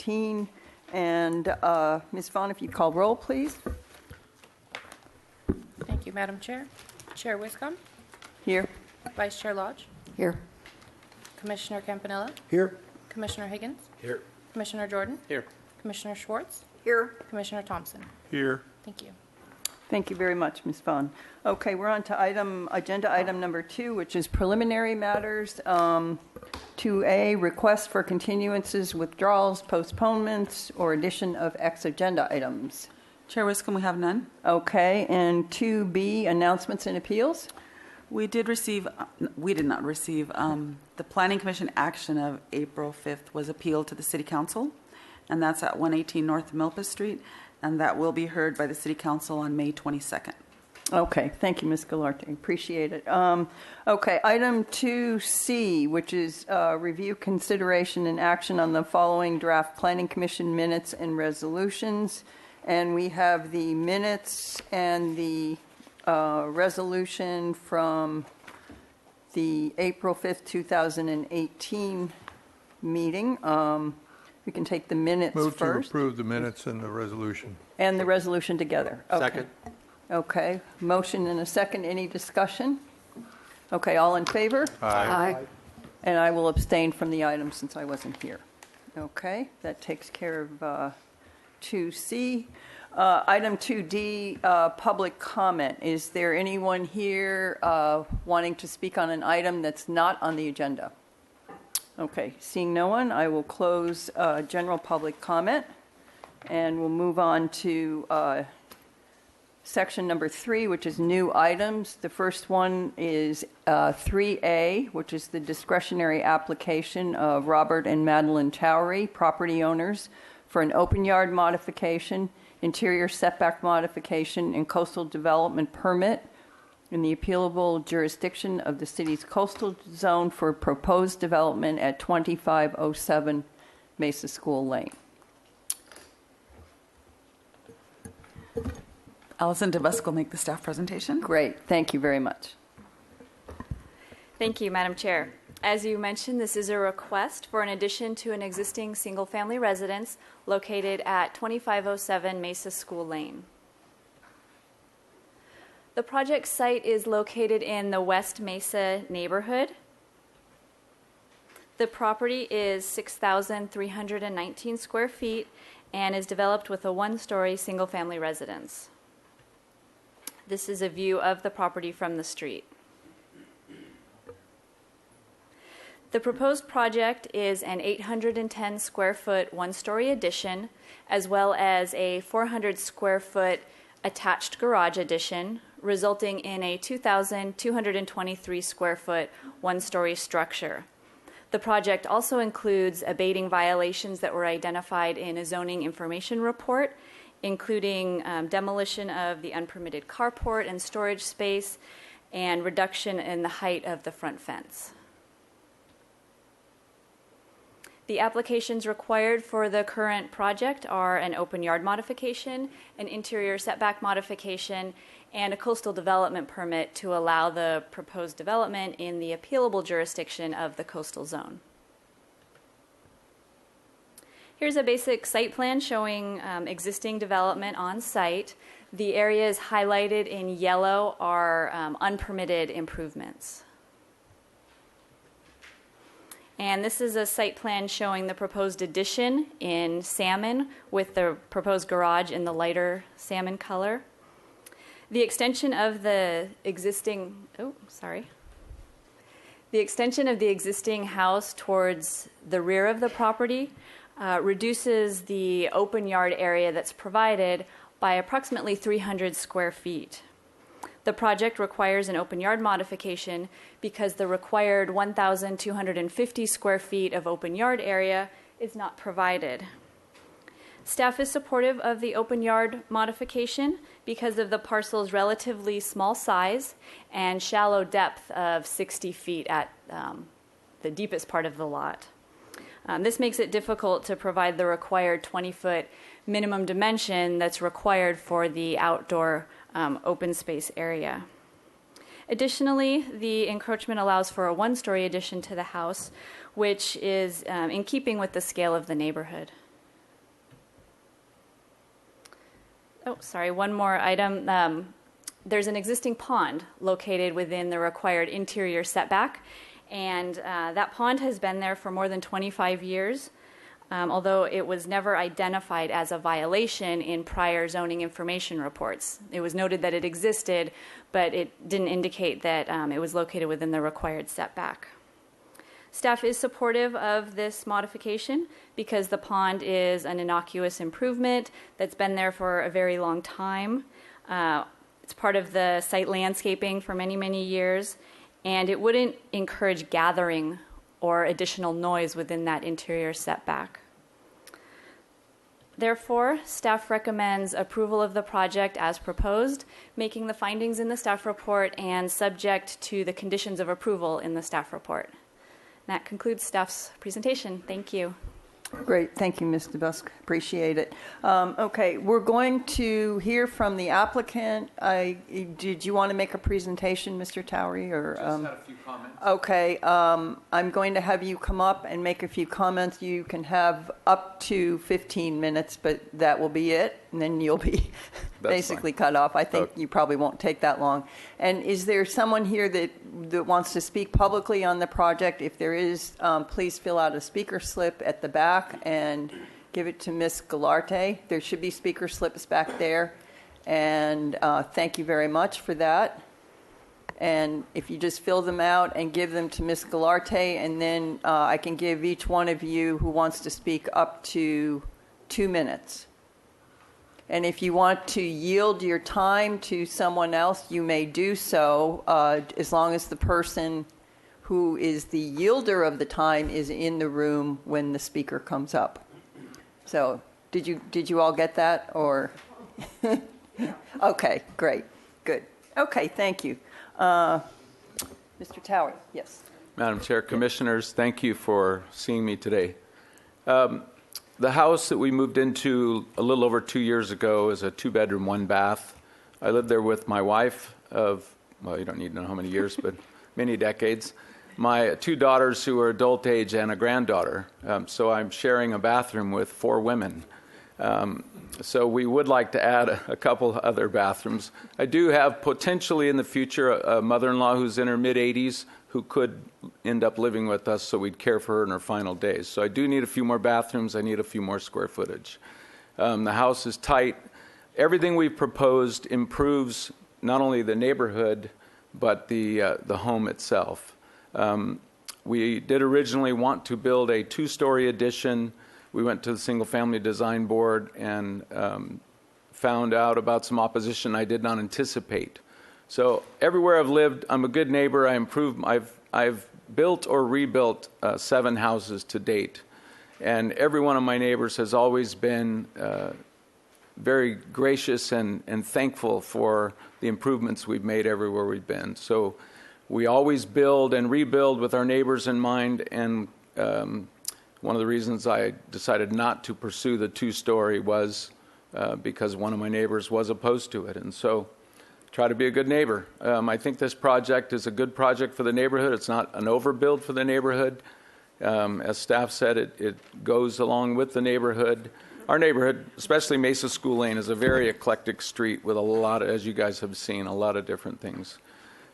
2017. And Ms. Vaughn, if you call roll, please. Thank you, Madam Chair. Chair Wiscombe? Here. Vice Chair Lodge? Here. Commissioner Campanella? Here. Commissioner Higgins? Here. Commissioner Jordan? Here. Commissioner Schwartz? Here. Commissioner Thompson? Here. Thank you. Thank you very much, Ms. Vaughn. Okay, we're on to agenda item number 2, which is preliminary matters. 2A, requests for continuances, withdrawals, postponements, or addition of ex-agenda items. Chair Wiscombe, we have none. Okay, and 2B, announcements and appeals. We did not receive, the Planning Commission action of April 5th was appealed to the City Council, and that's at 118 North Milpa Street, and that will be heard by the City Council on May 22nd. Okay, thank you, Ms. Galarte. Appreciate it. Okay, item 2C, which is review, consideration, and action on the following draft Planning Commission minutes and resolutions. And we have the minutes and the resolution from the April 5th, 2018 meeting. We can take the minutes Move first. to approve the minutes and the resolution. And the resolution together. Okay. Second. Okay, motion and a second. Any discussion? Okay, all in favor? Aye. And I will abstain from the item since I wasn't here. Okay, that takes care of 2C. Item 2D, public comment. Is there anyone here wanting to speak on an item that's not on the agenda? Okay, seeing no one, I will close general public comment, and we'll move on to section number 3, which is new items. The first one is 3A, which is the discretionary application of Robert and Madeline Towery, property owners, for an open yard modification, interior setback modification, and coastal development permit in the appealable jurisdiction of the city's coastal zone for proposed development at 2507 Mesa School Lane. Allison DeBusk will make the staff presentation. Great, thank you very much. Thank you, Madam Chair. As you mentioned, this is a request for an addition to an existing single-family residence located at 2507 Mesa School Lane. The project site is located in the West Mesa neighborhood. The property is 6,319 square feet and is developed with a one-story single-family residence. This is a view of the property from the street. The proposed project is an 810 square foot one-story addition, as well as a 400 square foot attached garage addition, resulting in a 2,223 square foot one-story structure. The project also includes abating violations that were identified in a zoning information report, including demolition of the unpermitted carport and storage space, and reduction in the height of the front fence. The applications required for the current project are an open yard modification, an interior setback modification, and a coastal development permit to allow the proposed development in the appealable jurisdiction of the coastal zone. Here's a basic site plan showing existing development on site. The areas highlighted in yellow are unpermitted improvements. And this is a site plan showing the proposed addition in salmon with the proposed garage in the lighter salmon color. The extension of the existing, the extension of the existing house towards the rear of the property reduces the open yard area that's provided by approximately 300 square feet. The project requires an open yard modification because the required 1,250 square feet of open yard area is not provided. Staff is supportive of the open yard modification because of the parcel's relatively small size and shallow depth of 60 feet at the deepest part of the lot. This makes it difficult to provide the required 20-foot minimum dimension that's required for the outdoor open space area. Additionally, the encroachment allows for a one-story addition to the house, which is in keeping with the scale of the neighborhood. Oh, sorry, one more item. There's an existing pond located within the required interior setback, and that pond has been there for more than 25 years, although it was never identified as a violation in prior zoning information reports. It was noted that it existed, but it didn't indicate that it was located within the required setback. Staff is supportive of this modification because the pond is an innocuous improvement that's been there for a very long time. It's part of the site landscaping for many, many years, and it wouldn't encourage gathering or additional noise within that interior setback. Therefore, staff recommends approval of the project as proposed, making the findings in the staff report and subject to the conditions of approval in the staff report. That concludes staff's presentation. Thank you. Great. Thank you, Ms. DeBusk. Appreciate it. Okay, we're going to hear from the applicant. Did you want to make a presentation, Mr. Towery? Or, Just had a few comments. Okay, I'm going to have you come up and make a few comments. You can have up to 15 minutes, but that will be it, and then you'll be basically cut off. I think you probably won't take that long. And is there someone here that wants to speak publicly on the project? If there is, please fill out a speaker slip at the back and give it to Ms. Galarte. There should be speaker slips back there. And thank you very much for that. And if you just fill them out and give them to Ms. Galarte, and then I can give each one of you who wants to speak up to 2 minutes. And if you want to yield your time to someone else, you may do so, as long as the person who is the yielder of the time is in the room when the speaker comes up. So did you all get that? Or okay, great, good. Okay, thank you. Mr. Towery, yes. Madam Chair, Commissioners, thank you for seeing me today. The house that we moved into a little over 2 years ago is a 2-bedroom, 1-bath. I lived there with my wife of, well, you don't need to know how many years, but many decades. My 2 daughters who are adult age and a granddaughter. So I'm sharing a bathroom with 4 women. So we would like to add a couple other bathrooms. I do have potentially in the future a mother-in-law who's in her mid-80s who could end up living with us, so we'd care for her in her final days. So I do need a few more bathrooms. I need a few more square footage. The house is tight. Everything we've proposed improves not only the neighborhood, but the home itself. We did originally want to build a 2-story addition. We went to the Single Family Design Board and found out about some opposition I did not anticipate. So everywhere I've lived, I'm a good neighbor. I've built or rebuilt 7 houses to date, and every one of my neighbors has always been very gracious and thankful for the improvements we've made everywhere we've been. So we always build and rebuild with our neighbors in mind, and one of the reasons I decided not to pursue the 2-story was because one of my neighbors was opposed to it, and so try to be a good neighbor. I think this project is a good project for the neighborhood. It's not an overbuild for the neighborhood. As staff said, it goes along with the neighborhood. Our neighborhood, especially Mesa School Lane, is a very eclectic street with a lot of, as you guys have seen, a lot of different things.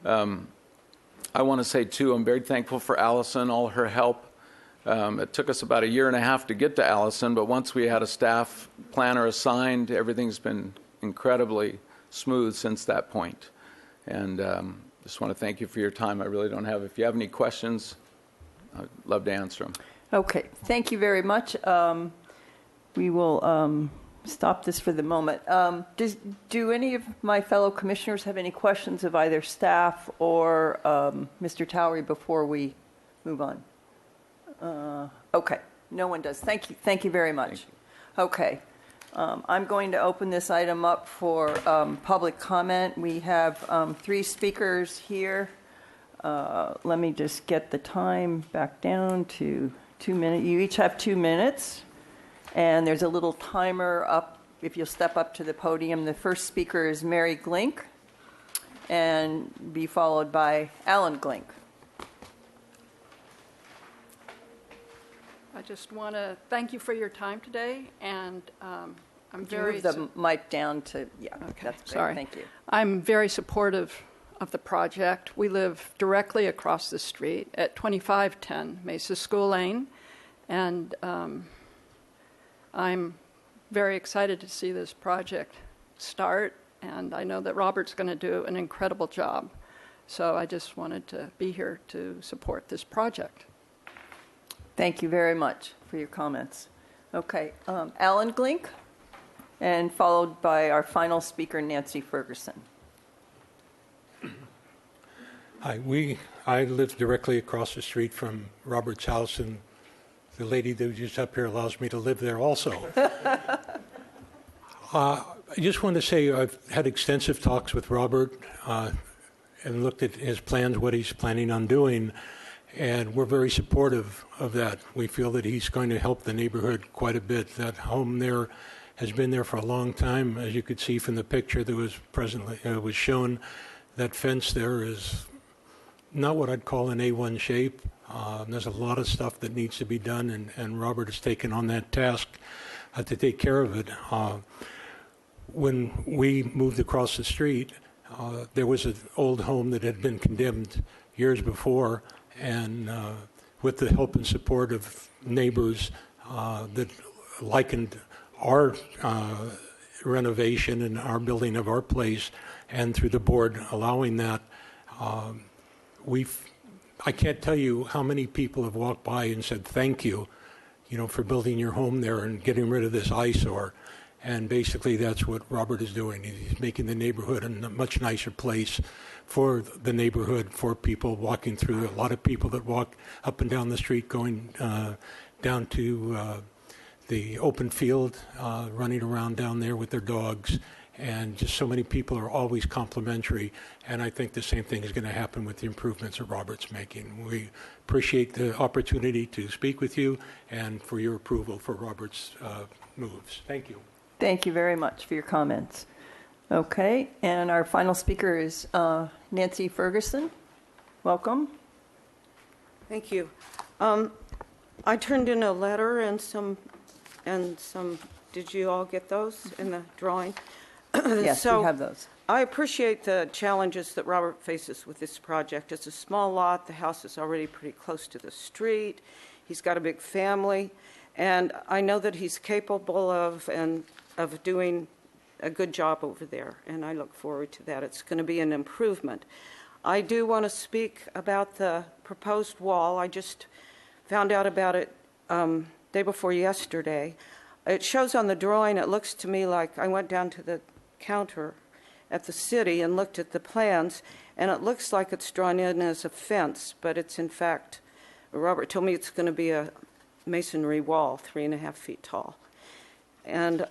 I want to say, too, I'm very thankful for Allison, all her help. It took us about 1.5 years to get to Allison, but once we had a staff planner assigned, everything's been incredibly smooth since that point. And just want to thank you for your time. I really don't have, if you have any questions, I'd love to answer them. Okay, thank you very much. We will stop this for the moment. Do any of my fellow commissioners have any questions of either staff or Mr. Towery before we move on? Okay, no one does. Thank you very much. Okay. I'm going to open this item up for public comment. We have 3 speakers here. Let me just get the time back down to 2 minutes. You each have 2 minutes, and there's a little timer up if you'll step up to the podium. The first speaker is Mary Glink, and be followed by Alan Glink. I just want to thank you for your time today, and I'm Can you very move the mic down to, yeah, Okay, that's great, sorry. thank you. I'm very supportive of the project. We live directly across the street at 2510 Mesa School Lane, and I'm very excited to see this project start, and I know that Robert's going to do an incredible job. So I just wanted to be here to support this project. Thank you very much for your comments. Okay, Alan Glink, and followed by our final speaker, Nancy Ferguson. Hi, I live directly across the street from Robert's house, and the lady that was just up here allows me to live there also. I just want to say I've had extensive talks with Robert and looked at his plans, what he's planning on doing, and we're very supportive of that. We feel that he's going to help the neighborhood quite a bit. That home there has been there for a long time. As you could see from the picture that was shown, that fence there is not what I'd call an A1 shape. There's a lot of stuff that needs to be done, and Robert has taken on that task to take care of it. When we moved across the street, there was an old home that had been condemned years before, and with the help and support of neighbors that likened our renovation and our building of our place, and through the board allowing that, I can't tell you how many people have walked by and said thank you, for building your home there and getting rid of this eyesore. And basically that's what Robert is doing. He's making the neighborhood a much nicer place for the neighborhood, for people walking through. A lot of people that walk up and down the street going down to the open field, running around down there with their dogs. And just so many people are always complimentary, and I think the same thing is going to happen with the improvements that Robert's making. We appreciate the opportunity to speak with you and for your approval for Robert's moves. Thank you. Thank you very much for your comments. Okay, and our final speaker is Nancy Ferguson. Welcome. Thank you. I turned in a letter and some. Did you all get those in the drawing? Yes, So, we have those. I appreciate the challenges that Robert faces with this project. It's a small lot. The house is already pretty close to the street. He's got a big family, and I know that he's capable of doing a good job over there, and I look forward to that. It's going to be an improvement. I do want to speak about the proposed wall. I just found out about it day before yesterday. It shows on the drawing, it looks to me like I went down to the counter at the city and looked at the plans, and it looks like it's drawn in as a fence, but it's in fact, Robert told me it's going to be a masonry wall, 3.5 feet tall. And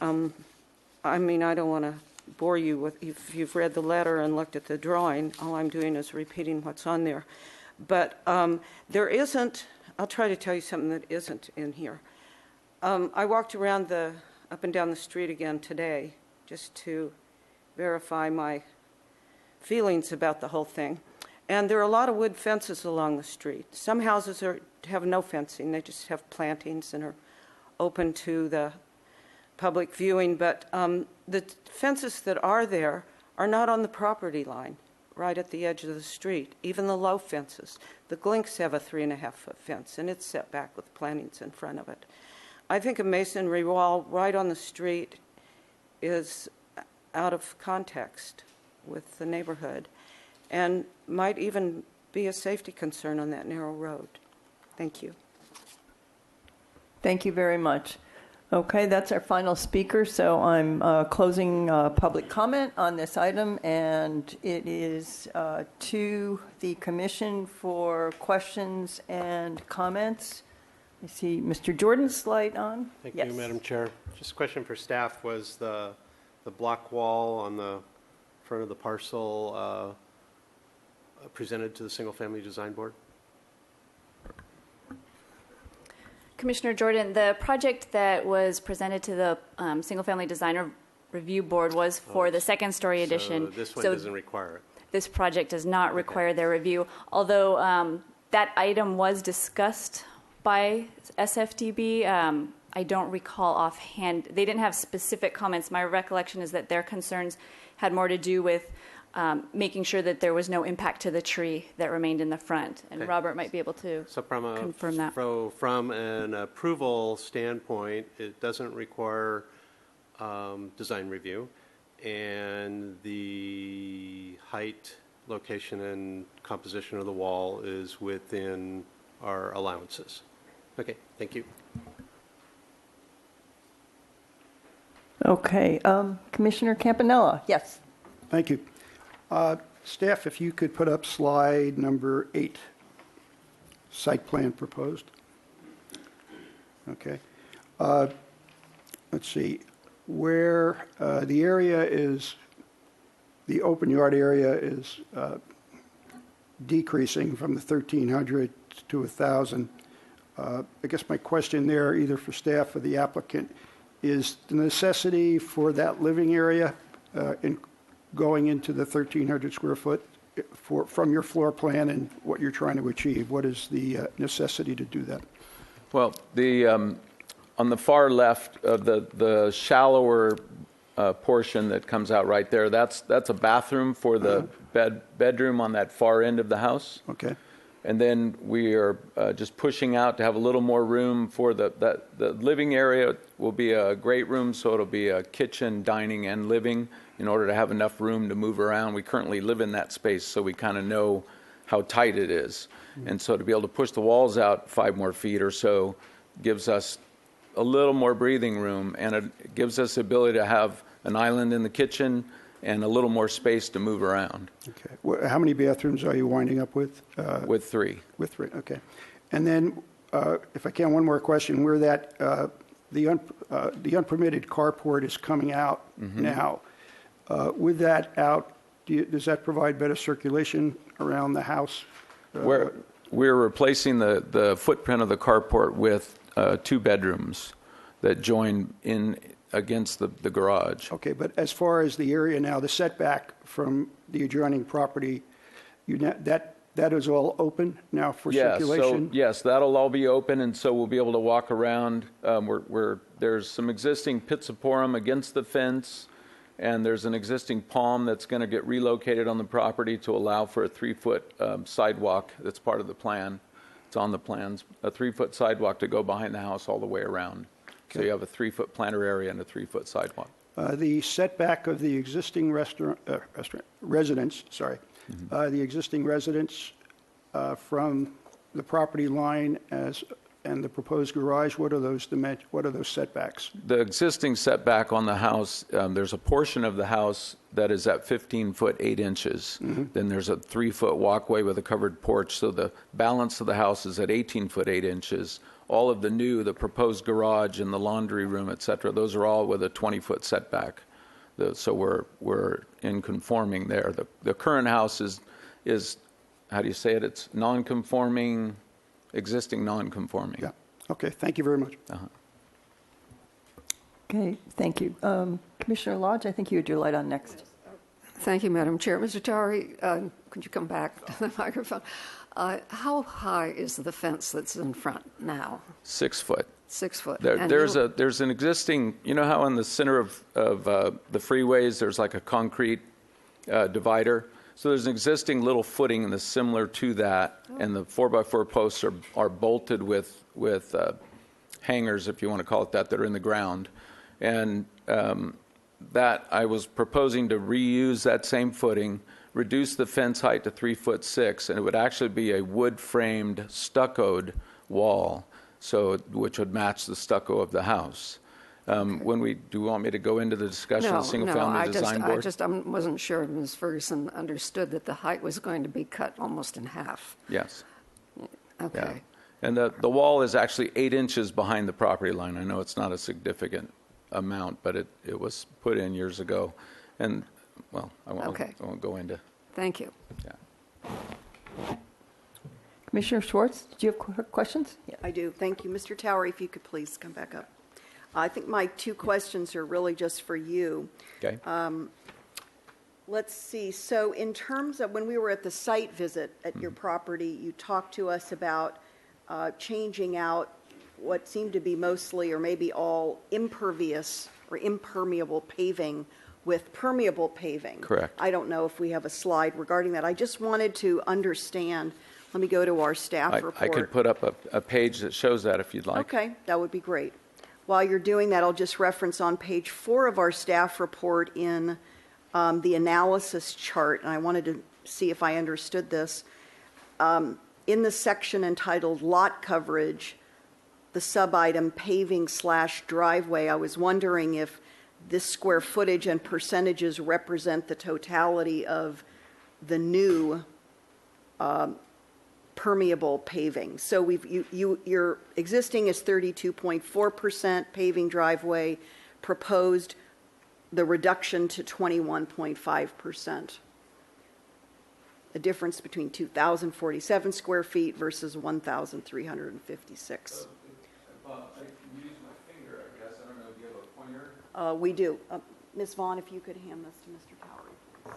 I mean, I don't want to bore you with, if you've read the letter and looked at the drawing, all I'm doing is repeating what's on there. But there isn't, I'll try to tell you something that isn't in here. I walked around up and down the street again today just to verify my feelings about the whole thing. And there are a lot of wood fences along the street. Some houses have no fencing. They just have plantings and are open to the public viewing. But the fences that are there are not on the property line, right at the edge of the street. Even the low fences. The Glinks have a 3.5-foot fence, and it's set back with plantings in front of it. I think a masonry wall right on the street is out of context with the neighborhood and might even be a safety concern on that narrow road. Thank you. Thank you very much. Okay, that's our final speaker, so I'm closing public comment on this item, and it is to the commission for questions and comments. I see Mr. Jordan's light on. Thank Yes. you, Madam Chair. Just a question for staff. Was the block wall on the front of the parcel presented to the Single Family Design Board? Commissioner Jordan, the project that was presented to the Single Family Designer Review Board was for the second story addition. So this one doesn't require it? This project does not require their review, although that item was discussed by SFDB. I don't recall offhand. They didn't have specific comments. My recollection is that their concerns had more to do with making sure that there was no impact to the tree that remained in the front. And Okay. Robert might be able to So confirm that. from an approval standpoint, it doesn't require design review, and the height, location, and composition of the wall is within our allowances. Okay, thank you. Okay, Commissioner Campanella, yes. Thank you. Staff, if you could put up slide number 8, site plan proposed. Okay. Let's see, where the area is, the open yard area is decreasing from the 1,300 to 1,000. I guess my question there, either for staff or the applicant, is the necessity for that living area in going into the 1,300 square foot from your floor plan and what you're trying to achieve? What is the necessity to do that? Well, on the far left of the shallower portion that comes out right there, that's a bathroom for the bedroom on that far end of the house. Okay. And then we are just pushing out to have a little more room for the living area. Will be a great room, so it'll be a kitchen, dining, and living in order to have enough room to move around. We currently live in that space, so we kind of know how tight it is. And so to be able to push the walls out 5 more feet or so gives us a little more breathing room, and it gives us the ability to have an island in the kitchen and a little more space to move around. Okay. How many bathrooms are you winding up with? With 3. With 3, okay. And then, if I can, one more question. Where that, the unpermitted carport is coming out now, with that out, does that provide better circulation around the house? We're replacing the footprint of the carport with 2 bedrooms that join in against the garage. Okay, but as far as the area now, the setback from the adjoining property, that is all open now for circulation? Yes, that'll all be open, and so we'll be able to walk around. There's some existing pizzaporum against the fence, and there's an existing palm that's going to get relocated on the property to allow for a 3-foot sidewalk. That's part of the plan. It's on the plans, a 3-foot sidewalk to go behind the house all the way around. Okay. So you have a 3-foot planter area and a 3-foot sidewalk. The setback of the existing residence, the existing residence from the property line and the proposed garage, what are those setbacks? The existing setback on the house, there's a portion of the house that is at 15 foot 8 inches. Then there's a 3-foot walkway with a covered porch. So the balance of the house is at 18 foot 8 inches. All of the proposed garage and the laundry room, et cetera, those are all with a 20-foot setback. So we're in conforming there. The current house is, how do you say it? It's non-conforming, existing non-conforming. Yeah. Okay, thank you very much. Okay, thank you. Commissioner Lodge, I think you had your light on next. Thank you, Madam Chair. Mr. Towery, could you come back to the microphone? How high is the fence that's in front now? 6 foot. 6 foot. There's an existing, you know how in the center of the freeways there's like a concrete divider? So there's an existing little footing that's similar to that, and the 4x4 posts are bolted with hangers, if you want to call it that are in the ground. And that I was proposing to reuse that same footing, reduce the fence height to 3'6", and it would actually be a wood-framed, stuccoed wall, which would match the stucco of the house. Do you want me to go into the discussion of the single-family design board? I wasn't sure if Ms. Ferguson understood that the height was going to be cut almost in half. Yes. Okay. Yeah. And the wall is actually 8 inches behind the property line. I know it's not a significant amount, but it was put in years ago. And, well, I won't go into. Thank you. Yeah. Commissioner Schwartz, do you have questions? Yeah. I do. Thank you. Mr. Towery, if you could please come back up. I think my 2 questions are really just for you. Okay. Let's see. So in terms of when we were at the site visit at your property, you talked to us about changing out what seemed to be mostly or maybe all impervious or impermeable paving with permeable paving. Correct. I don't know if we have a slide regarding that. I just wanted to understand. Let me go to our staff report. I could put up a page that shows that if you'd like. Okay, that would be great. While you're doing that, I'll just reference on page 4 of our staff report in the analysis chart, and I wanted to see if I understood this. In the section entitled Lot Coverage, the sub-item paving/driveway, I was wondering if this square footage and percentages represent the totality of the new permeable paving. So your existing is 32.4% paving driveway, proposed the reduction to 21.5%. The difference between 2,047 square feet versus 1,356. I can use my finger, I guess. I don't know, do you have a pointer? We do. Ms. Vaughn, if you could hand this to Mr. Towery, please.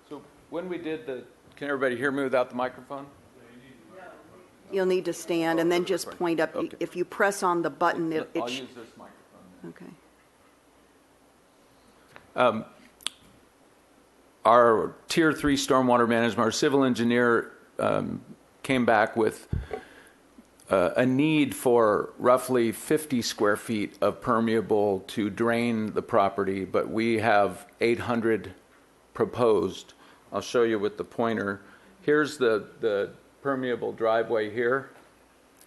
So when we did can everybody hear me without the microphone? You'll need to stand and then just point up. Okay. If you press on the button, I'll use this microphone then. Okay. Our Tier 3 stormwater management, our civil engineer came back with a need for roughly 50 square feet of permeable to drain the property, but we have 800 proposed. I'll show you with the pointer. Here's the permeable driveway here.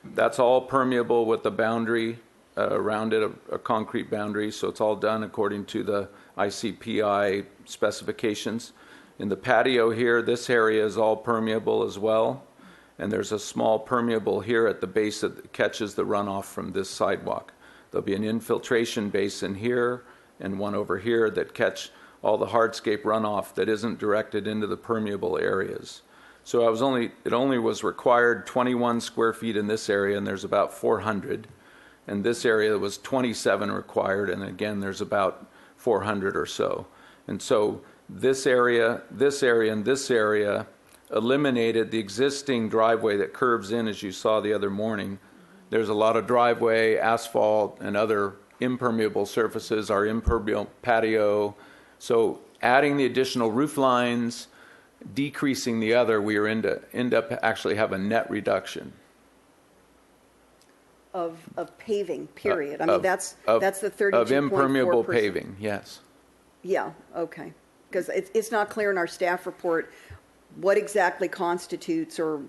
That's all permeable with the boundary around it, a concrete boundary, so it's all done according to the ICPI specifications. In the patio here, this area is all permeable as well, and there's a small permeable here at the base that catches the runoff from this sidewalk. There'll be an infiltration basin here and one over here that catch all the hardscape runoff that isn't directed into the permeable areas. So it only was required 21 square feet in this area, and there's about 400. And this area was 27 required, and again, there's about 400 or so. And so this area, and this area eliminated the existing driveway that curves in, as you saw the other morning. There's a lot of driveway, asphalt, and other impermeable surfaces, our impermeable patio. So adding the additional roof lines, decreasing the other, we are end up actually have a net reduction. Of paving, period. I mean, that's the 32.4%. Of impermeable paving, yes. Yeah, okay. Because it's not clear in our staff report what exactly constitutes or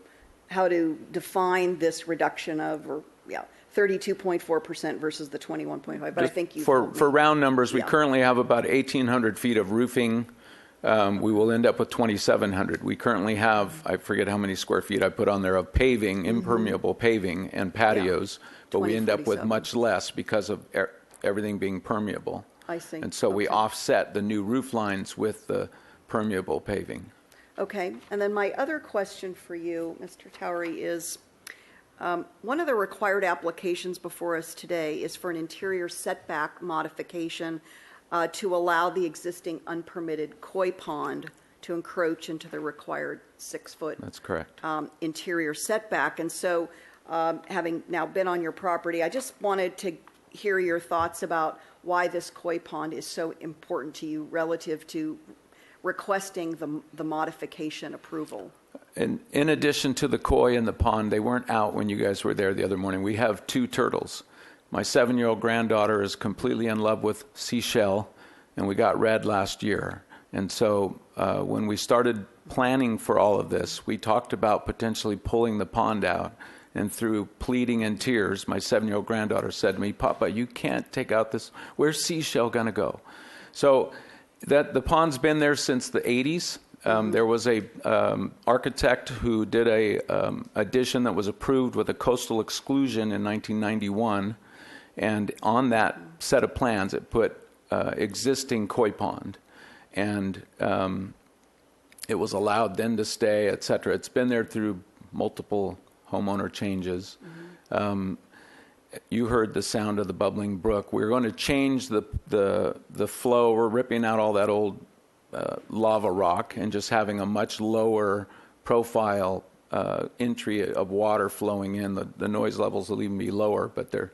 how to define this reduction of, 32.4% versus the 21.5. But I think you for round numbers, we Yeah. currently have about 1,800 feet of roofing. We will end up with 2,700. We currently have, I forget how many square feet I put on there, of paving, impermeable paving and patios, but we end up with 2047. much less because of everything being permeable. I see. And so we Okay. offset the new roof lines with the permeable paving. Okay, and then my other question for you, Mr. Towery, is one of the required applications before us today is for an interior setback modification to allow the existing unpermitted koi pond to encroach into the required 6-foot That's correct. interior setback. And so, having now been on your property, I just wanted to hear your thoughts about why this koi pond is so important to you relative to requesting the modification approval. And in addition to the koi and the pond, they weren't out when you guys were there the other morning. We have 2 turtles. My 7-year-old granddaughter is completely in love with seashell, and we got red last year. And so when we started planning for all of this, we talked about potentially pulling the pond out. And through pleading and tears, my 7-year-old granddaughter said to me, "Papa, you can't take out this. Where's seashell going to go?" So the pond's been there since the 80s. There was a architect who did a addition that was approved with a coastal exclusion in 1991, and on that set of plans it put existing koi pond, and it was allowed then to stay, etc. It's been there through multiple homeowner changes. You heard the sound of the bubbling brook. We're going to change the flow. We're ripping out all that old lava rock and just having a much lower profile entry of water flowing in. The noise levels will even be lower, but they're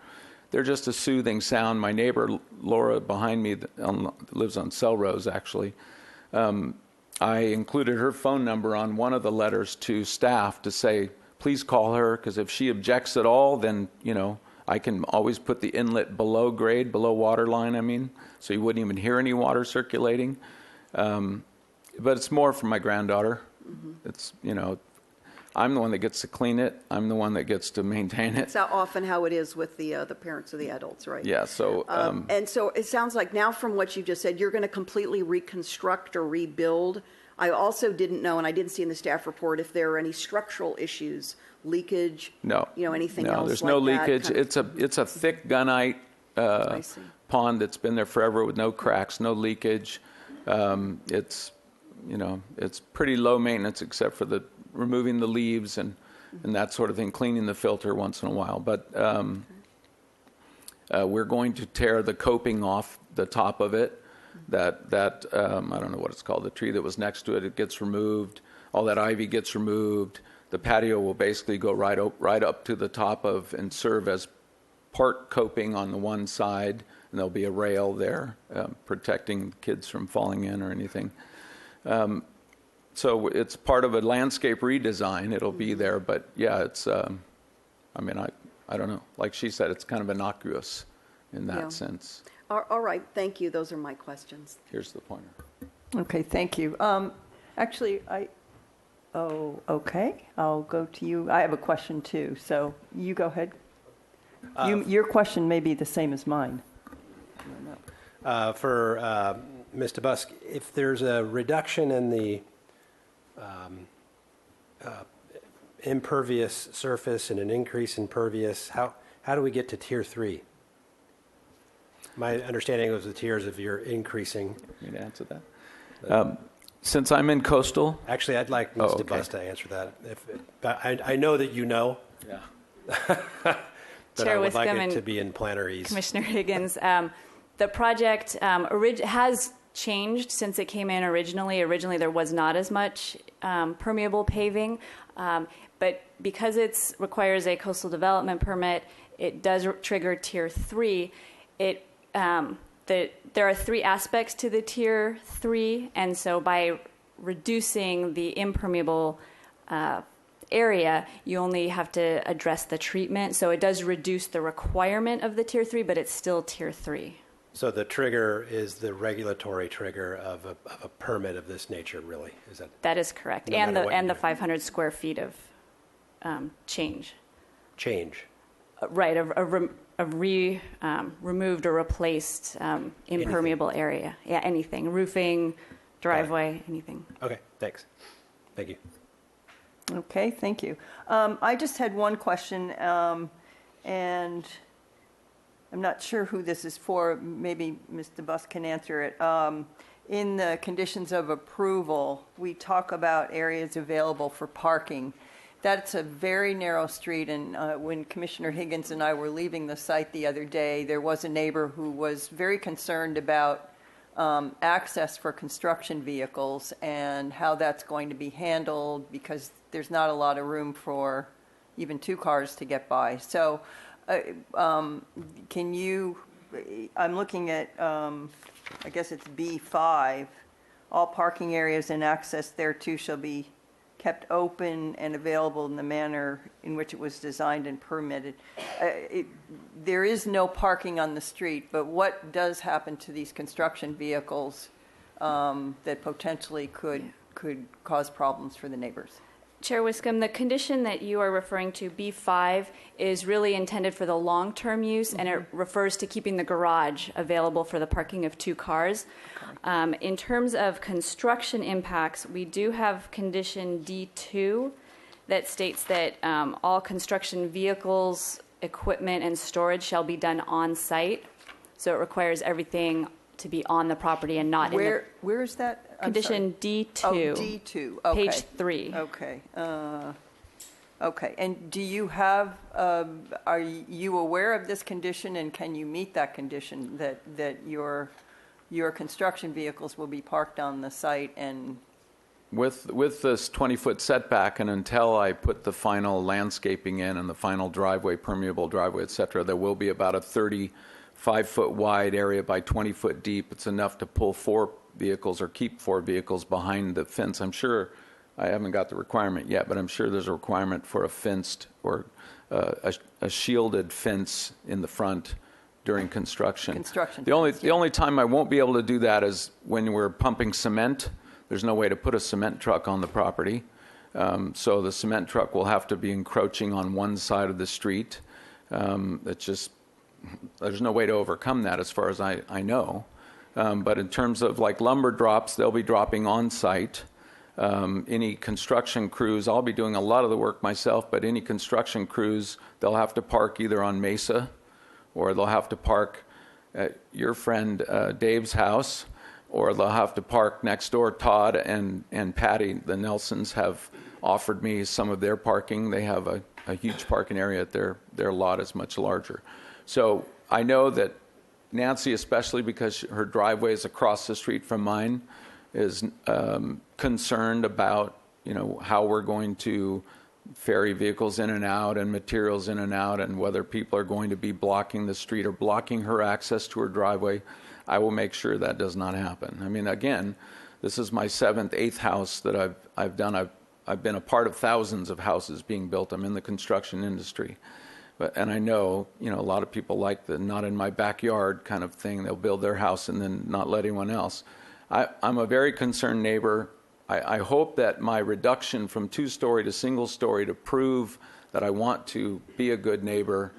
just a soothing sound. My neighbor Laura behind me lives on Selrose, actually. I included her phone number on one of the letters to staff to say, please call her, because if she objects at all, then I can always put the inlet below grade, below water line. So you wouldn't even hear any water circulating. But it's more for my granddaughter. It's I'm the one that gets to clean it. I'm the one that gets to maintain it. It's often how it is with the parents of the adults, right? Yeah. So and so it sounds like now from what you just said, you're going to completely reconstruct or rebuild. I also didn't know, and I didn't see in the staff report, if there are any structural issues, leakage. No. Anything else. No, there's like no that, leakage. It's a thick gunite pond that's been there forever with no cracks, no leakage. It's pretty low maintenance except for removing the leaves and that sort of thing, cleaning the filter once in a while. But we're going to tear the coping off the top of it. That I don't know what it's called, the tree that was next to it, it gets removed. All that ivy gets removed. The patio will basically go right up to the top of and serve as part coping on the one side, and there'll be a rail there protecting kids from falling in or anything. So it's part of a landscape redesign. It'll be there, but yeah, it's. I don't know. Like she said, it's kind of innocuous in that sense. All right, thank you. Those are my questions. Here's the pointer. Okay, thank you. Actually, okay. I'll go to you. I have a question too, so you go ahead. Your question may be the same as mine. For Ms. DeBusk, if there's a reduction in the impervious surface and an increase in pervious, how do we get to Tier 3? My understanding was the tiers of you're increasing. You to answer that? Since I'm in coastal? Actually, I'd like Ms. DeBusk to answer that. I know that you know. Yeah. But I would like it to be in planarese. Commissioner Higgins, the project has changed since it came in originally. Originally, there was not as much permeable paving, but because it requires a coastal development permit, it does trigger Tier 3. There are 3 aspects to the Tier 3, and so by reducing the impermeable area, you only have to address the treatment. So it does reduce the requirement of the Tier 3, but it's still Tier 3. So the trigger is the regulatory trigger of a permit of this nature, really? Is that? That is correct, and the 500 square feet of change. Change. Right, removed or replaced impermeable area. Yeah, anything, roofing, driveway, anything. Okay, thanks. Thank you. Okay, thank you. I just had one question, and I'm not sure who this is for. Maybe Ms. DeBusk can answer it. In the conditions of approval, we talk about areas available for parking. That's a very narrow street, and when Commissioner Higgins and I were leaving the site the other day, there was a neighbor who was very concerned about access for construction vehicles and how that's going to be handled because there's not a lot of room for even 2 cars to get by. So can you, I'm looking at, I guess it's B5, all parking areas and access thereto shall be kept open and available in the manner in which it was designed and permitted. There is no parking on the street, but what does happen to these construction vehicles that potentially could cause problems for the neighbors? Chair Wiscombe, the condition that you are referring to, B5, is really intended for the long-term use, and it refers to keeping the garage available for the parking of 2 cars. In terms of construction impacts, we do have condition D2 that states that all construction vehicles, equipment, and storage shall be done on site. So it requires everything to be on the property and not in the... Where is that? Condition D2. Oh, D2. Okay. Page 3. Okay. Okay. And do you have, are you aware of this condition, and can you meet that condition that your construction vehicles will be parked on the site and with this 20-foot setback, and until I put the final landscaping in and the final driveway, permeable driveway, et cetera, there will be about a 35-foot wide area by 20-foot deep. It's enough to pull 4 vehicles or keep 4 vehicles behind the fence. I'm sure, I haven't got the requirement yet, but I'm sure there's a requirement for a fenced or a shielded fence in the front during construction. The only time I won't be able to do that is when we're pumping cement. There's no way to put a cement truck on the property. So the cement truck will have to be encroaching on one side of the street. There's no way to overcome that as far as I know. But in terms of like lumber drops, they'll be dropping on site. Any construction crews, I'll be doing a lot of the work myself, but any construction crews, they'll have to park either on Mesa or they'll have to park at your friend Dave's house, or they'll have to park next door. Todd and Patty, the Nelsons, have offered me some of their parking. They have a huge parking area at their lot is much larger. So I know that Nancy, especially because her driveway is across the street from mine, is concerned about, how we're going to ferry vehicles in and out and materials in and out, and whether people are going to be blocking the street or blocking her access to her driveway. I will make sure that does not happen. I mean, again, this is my 7th, 8th house that I've done. I've been a part of thousands of houses being built. I'm in the construction industry. And I know, a lot of people like the not in my backyard kind of thing. They'll build their house and then not let anyone else. I'm a very concerned neighbor. I hope that my reduction from 2-story to single-story to prove that I want to be a good neighbor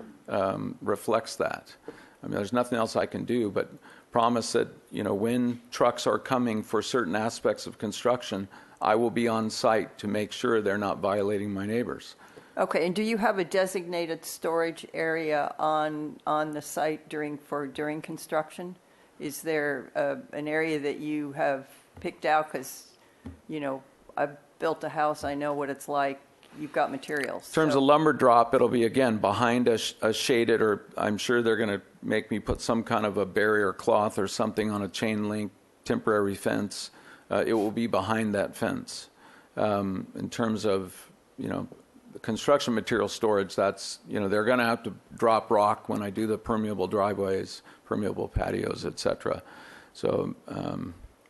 reflects that. I mean, there's nothing else I can do but promise that, when trucks are coming for certain aspects of construction, I will be on site to make sure they're not violating my neighbors. Okay, and do you have a designated storage area on the site during construction? Is there an area that you have picked out? Because, I've built a house, I know what it's like. You've got materials. In terms of lumber drop, it'll be, again, behind a shaded, or I'm sure they're going to make me put some kind of a barrier cloth or something on a chain link temporary fence. It will be behind that fence. In terms of, the construction material storage, that's, they're going to have to drop rock when I do the permeable driveways, permeable patios, et cetera. So,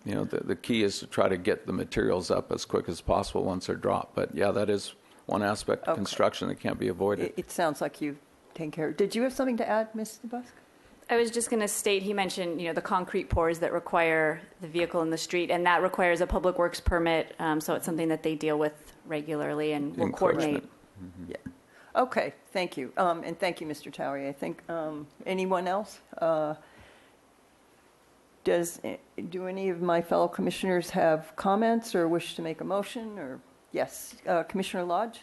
the key is to try to get the materials up as quick as possible once they're dropped. But yeah, that is one aspect of construction that can't be avoided. It sounds like you've taken care of it. Did you have something to add, Ms. DeBusk? I was just going to state, he mentioned, the concrete pours that require the vehicle in the street, and that requires a public works permit, so it's something that they deal with regularly and will coordinate. Mm-hmm. Yeah. Okay, thank you. And thank you, Mr. Towery. I think, anyone else? Do any of my fellow commissioners have comments or wish to make a motion? Or yes, Commissioner Lodge?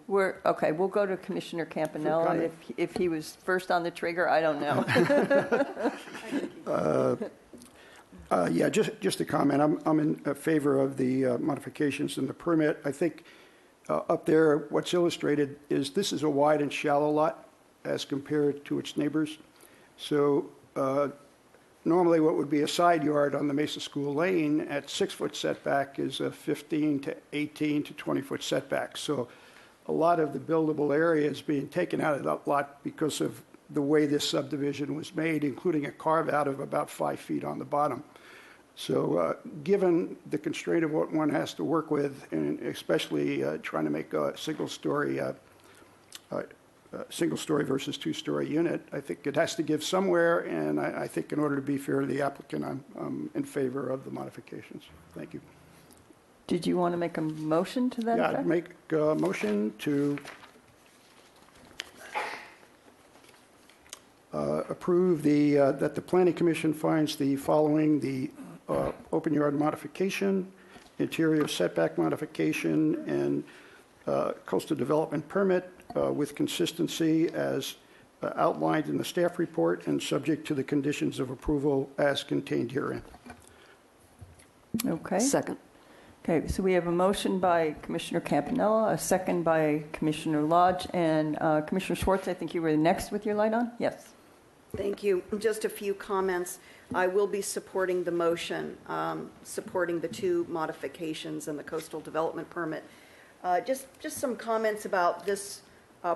We'll go to Commissioner Campanella. If he was first on the trigger, I don't know. Yeah, just a comment. I'm in favor of the modifications in the permit. I think up there, what's illustrated is this is a wide and shallow lot as compared to its neighbors. So normally what would be a side yard on the Mesa School Lane at 6-foot setback is a 15 to 18 to 20-foot setback. So a lot of the buildable area is being taken out of that lot because of the way this subdivision was made, including a carve-out of about 5 feet on the bottom. So given the constraint of what one has to work with, and especially trying to make a single-story versus 2-story unit, I think it has to give somewhere, and I think in order to be fair to the applicant, I'm in favor of the modifications. Thank you. Did you want to make a motion to that effect? Yeah, make a motion to approve that the Planning Commission finds the following: the open yard modification, interior setback modification, and coastal development permit with consistency as outlined in the staff report and subject to the conditions of approval as contained herein. Okay. Second. Okay, so we have a motion by Commissioner Campanella, a second by Commissioner Lodge, and Commissioner Schwartz, I think you were next with your light on? Yes. Thank you. Just a few comments. I will be supporting the motion, supporting the two modifications and the coastal development permit. Just some comments about this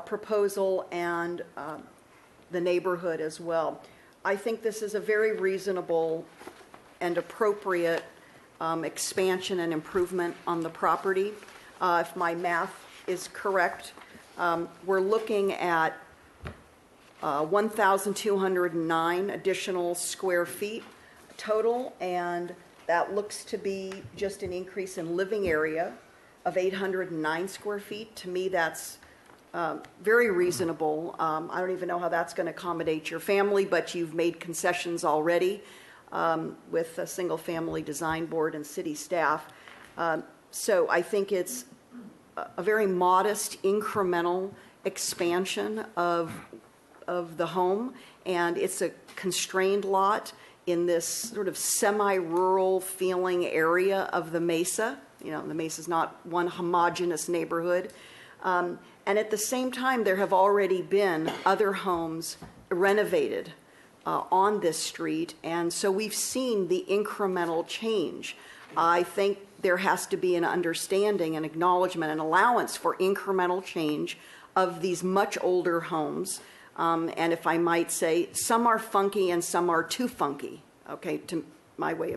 proposal and the neighborhood as well. I think this is a very reasonable and appropriate expansion and improvement on the property. If my math is correct, we're looking at 1,209 additional square feet total, and that looks to be just an increase in living area of 809 square feet. To me, that's very reasonable. I don't even know how that's going to accommodate your family, but you've made concessions already with a single-family design board and city staff. So I think it's a very modest, incremental expansion of the home, and it's a constrained lot in this sort of semi-rural feeling area of the Mesa. You know, the Mesa is not one homogeneous neighborhood. And at the same time, there have already been other homes renovated on this street, and so we've seen the incremental change. I think there has to be an understanding, an acknowledgement, an allowance for incremental change of these much older homes. And if I might say, some are funky and some are too funky, okay, to my way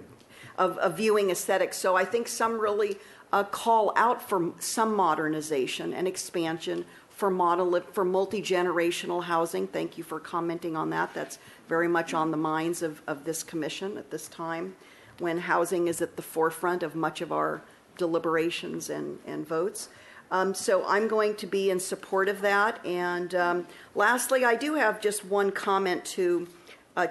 of viewing aesthetics. So I think some really call out for some modernization and expansion for multi-generational housing. Thank you for commenting on that. That's very much on the minds of this commission at this time, when housing is at the forefront of much of our deliberations and votes. So I'm going to be in support of that. And lastly, I do have just one comment to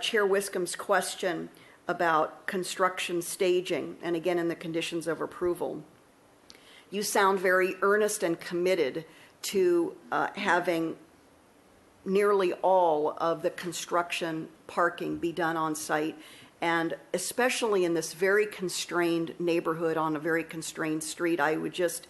Chair Wiscombe's question about construction staging, and again in the conditions of approval. You sound very earnest and committed to having nearly all of the construction parking be done on site, and especially in this very constrained neighborhood on a very constrained street. I would just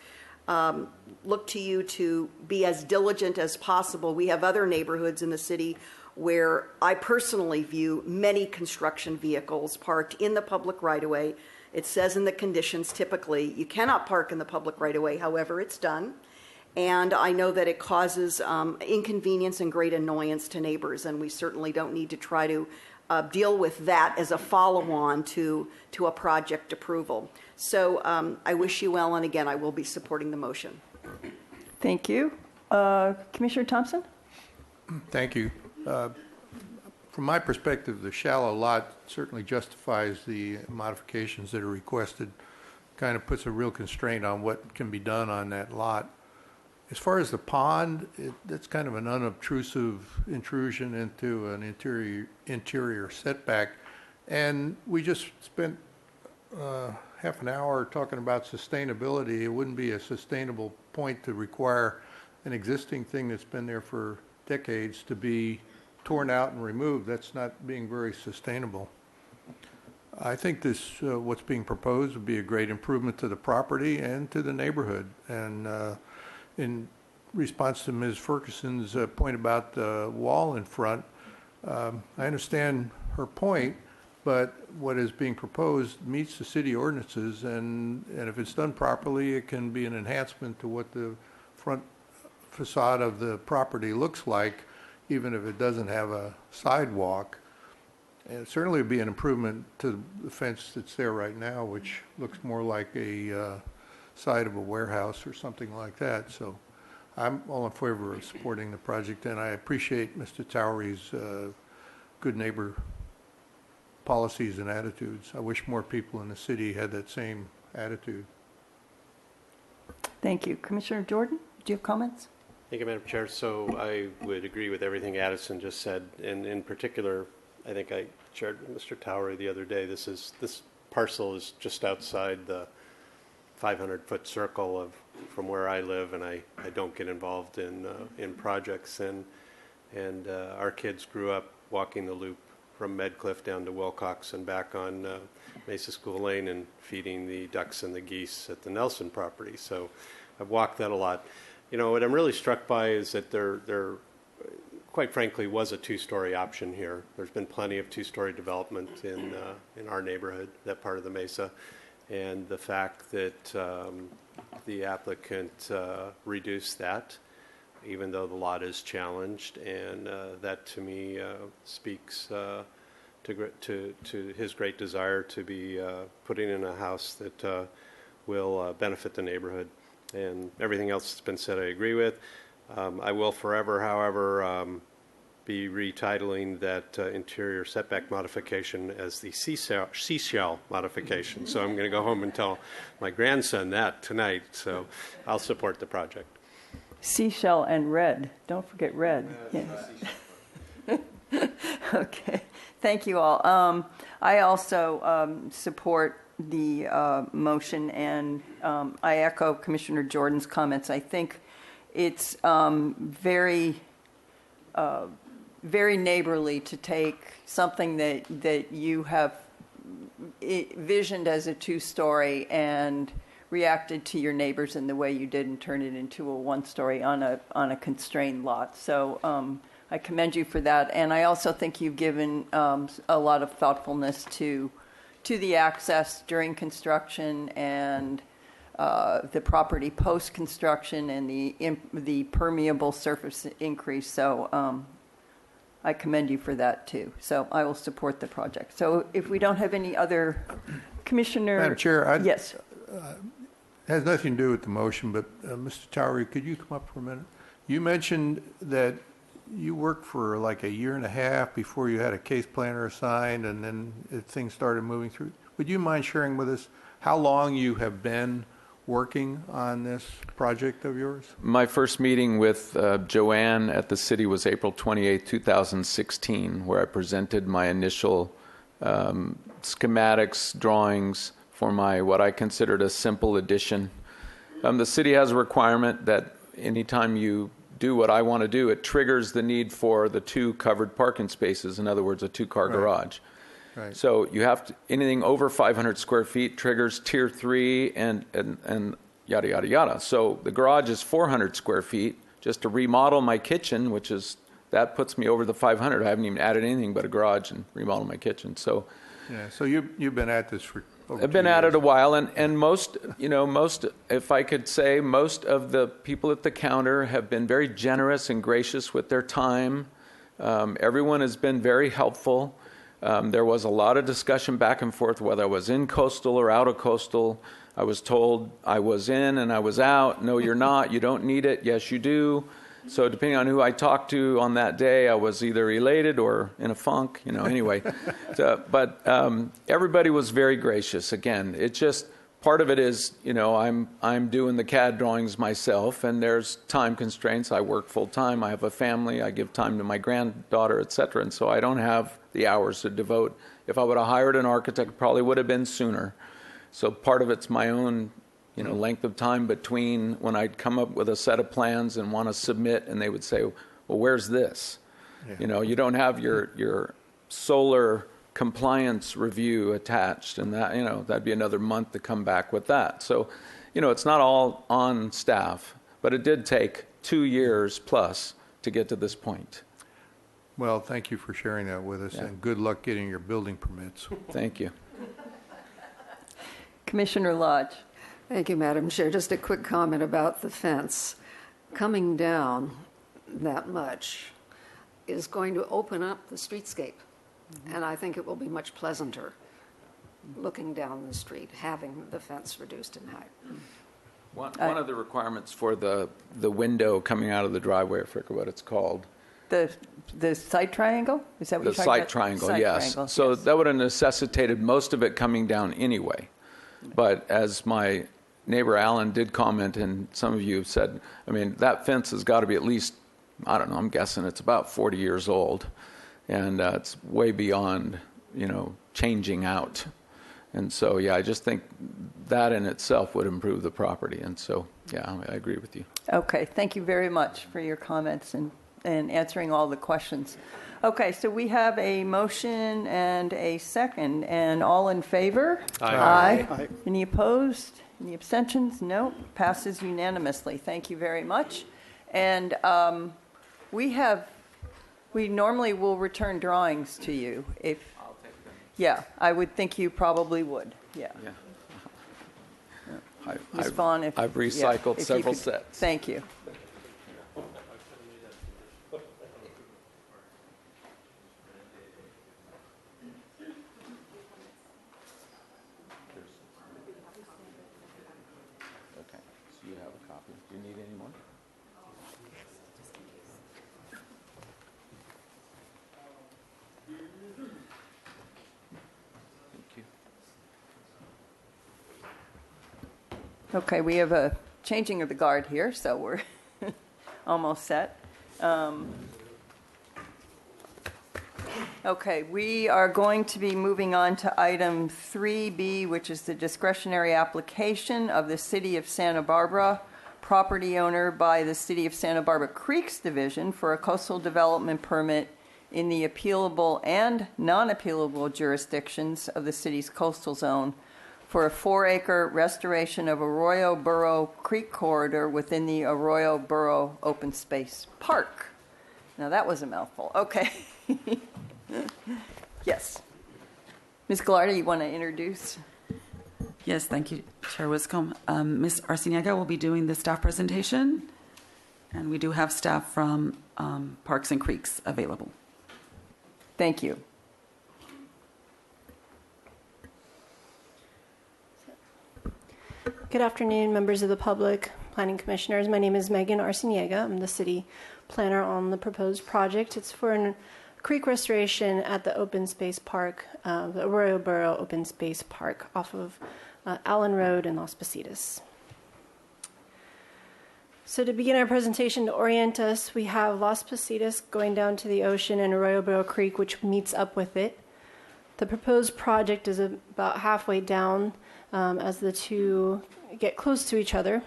look to you to be as diligent as possible. We have other neighborhoods in the city where I personally view many construction vehicles parked in the public right-of-way. It says in the conditions typically you cannot park in the public right-of-way, however it's done. And I know that it causes inconvenience and great annoyance to neighbors, and we certainly don't need to try to deal with that as a follow-on to a project approval. So I wish you well, and again, I will be supporting the motion. Thank you. Commissioner Thompson? Thank you. From my perspective, the shallow lot certainly justifies the modifications that are requested, kind of puts a real constraint on what can be done on that lot. As far as the pond, that's kind of an unobtrusive intrusion into an interior setback. And we just spent half an hour talking about sustainability. It wouldn't be a sustainable point to require an existing thing that's been there for decades to be torn out and removed. That's not being very sustainable. I think this, what's being proposed, would be a great improvement to the property and to the neighborhood. And in response to Ms. Ferguson's point about the wall in front, I understand her point, but what is being proposed meets the city ordinances, and if it's done properly, it can be an enhancement to what the front facade of the property looks like, even if it doesn't have a sidewalk. And it certainly would be an improvement to the fence that's there right now, which looks more like a side of a warehouse or something like that. So I'm all in favor of supporting the project, and I appreciate Mr. Towery's good neighbor policies and attitudes. I wish more people in the city had that same attitude. Thank you. Commissioner Jordan, do you have comments? Thank you, Madam Chair. So I would agree with everything Addison just said, and in particular, I think I shared with Mr. Towery the other day, this parcel is just outside the 500-foot circle from where I live, and I don't get involved in projects, and our kids grew up walking the loop from Medcliff down to Wilcox and back on Mesa School Lane and feeding the ducks and the geese at the Nelson property. So I've walked that a lot. You know, what I'm really struck by is that they're quite frankly, was a two-story option here. There's been plenty of two-story development in our neighborhood, that part of the Mesa. And the fact that the applicant reduced that, even though the lot is challenged, and that to me speaks to his great desire to be putting in a house that will benefit the neighborhood. And everything else that's been said I agree with. I will forever, however, be retitling that interior setback modification as the seashell modification. So I'm going to go home and tell my grandson that tonight. So I'll support the project. Seashell and red. Don't forget red. Yeah. Okay. Thank you all. I also support the motion, and I echo Commissioner Jordan's comments. I think it's very neighborly to take something that you have visioned as a two-story and reacted to your neighbors in the way you did and turn it into a one-story on a constrained lot. So I commend you for that, and I also think you've given a lot of thoughtfulness to the access during construction and the property post-construction and the permeable surface increase. So I commend you for that too. So I will support the project. So if we don't have any other Commissioner... Madam Chair, yes. Has nothing to do with the motion, but Mr. Towery, could you come up for a minute? You mentioned that you worked for like a year and a half before you had a case planner assigned, and then things started moving through. Would you mind sharing with us how long you have been working on this project of yours? My first meeting with Joanne at the city was April 28, 2016, where I presented my initial schematics, drawings for my what I considered a simple addition. The city has a requirement that anytime you do what I want to do, it triggers the need for the 2 covered parking spaces, in other words, a 2-car garage. Right. So you have to, anything over 500 square feet triggers tier 3 and yada, yada, yada. So the garage is 400 square feet. Just to remodel my kitchen, that puts me over the 500. I haven't even added anything but a garage and remodeled my kitchen. So yeah, so you've been at this for over I've been 2 at years. it a while, and most, if I could say, most of the people at the counter have been very generous and gracious with their time. Everyone has been very helpful. There was a lot of discussion back and forth whether I was in coastal or out of coastal. I was told I was in and I was out. No, you're not. You don't need it. Yes, you do. So depending on who I talked to on that day, I was either elated or in a funk, anyway. But everybody was very gracious. Again, it just, part of it is, I'm doing the CAD drawings myself, and there's time constraints. I work full time. I have a family. I give time to my granddaughter, et cetera. And so I don't have the hours to devote. If I would have hired an architect, it probably would have been sooner. So part of it's my own length of time between when I'd come up with a set of plans and want to submit, and they would say, well, where's this? Yeah. You don't have your solar compliance review attached, and that, that'd be another month to come back with that. So, it's not all on staff, but it did take 2 years plus to get to this point. Well, thank you for sharing that with us, and good luck getting your building permits. Thank you. Commissioner Lodge. Thank you, Madam Chair. Just a quick comment about the fence. Coming down that much is going to open up the streetscape, and I think it will be much pleasanter looking down the street, having the fence reduced in height. One of the requirements for the window coming out of the driveway, I forget what it's called. The side triangle? Is that what you're talking about? The side triangle, yes. So yes. That would have necessitated most of it coming down anyway. But as my neighbor Alan did comment, and some of you said, that fence has got to be at least, I don't know, I'm guessing it's about 40 years old. And it's way beyond, changing out. And so, I just think that in itself would improve the property. And so, I agree with you. Okay, thank you very much for your comments and answering all the questions. Okay, so we have a motion and a second, and all in favor? Aye. Aye. Any opposed? Any abstentions? No. Passes unanimously. Thank you very much. And we have We normally will return drawings to you if. I'll take them. Yeah, I would think you probably would. Yeah. Ms. Vaughn, I've recycled if you several could- sets. Thank you. Okay, so you have a copy. Do you need any more? Thank you. Okay, we have a changing of the guard here, so we're almost set. Okay, we are going to be moving on to item 3B, which is the discretionary application of the City of Santa Barbara, property owner by the City of Santa Barbara Creeks Division for a coastal development permit in the appealable and non-appealable jurisdictions of the city's coastal zone for a 4-acre restoration of Arroyo Burro Creek corridor within the Arroyo Burro Open Space Park. Now that was a mouthful. Okay. Yes. Ms. Gallardo, you want to introduce? Yes, thank you, Chair Wiscombe. Ms. Arciniega will be doing the staff presentation, and we do have staff from Parks and Creeks available. Thank you. Good afternoon, members of the public, planning commissioners. My name is Megan Arciniega. I'm the city planner on the proposed project. It's for a creek restoration at the open space park, the Arroyo Burro Open Space Park off of Allen Road in Las Positas. So to begin our presentation, to orient us, we have Las Positas going down to the ocean and Arroyo Burro Creek, which meets up with it. The proposed project is about halfway down as the two get close to each other.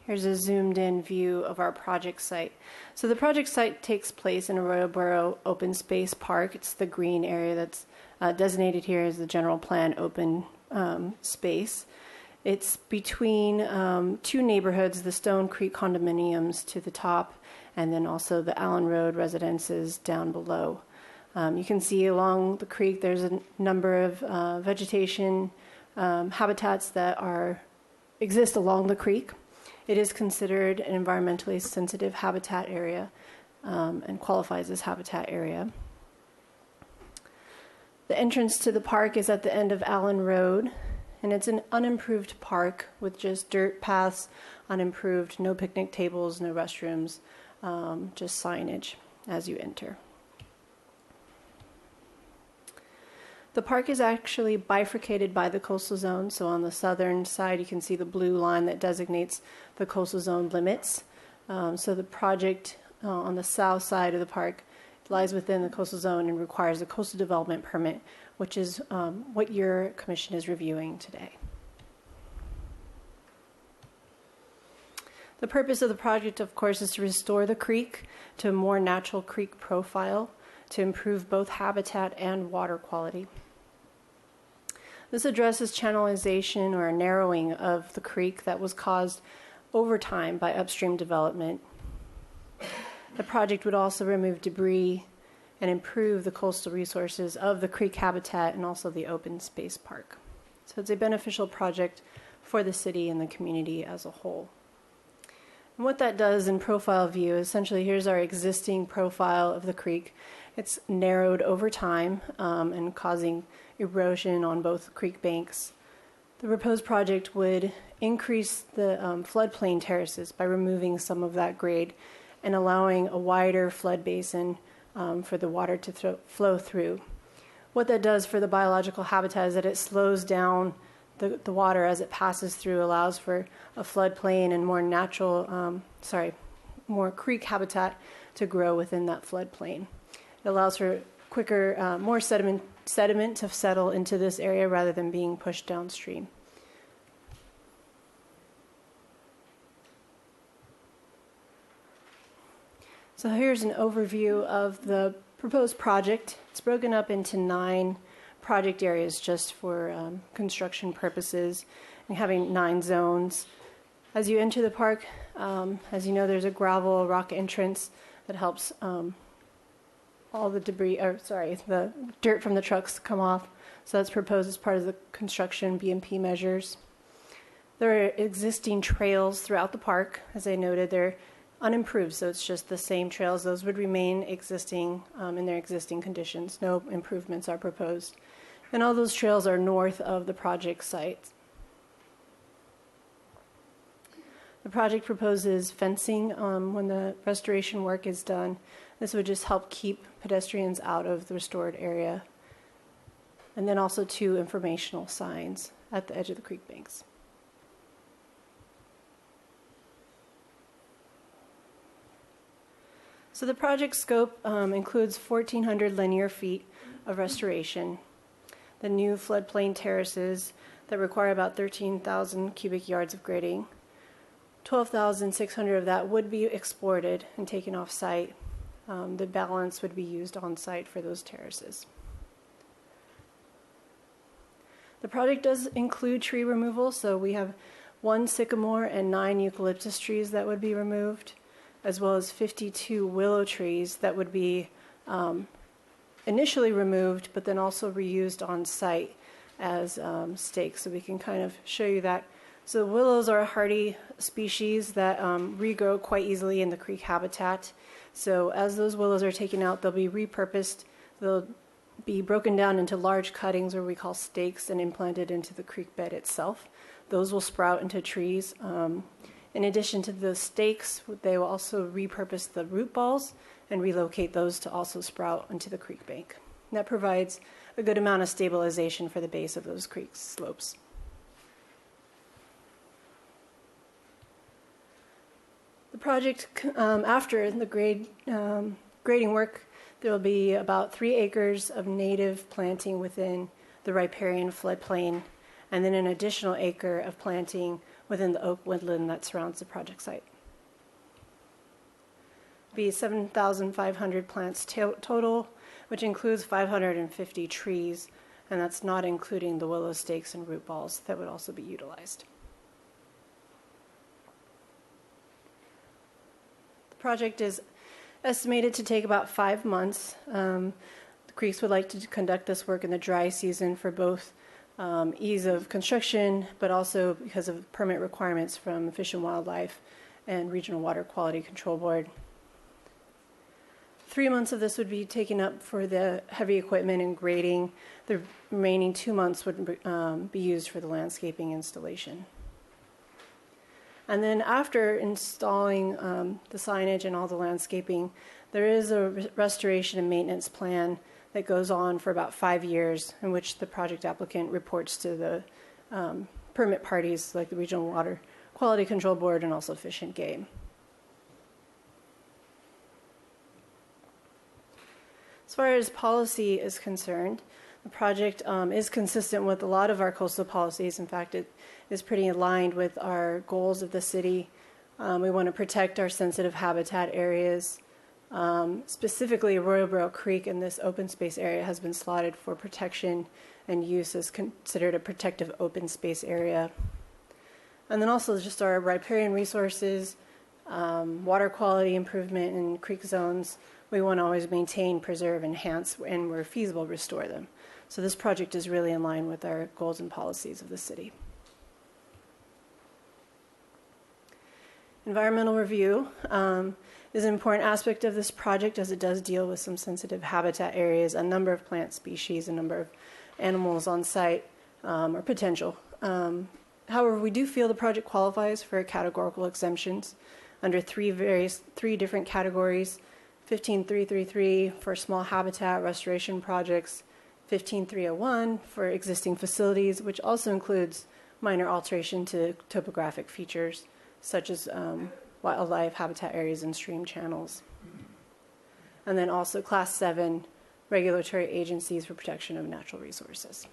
Here's a zoomed in view of our project site. So the project site takes place in Arroyo Burro Open Space Park. It's the green area that's designated here as the general plan open space. It's between two neighborhoods, the Stone Creek condominiums to the top, and then also the Allen Road residences down below. You can see along the creek there's a number of vegetation habitats that exist along the creek. It is considered an environmentally sensitive habitat area and qualifies as habitat area. The entrance to the park is at the end of Allen Road, and it's an unimproved park with just dirt paths, unimproved, no picnic tables, no restrooms, just signage as you enter. The park is actually bifurcated by the coastal zone. So on the southern side, you can see the blue line that designates the coastal zone limits. So the project on the south side of the park lies within the coastal zone and requires a coastal development permit, which is what your commission is reviewing today. The purpose of the project, of course, is to restore the creek to a more natural creek profile to improve both habitat and water quality. This addresses channelization or a narrowing of the creek that was caused over time by upstream development. The project would also remove debris and improve the coastal resources of the creek habitat and also the open space park. So it's a beneficial project for the city and the community as a whole. And what that does in profile view, essentially here's our existing profile of the creek. It's narrowed over time and causing erosion on both creek banks. The proposed project would increase the floodplain terraces by removing some of that grade and allowing a wider flood basin for the water to flow through. What that does for the biological habitat is that it slows down the water as it passes through, allows for a floodplain and more natural, more creek habitat to grow within that floodplain. It allows for quicker, more sediment to settle into this area rather than being pushed downstream. So here's an overview of the proposed project. It's broken up into 9 project areas just for construction purposes and having 9 zones. As you enter the park, as you know, there's a gravel rock entrance that helps all the debris, the dirt from the trucks come off. So that's proposed as part of the construction BMP measures. There are existing trails throughout the park. As I noted, they're unimproved, so it's just the same trails. Those would remain existing in their existing conditions. No improvements are proposed. And all those trails are north of the project site. The project proposes fencing when the restoration work is done. This would just help keep pedestrians out of the restored area. And then also 2 informational signs at the edge of the creek banks. So the project scope includes 1,400 linear feet of restoration, the new floodplain terraces that require about 13,000 cubic yards of grading. 12,600 of that would be exported and taken off site. The balance would be used on site for those terraces. The project does include tree removal, so we have 1 sycamore and 9 eucalyptus trees that would be removed, as well as 52 willow trees that would be initially removed, but then also reused on site as stakes. So we can kind of show you that. So willows are a hardy species that regrow quite easily in the creek habitat. So as those willows are taken out, they'll be repurposed. They'll be broken down into large cuttings, or we call stakes, and implanted into the creek bed itself. Those will sprout into trees. In addition to the stakes, they will also repurpose the root balls and relocate those to also sprout into the creek bank. And that provides a good amount of stabilization for the base of those creek slopes. The project, after the grading work, there will be about 3 acres of native planting within the riparian floodplain, and then an additional acre of planting within the oak woodland that surrounds the project site. Be 7,500 plants total, which includes 550 trees, and that's not including the willow stakes and root balls that would also be utilized. The project is estimated to take about 5 months. The Creeks would like to conduct this work in the dry season for both ease of construction, but also because of permit requirements from Fish and Wildlife and Regional Water Quality Control Board. 3 months of this would be taken up for the heavy equipment and grading. The remaining 2 months would be used for the landscaping installation. And then after installing the signage and all the landscaping, there is a restoration and maintenance plan that goes on for about 5 years, in which the project applicant reports to the permit parties like the Regional Water Quality Control Board and also Fish and Game. As far as policy is concerned, the project is consistent with a lot of our coastal policies. In fact, it is pretty aligned with our goals of the city. We want to protect our sensitive habitat areas. Specifically, Arroyo Barrel Creek in this open space area has been slotted for protection and use as considered a protective open space area. And then also just our riparian resources, water quality improvement in creek zones. We want to always maintain, preserve, enhance, and where feasible, restore them. So this project is really in line with our goals and policies of the city. Environmental review is an important aspect of this project, as it does deal with some sensitive habitat areas, a number of plant species, a number of animals on site, or potential. However, we do feel the project qualifies for categorical exemptions under three different categories: 15333 for small habitat restoration projects, 15301 for existing facilities, which also includes minor alteration to topographic features such as wildlife habitat areas and stream channels. And then also Class 7 regulatory agencies for protection of natural resources.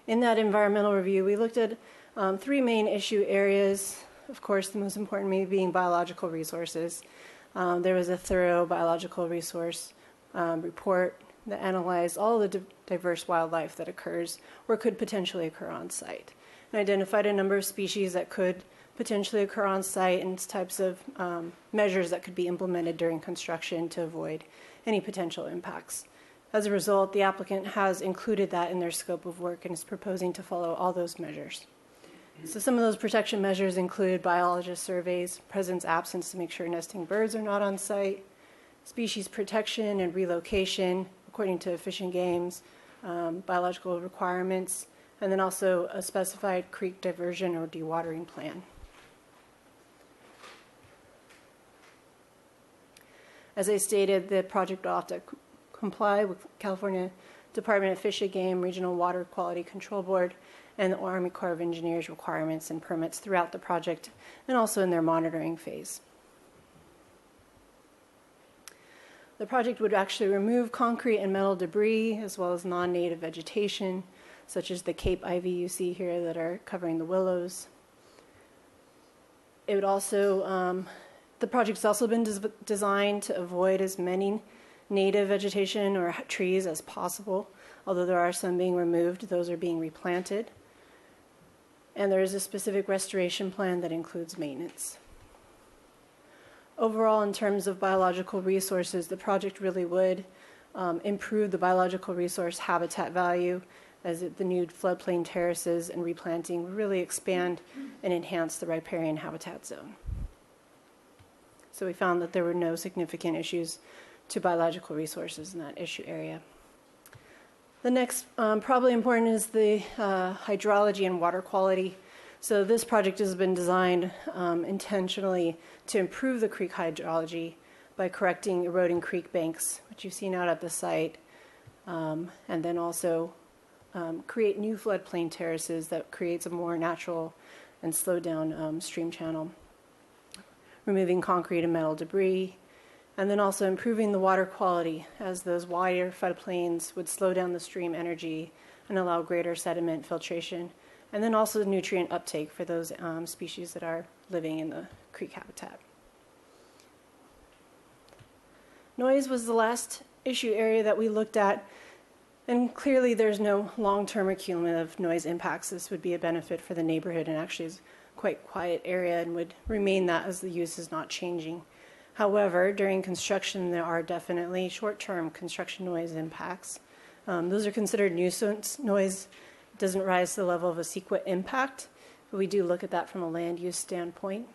In that environmental review, we looked at 3 main issue areas. Of course, the most important being biological resources. There was a thorough biological resource report that analyzed all the diverse wildlife that occurs or could potentially occur on site. and identified a number of species that could potentially occur on site and types of measures that could be implemented during construction to avoid any potential impacts. As a result, the applicant has included that in their scope of work and is proposing to follow all those measures. So some of those protection measures include biologist surveys, presence absence to make sure nesting birds are not on site, species protection and relocation according to Fish and Game's biological requirements, and then also a specified creek diversion or dewatering plan. As I stated, the project will have to comply with California Department of Fish and Game Regional Water Quality Control Board and the Army Corps of Engineers requirements and permits throughout the project and also in their monitoring phase. The project would actually remove concrete and metal debris as well as non-native vegetation such as the Cape ivy you see here that are covering the willows. It would also, the project's also been designed to avoid as many native vegetation or trees as possible. Although there are some being removed, those are being replanted. And there is a specific restoration plan that includes maintenance. Overall, in terms of biological resources, the project really would improve the biological resource habitat value as the new floodplain terraces and replanting would really expand and enhance the riparian habitat zone. So we found that there were no significant issues to biological resources in that issue area. The next, probably important, is the hydrology and water quality. So this project has been designed intentionally to improve the creek hydrology by correcting eroding creek banks, which you've seen out at the site, and then also create new floodplain terraces that creates a more natural and slowed down stream channel, removing concrete and metal debris, and then also improving the water quality as those wider floodplains would slow down the stream energy and allow greater sediment filtration, and then also nutrient uptake for those species that are living in the creek habitat. Noise was the last issue area that we looked at, and clearly there's no long-term or cumulative noise impacts. This would be a benefit for the neighborhood and actually is quite quiet area and would remain that as the use is not changing. However, during construction, there are definitely short-term construction noise impacts. Those are considered nuisance noise. It doesn't rise to the level of a CEQA impact, but we do look at that from a land use standpoint.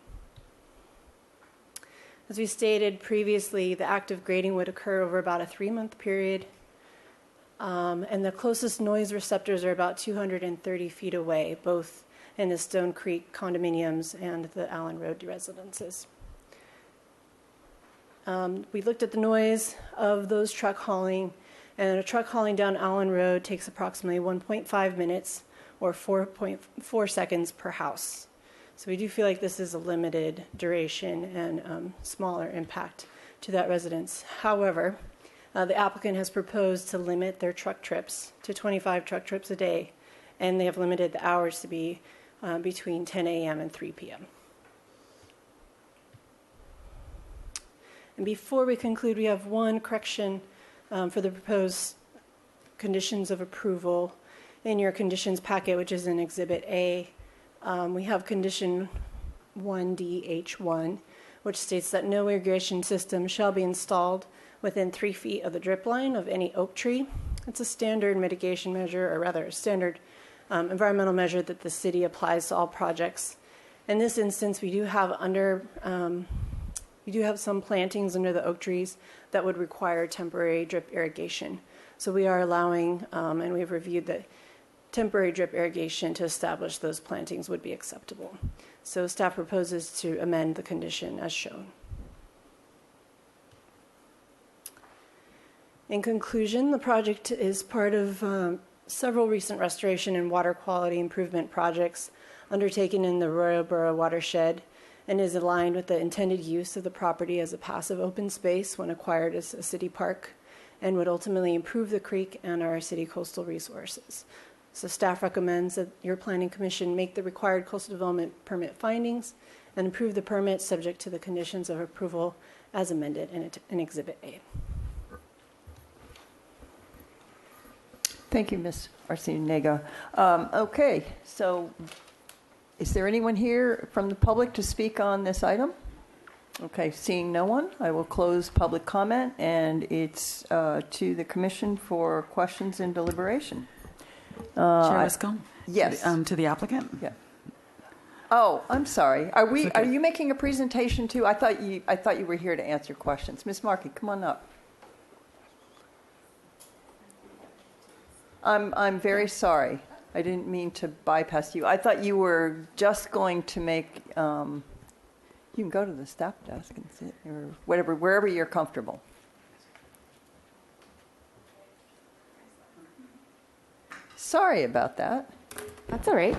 As we stated previously, the active grading would occur over about a 3-month period, and the closest noise receptors are about 230 feet away, both in the Stone Creek condominiums and the Allen Road residences. We looked at the noise of those truck hauling, and a truck hauling down Allen Road takes approximately 1.5 minutes or 4.4 seconds per house. So we do feel like this is a limited duration and smaller impact to that residence. However, the applicant has proposed to limit their truck trips to 25 truck trips a day, and they have limited the hours to be between 10 a.m. and 3 p.m. And before we conclude, we have one correction for the proposed conditions of approval in your conditions packet, which is in Exhibit A. We have condition 1DH1, which states that no irrigation system shall be installed within 3 feet of the drip line of any oak tree. It's a standard mitigation measure, or rather a standard environmental measure that the city applies to all projects. In this instance, we do have some plantings under the oak trees that would require temporary drip irrigation. So we are allowing, and we've reviewed that temporary drip irrigation to establish those plantings would be acceptable. So staff proposes to amend the condition as shown. In conclusion, the project is part of several recent restoration and water quality improvement projects undertaken in the Arroyo Burro watershed, and is aligned with the intended use of the property as a passive open space when acquired as a city park, and would ultimately improve the creek and our city coastal resources. So staff recommends that your Planning Commission make the required coastal development permit findings and approve the permit subject to the conditions of approval as amended in Exhibit A. Thank you, Ms. Arciniega. Okay, so is there anyone here from the public to speak on this item? Okay, seeing no one, I will close public comment, and it's to the commission for questions and deliberation. Chair Wiscombe? Yes. To the applicant? Yeah. Oh, I'm sorry. Are you making a presentation too? I thought you were here to answer questions. Ms. Markey, come on up. I'm very sorry. I didn't mean to bypass you. I thought you were just going to make. You can go to the staff desk and sit, or whatever, wherever you're comfortable. Sorry about that. That's all right.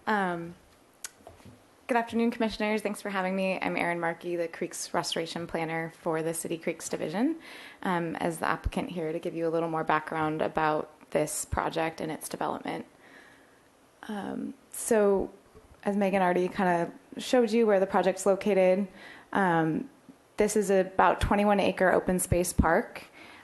Good afternoon, Commissioners. Thanks for having me. I'm Erin Markey, the Creeks Restoration Planner for the City Creeks Division. As the applicant here to give you a little more background about this project and its development. So, as Megan already kind of showed you where the project's located, this is about 21-acre open space park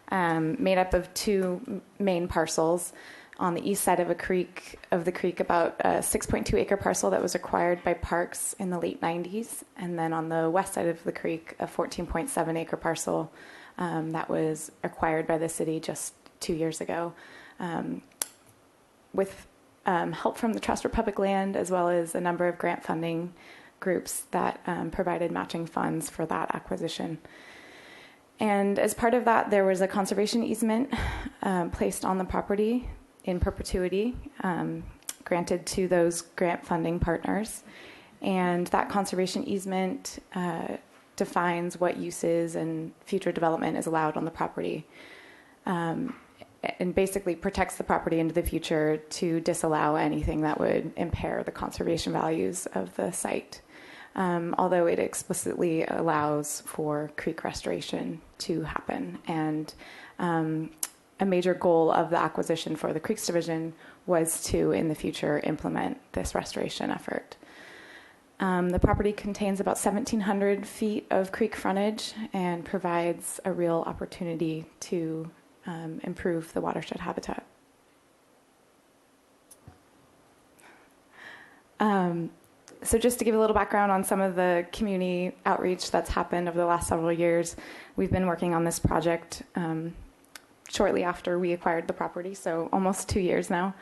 made up of two main parcels. On the east side of the creek, about a 6.2-acre parcel that was acquired by Parks in the late 90s, and then on the west side of the creek, a 14.7-acre parcel that was acquired by the city just 2 years ago, with help from the Trust for Public Land, as well as a number of grant funding groups that provided matching funds for that acquisition. And as part of that, there was a conservation easement placed on the property in perpetuity, granted to those grant funding partners. And that conservation easement defines what uses and future development is allowed on the property, and basically protects the property into the future to disallow anything that would impair the conservation values of the site. Although it explicitly allows for creek restoration to happen. And a major goal of the acquisition for the Creeks Division was to, in the future, implement this restoration effort. The property contains about 1,700 feet of creek frontage and provides a real opportunity to improve the watershed habitat. So just to give a little background on some of the community outreach that's happened over the last several years, we've been working on this project shortly after we acquired the property, so almost 2 years now.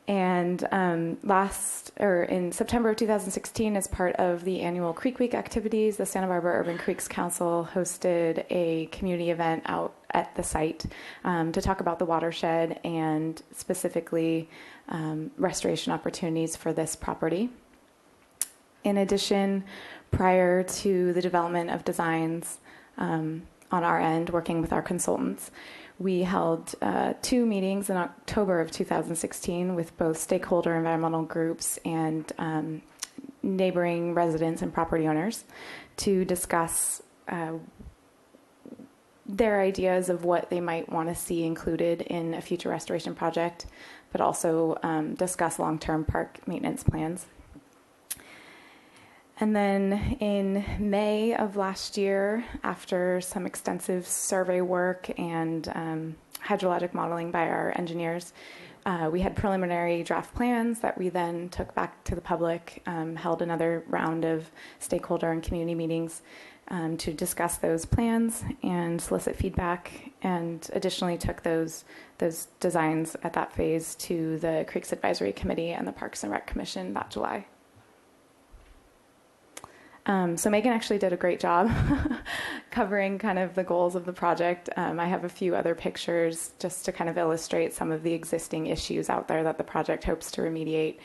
And in September of 2016, as part of the annual Creek Week activities, the Santa Barbara Urban Creeks Council hosted a community event out at the site to talk about the watershed and specifically restoration opportunities for this property. In addition, prior to the development of designs on our end, working with our consultants, we held 2 meetings in October of 2016 with both stakeholder environmental groups and neighboring residents and property owners to discuss their ideas of what they might want to see included in a future restoration project, but also discuss long-term park maintenance plans. And then in May of last year, after some extensive survey work and hydrologic modeling by our engineers, we had preliminary draft plans that we then took back to the public, held another round of stakeholder and community meetings to discuss those plans and solicit feedback, and additionally took those designs at that phase to the Creeks Advisory Committee and the Parks and Rec Commission that July. So Megan actually did a great job covering kind of the goals of the project. I have a few other pictures just to kind of illustrate some of the existing issues out there that the project hopes to remediate.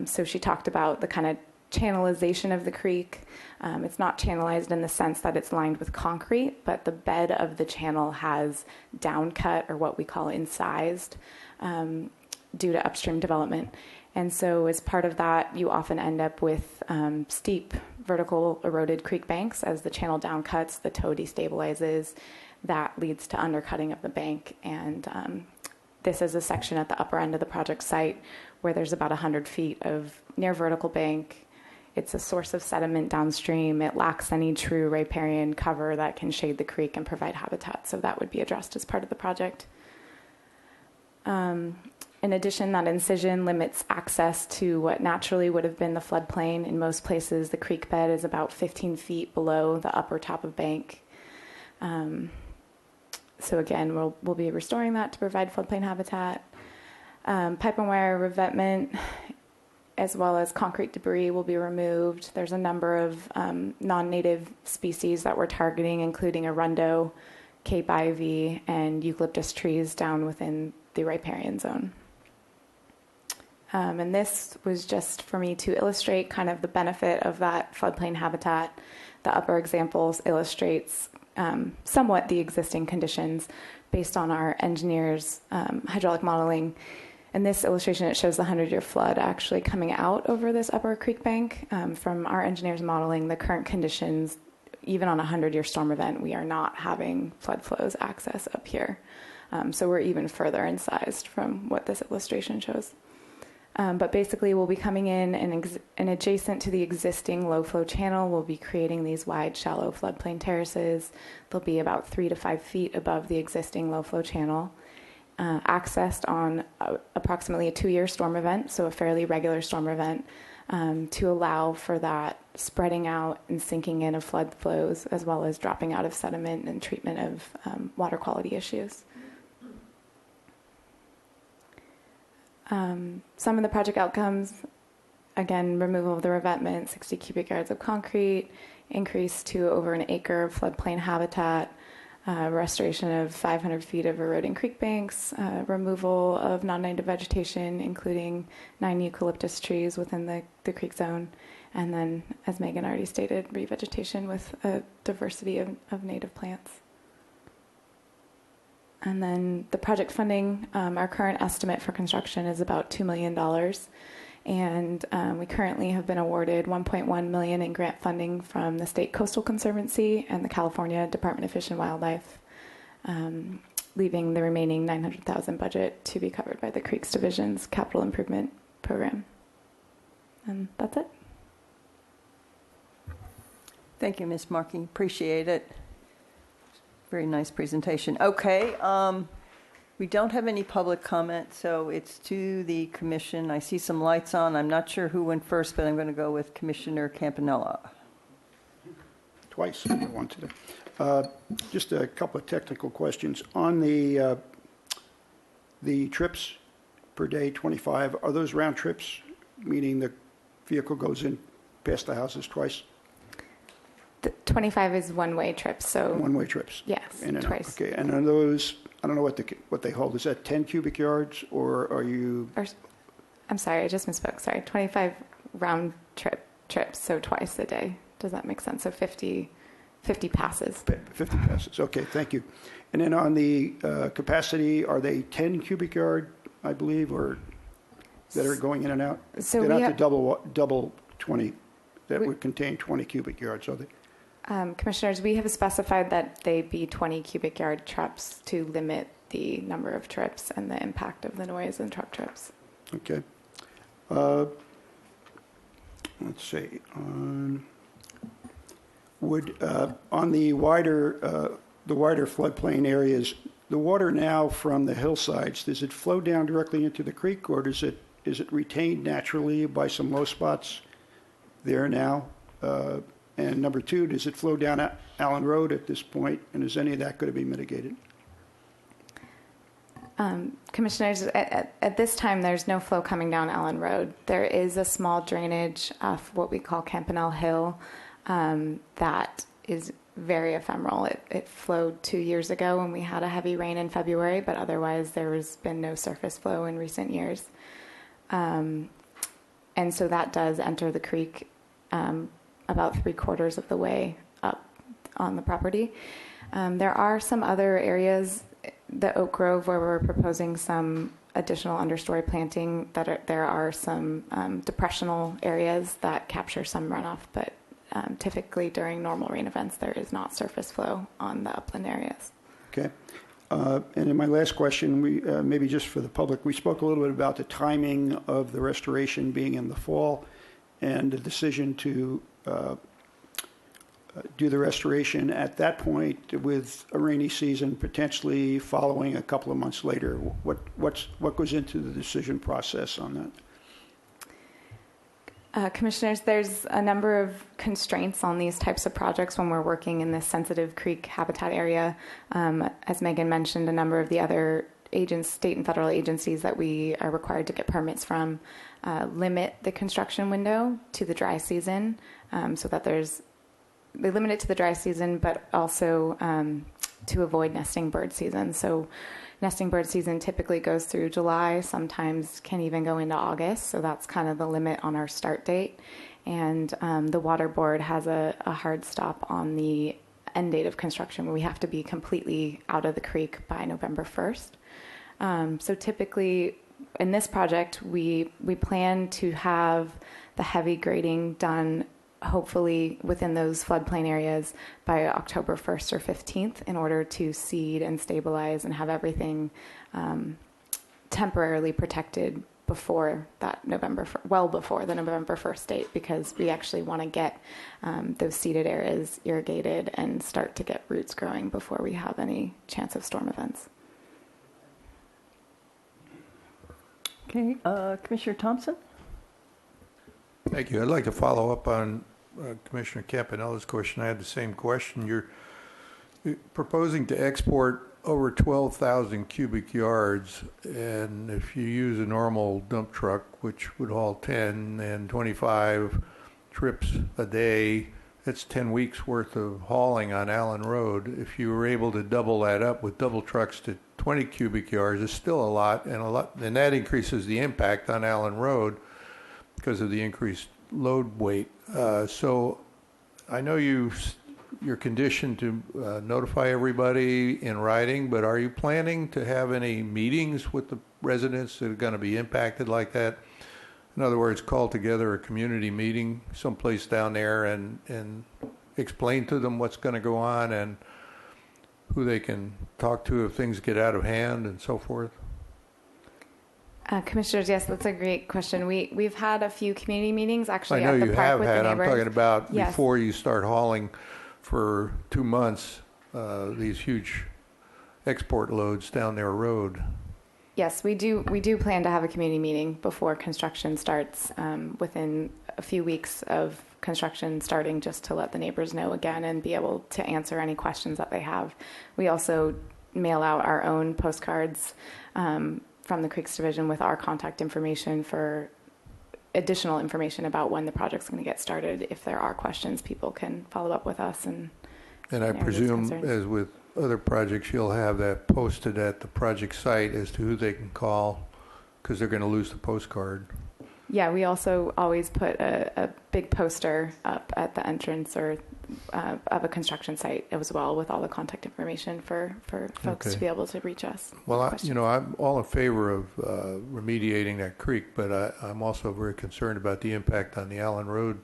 So she talked about the kind of channelization of the creek. It's not channelized in the sense that it's lined with concrete, but the bed of the channel has downcut, or what we call incised, due to upstream development. And so as part of that, you often end up with steep vertical eroded creek banks. As the channel downcuts, the toe destabilizes. That leads to undercutting of the bank. And this is a section at the upper end of the project site where there's about 100 feet of near vertical bank. It's a source of sediment downstream. It lacks any true riparian cover that can shade the creek and provide habitat. So that would be addressed as part of the project. In addition, that incision limits access to what naturally would have been the floodplain. In most places, the creek bed is about 15 feet below the upper top of bank. So again, we'll be restoring that to provide floodplain habitat. Pipe and wire revetment, as well as concrete debris, will be removed. There's a number of non-native species that we're targeting, including arundo, Cape ivy, and eucalyptus trees down within the riparian zone. And this was just for me to illustrate kind of the benefit of that floodplain habitat. The upper examples illustrates somewhat the existing conditions based on our engineers' hydraulic modeling. In this illustration, it shows the 100-year flood actually coming out over this upper creek bank. From our engineers' modeling, the current conditions, even on a 100-year storm event, we are not having flood flows access up here. So we're even further incised from what this illustration shows. But basically, we'll be coming in and adjacent to the existing low-flow channel, we'll be creating these wide, shallow floodplain terraces. They'll be about 3 to 5 feet above the existing low-flow channel, accessed on approximately a 2-year storm event, so a fairly regular storm event, to allow for that spreading out and sinking in of flood flows, as well as dropping out of sediment and treatment of water quality issues. Some of the project outcomes, again, removal of the revetment, 60 cubic yards of concrete, increase to over an acre of floodplain habitat, restoration of 500 feet of eroding creek banks, removal of non-native vegetation, including 9 eucalyptus trees within the creek zone, and then, as Megan already stated, revegetation with a diversity of native plants. And then the project funding, our current estimate for construction is about $2 million. And we currently have been awarded $1.1 million in grant funding from the State Coastal Conservancy and the California Department of Fish and Wildlife, leaving the remaining $900,000 budget to be covered by the Creeks Division's Capital Improvement Program. And that's it. Thank you, Ms. Markey. Appreciate it. Very nice presentation. Okay, we don't have any public comment, so it's to the commission. I see some lights on. I'm not sure who went first, but I'm going to go with Commissioner Campanella. Twice I want today. Just a couple of technical questions. On the trips per day, 25, are those round trips, meaning the vehicle goes in past the houses twice? 25 is one-way trips, so... One-way trips? Yes, in and twice. Out. Okay, and are those, I don't know what they hold, is that 10 cubic yards, or are you... I'm sorry, I just misspoke, sorry. 25 round trips, so twice a day. Does that make sense? So 50 passes. 50 passes, okay, thank you. And then on the capacity, are they 10 cubic yard, I believe, or that are going in and out? So they're not the double 20, that would contain 20 cubic yards, are they? Commissioners, we have specified that they be 20 cubic yard trips to limit the number of trips and the impact of the noise in truck trips. Okay. Let's see. On the wider floodplain areas, the water now from the hillsides, does it flow down directly into the creek, or is it retained naturally by some low spots there now? And number two, does it flow down Allen Road at this point, and is any of that going to be mitigated? Commissioners, at this time, there's no flow coming down Allen Road. There is a small drainage off what we call Campanelle Hill that is very ephemeral. It flowed 2 years ago when we had a heavy rain in February, but otherwise there has been no surface flow in recent years. And so that does enter the creek about 3/4 of the way up on the property. There are some other areas, the Oak Grove, where we're proposing some additional understory planting. There are some depressional areas that capture some runoff, but typically during normal rain events, there is not surface flow on the upland areas. Okay. And in my last question, we maybe just for the public, we spoke a little bit about the timing of the restoration being in the fall and the decision to do the restoration at that point with a rainy season potentially following a couple of months later? What goes into the decision process on that? Commissioners, there's a number of constraints on these types of projects when we're working in this sensitive creek habitat area. As Megan mentioned, a number of the other state and federal agencies that we are required to get permits from limit the construction window to the dry season, so that they limit it to the dry season, but also to avoid nesting bird season. So nesting bird season typically goes through July, sometimes can even go into August, so that's kind of the limit on our start date. And the Water Board has a hard stop on the end date of construction where we have to be completely out of the creek by November 1st. So typically in this project, we plan to have the heavy grading done hopefully within those floodplain areas by October 1st or 15th in order to seed and stabilize and have everything temporarily protected before that well before the November 1st date, because we actually want to get those seeded areas irrigated and start to get roots growing before we have any chance of storm events. Okay, Commissioner Thompson? Thank you. I'd like to follow up on Commissioner Campanella's question. I had the same question. You're proposing to export over 12,000 cubic yards, and if you use a normal dump truck, which would haul 10 and 25 trips a day, that's 10 weeks worth of hauling on Allen Road. If you were able to double that up with double trucks to 20 cubic yards, it's still a lot, and that increases the impact on Allen Road because of the increased load weight. So I know you're conditioned to notify everybody in writing, but are you planning to have any meetings with the residents that are going to be impacted like that? In other words, call together a community meeting someplace down there and explain to them what's going to go on and who they can talk to if things get out of hand and so forth? Commissioners, yes, that's a great question. We've had a few community meetings actually I know at the you park have with had. the I'm neighbors. talking about Yes. before you start hauling for 2 months, these huge export loads down their road. Yes, we do plan to have a community meeting before construction starts, within a few weeks of construction starting, just to let the neighbors know again and be able to answer any questions that they have. We also mail out our own postcards from the Creeks Division with our contact information for additional information about when the project's going to get started. If there are questions, people can follow up with us. And I presume, as with other projects, you'll have that posted at the project site as to who they can call, because they're going to lose the postcard. Yeah, we also always put a big poster up at the entrance or of a construction site as well, with all the contact information for folks to be able to reach us. Well, I'm all in favor of remediating that creek, but I'm also very concerned about the impact on the Allen Road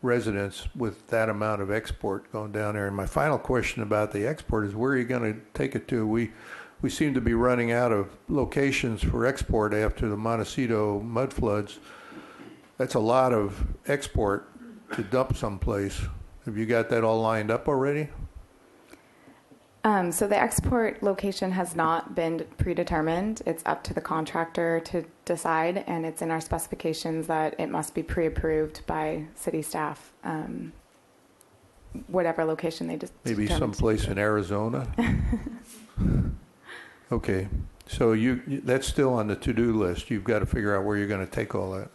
residents with that amount of export going down there. And my final question about the export is, where are you going to take it to? We seem to be running out of locations for export after the Montecito mud floods. That's a lot of export to dump someplace. Have you got that all lined up already? So the export location has not been predetermined. It's up to the contractor to decide, and it's in our specifications that it must be pre-approved by city staff, whatever location they just Maybe someplace in Arizona? Okay, so that's still on the to-do list. You've got to figure out where you're going to take all that.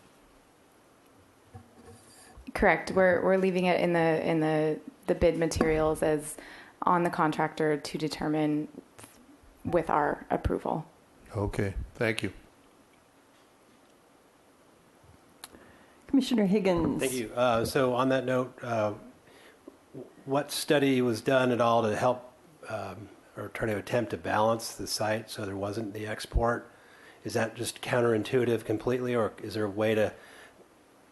Correct. We're leaving it in the bid materials as on the contractor to determine with our approval. Okay, thank you. Commissioner Higgins. Thank you. So on that note, what study was done at all to help or try to attempt to balance the site so there wasn't the export? Is that just counterintuitive completely, or is there a way to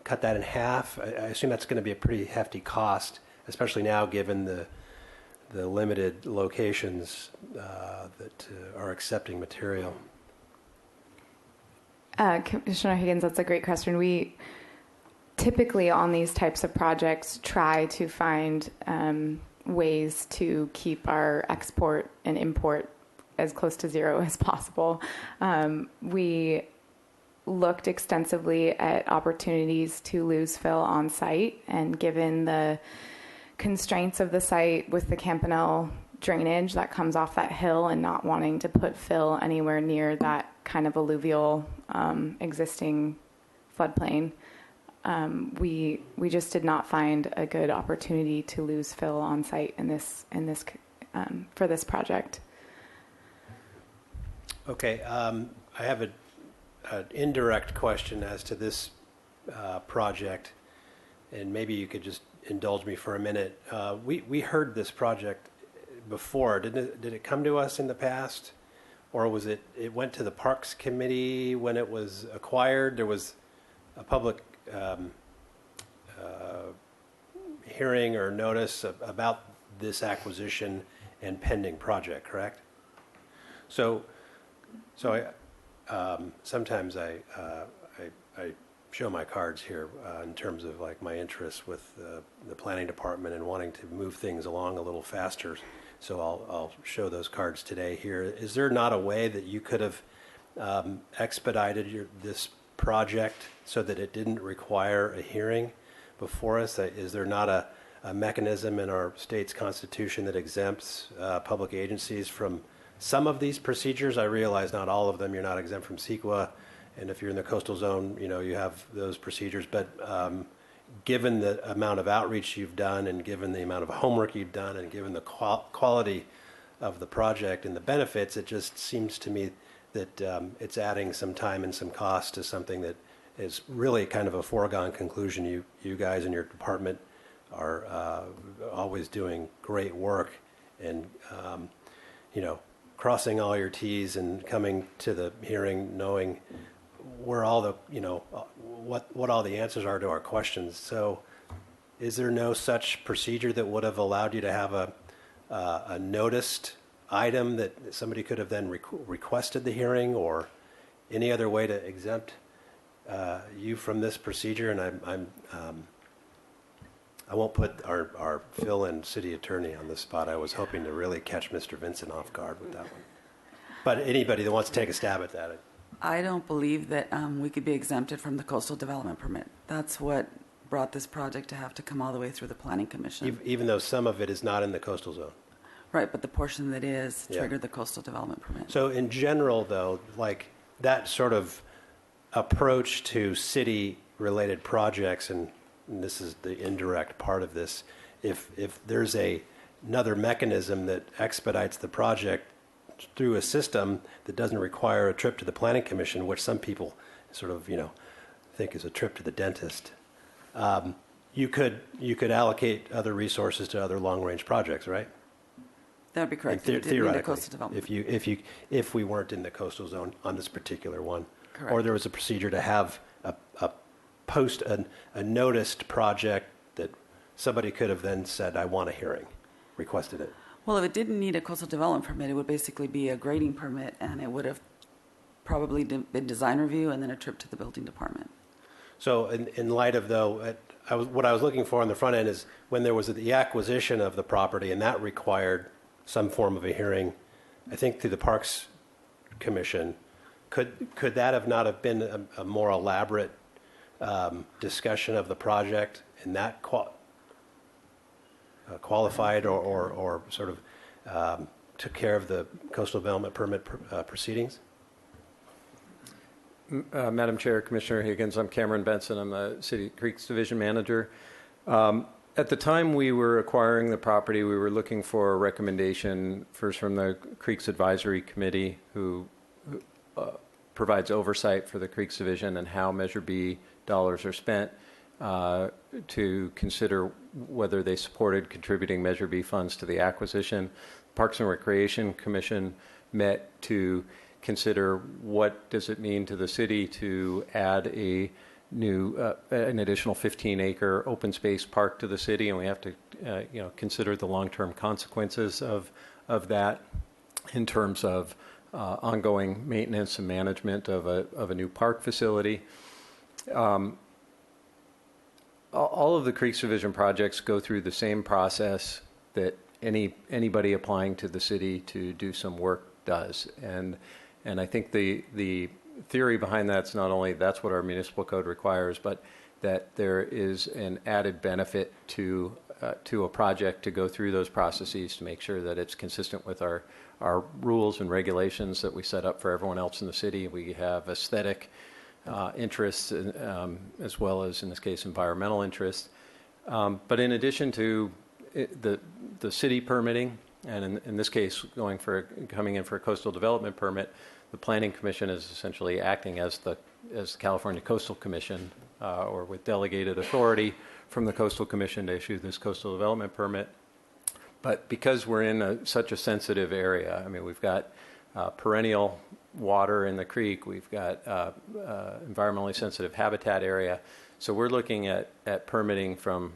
cut that in half? I assume that's going to be a pretty hefty cost, especially now given the limited locations that are accepting material. Commissioner Higgins, that's a great question. typically on these types of projects try to find ways to keep our export and import as close to zero as possible. We looked extensively at opportunities to lose fill on site, and given the constraints of the site with the Campanile drainage that comes off that hill and not wanting to put fill anywhere near that kind of alluvial existing floodplain, we just did not find a good opportunity to lose fill on site for this project. Okay, I have an indirect question as to this project, and maybe you could just indulge me for a minute. We heard this project before. Did it come to us in the past, or was it went to the Parks Committee when it was acquired? There was a public hearing or notice about this acquisition and pending project, correct? So sometimes I show my cards here in terms of like my interest with the planning department and wanting to move things along a little faster. So I'll show those cards today here. Is there not a way that you could have expedited this project so that it didn't require a hearing before us? Is there not a mechanism in our state's constitution that exempts public agencies from some of these procedures? I realize not all of them. You're not exempt from CEQA, and if you're in the coastal zone, you have those procedures. But given the amount of outreach you've done, and given the amount of homework you've done, and given the quality of the project and the benefits, it just seems to me that it's adding some time and some cost to something that is really kind of a foregone conclusion. You guys in your department are always doing great work, and crossing all your T's and coming to the hearing knowing where all the what all the answers are to our questions. So is there no such procedure that would have allowed you to have a noticed item that somebody could have then requested the hearing, or any other way to exempt you from this procedure? And I won't put our fill-in city attorney on the spot. I was hoping to really catch Mr. Vincent off guard with that one. But anybody that wants to take a stab at that. I don't believe that we could be exempted from the coastal development permit. That's what brought this project to have to come all the way through the Planning Commission. Even though some of it is not in the coastal zone. Right, but the portion that is triggered the coastal development permit. So in general, though, like that sort of approach to city-related projects, and this is the indirect part of this, if there's another mechanism that expedites the project through a system that doesn't require a trip to the Planning Commission, which some people sort of think is a trip to the dentist, you could allocate other resources to other long-range projects, right? That'd be correct. Theoretically, if we weren't in the coastal zone on this particular one, correct. Or there was a procedure to have a post a noticed project that somebody could have then said, I want a hearing, requested it. Well, if it didn't need a coastal development permit, it would basically be a grading permit, and it would have probably been design review and then a trip to the building department. So in light of, though, what I was looking for on the front end is when there was the acquisition of the property, and that required some form of a hearing, I think through the Parks Commission, could that have not have been a more elaborate discussion of the project, and that qualified or sort of took care of the coastal development permit proceedings? Madam Chair, Commissioner Higgins, I'm Cameron Benson. I'm the City Creeks Division Manager. At the time we were acquiring the property, we were looking for a recommendation first from the Creeks Advisory Committee, who provides oversight for the Creeks Division and how Measure B dollars are spent, to consider whether they supported contributing Measure B funds to the acquisition. Parks and Recreation Commission met to consider what does it mean to the city to add an additional 15-acre open space park to the city, and we have to consider the long-term consequences of that in terms of ongoing maintenance and management of a new park facility. all of the Creeks Division projects go through the same process that anybody applying to the city to do some work does. And I think the theory behind that's not only that's what our municipal code requires, but that there is an added benefit to a project to go through those processes to make sure that it's consistent with our rules and regulations that we set up for everyone else in the city. We have aesthetic interests as well as, in this case, environmental interests. But in addition to the city permitting, and in this case, coming in for a coastal development permit, the Planning Commission is essentially acting as the California Coastal Commission, or with delegated authority from the Coastal Commission to issue this coastal development permit. But because we're in such a sensitive area, I mean, we've got perennial water in the creek, we've got environmentally sensitive habitat area, so we're looking at permitting from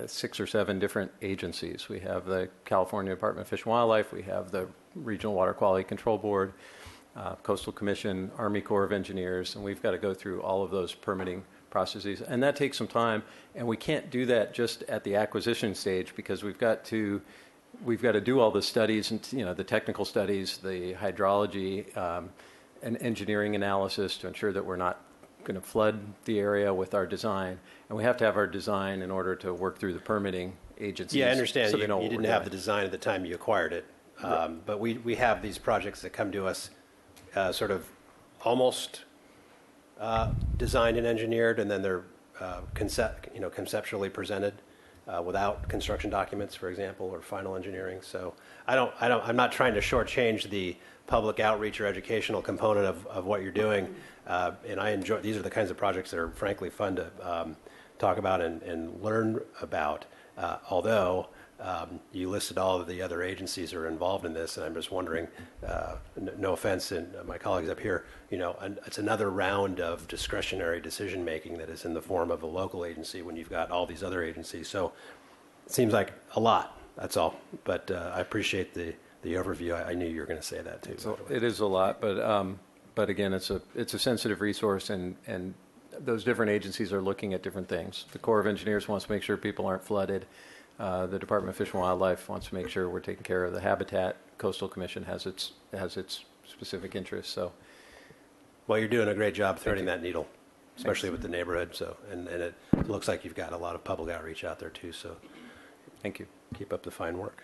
6 or 7 different agencies. We have the California Department of Fish and Wildlife, we have the Regional Water Quality Control Board, Coastal Commission, Army Corps of Engineers, and we've got to go through all of those permitting processes. And that takes some time, and we can't do that just at the acquisition stage because we've got to do all the studies and the technical studies, the hydrology, and engineering analysis to ensure that we're not going to flood the area with our design. And we have to have our design in order to work through the permitting agencies. Yeah, I understand. So you didn't have the design at the time you acquired it. Right. But we have these projects that come to us sort of almost designed and engineered, and then they're conceptually presented without construction documents, for example, or final engineering. So I'm not trying to shortchange the public outreach or educational component of what you're doing. And I enjoy, these are the kinds of projects that are frankly fun to talk about and learn about. Although you listed all of the other agencies that are involved in this, and I'm just wondering, no offense, and my colleagues up here, it's another round of discretionary decision making that is in the form of a local agency when you've got all these other agencies. So it seems like a lot. That's all. But I appreciate the overview. I knew you were going to say that too. So it is a lot, but again, it's a sensitive resource, and those different agencies are looking at different things. The Corps of Engineers wants to make sure people aren't flooded. The Department of Fish and Wildlife wants to make sure we're taking care of the habitat. Coastal Commission has its specific interests. So, well, you're doing a great job threading that needle, especially with the neighborhood. So, and it looks like you've got a lot of public outreach out there too. So, thank you. Keep up the fine work.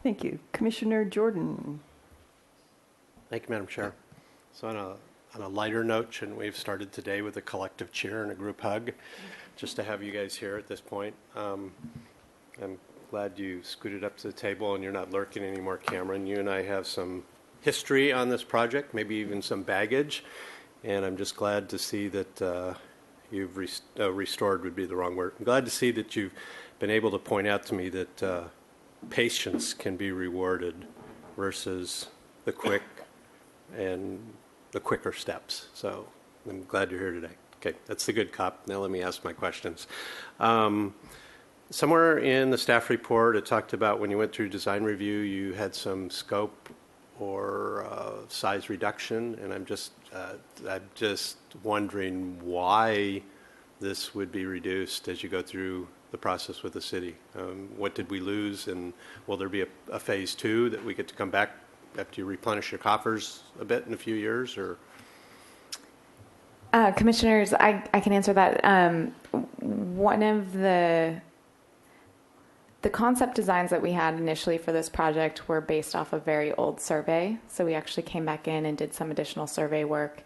Thank you, Commissioner Jordan. Thank you, Madam Chair. So on a lighter note, shouldn't we have started today with a collective cheer and a group hug, just to have you guys here at this point? I'm glad you scooted up to the table and you're not lurking anymore, Cameron. You and I have some history on this project, maybe even some baggage, and I'm just glad to see that you've restored would be the wrong word. I'm glad to see that you've been able to point out to me that patience can be rewarded versus the quick and the quicker steps. So I'm glad you're here today. Okay, that's the good cop. Now let me ask my questions. Somewhere in the staff report, it talked about when you went through design review, you had some scope or size reduction, and I'm just wondering why this would be reduced as you go through the process with the city. What did we lose, and will there be a phase 2 that we get to come back after you replenish your coffers a bit in a few years, or? Commissioners, I can answer that. One of the concept designs that we had initially for this project were based off a very old survey. So we actually came back in and did some additional survey work,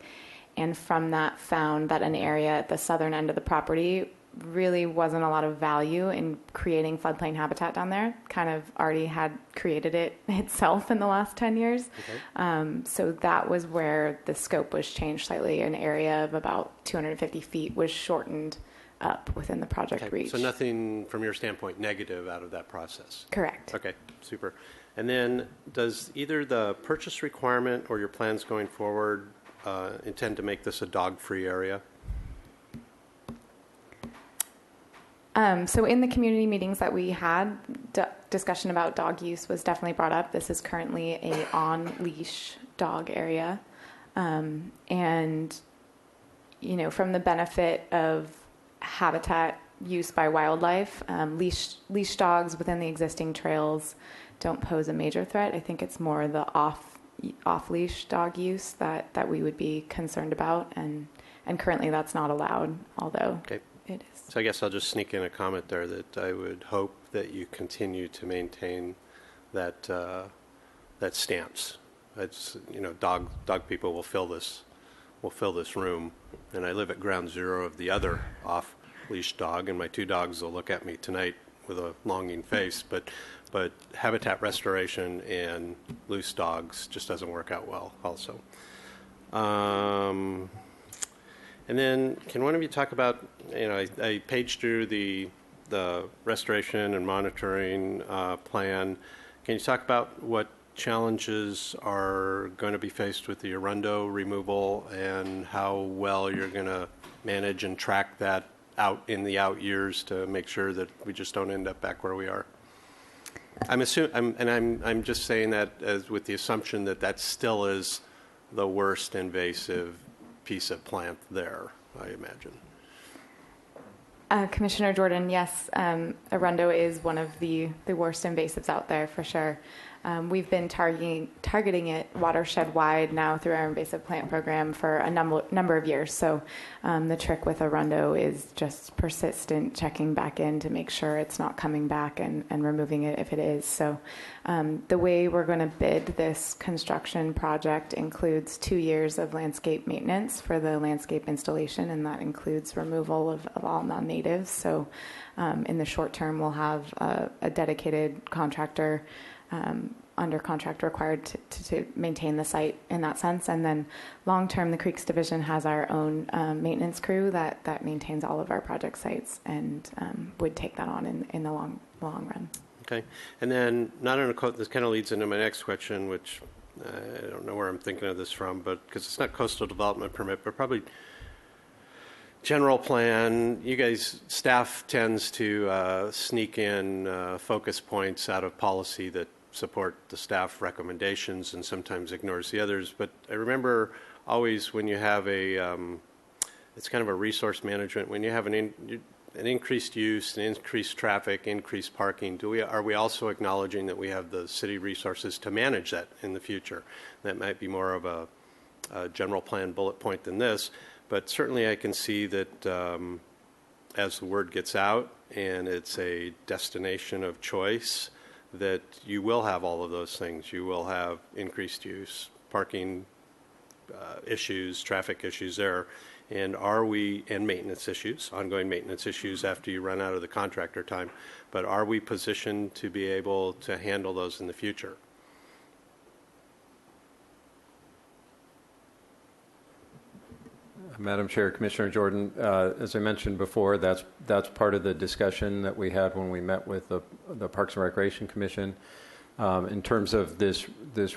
and from that found that an area at the southern end of the property really wasn't a lot of value in creating floodplain habitat down there. Kind of already had created it itself in the last 10 years. Okay. So that was where the scope was changed slightly. An area of about 250 feet was shortened up within the project reach. So nothing from your standpoint negative out of that process? Correct. Okay, super. And then does either the purchase requirement or your plans going forward intend to make this a dog-free area? So in the community meetings that we had, discussion about dog use was definitely brought up. This is currently a on-leash dog area. And from the benefit of habitat use by wildlife, leash dogs within the existing trails don't pose a major threat. I think it's more the off-leash dog use that we would be concerned about, and currently that's not allowed, although Okay. it is. So I guess I'll just sneak in a comment there that I would hope that you continue to maintain that stance. It's, dog people will fill this room, and I live at ground zero of the other off-leash dog, and my two dogs will look at me tonight with a longing face, but habitat restoration and loose dogs just doesn't work out well also. And then can one of you talk about, I paged through the restoration and monitoring plan. Can you talk about what challenges are going to be faced with the Arundo removal and how well you're going to manage and track that out in the out years to make sure that we just don't end up back where we are? I'm just saying that as with the assumption that that still is the worst invasive piece of plant there, I imagine. Commissioner Jordan, yes, Arundo is one of the worst invasives out there for sure. We've been targeting it watershed-wide now through our invasive plant program for a number of years. So the trick with Arundo is just persistent checking back in to make sure it's not coming back and removing it if it is. So the way we're going to bid this construction project includes 2 years of landscape maintenance for the landscape installation, and that includes removal of all non-natives. So in the short term, we'll have a dedicated contractor under contract required to maintain the site in that sense. And then long term, the Creeks Division has our own maintenance crew that maintains all of our project sites and would take that on in the long run. Okay. And then not on a quote, this kind of leads into my next question, which I don't know where I'm thinking of this from, but because it's not coastal development permit, but probably general plan. You guys, staff tends to sneak in focus points out of policy that support the staff recommendations and sometimes ignores the others. But I remember always when you have it's kind of a resource management, when you have an increased use, an increased traffic, increased parking, are we also acknowledging that we have the city resources to manage that in the future? That might be more of a general plan bullet point than this, but certainly I can see that as the word gets out and it's a destination of choice, that you will have all of those things. You will have increased use, parking issues, traffic issues there, and maintenance issues, ongoing maintenance issues after you run out of the contractor time. But are we positioned to be able to handle those in the future? Madam Chair, Commissioner Jordan, as I mentioned before, that's part of the discussion that we had when we met with the Parks and Recreation Commission. In terms of this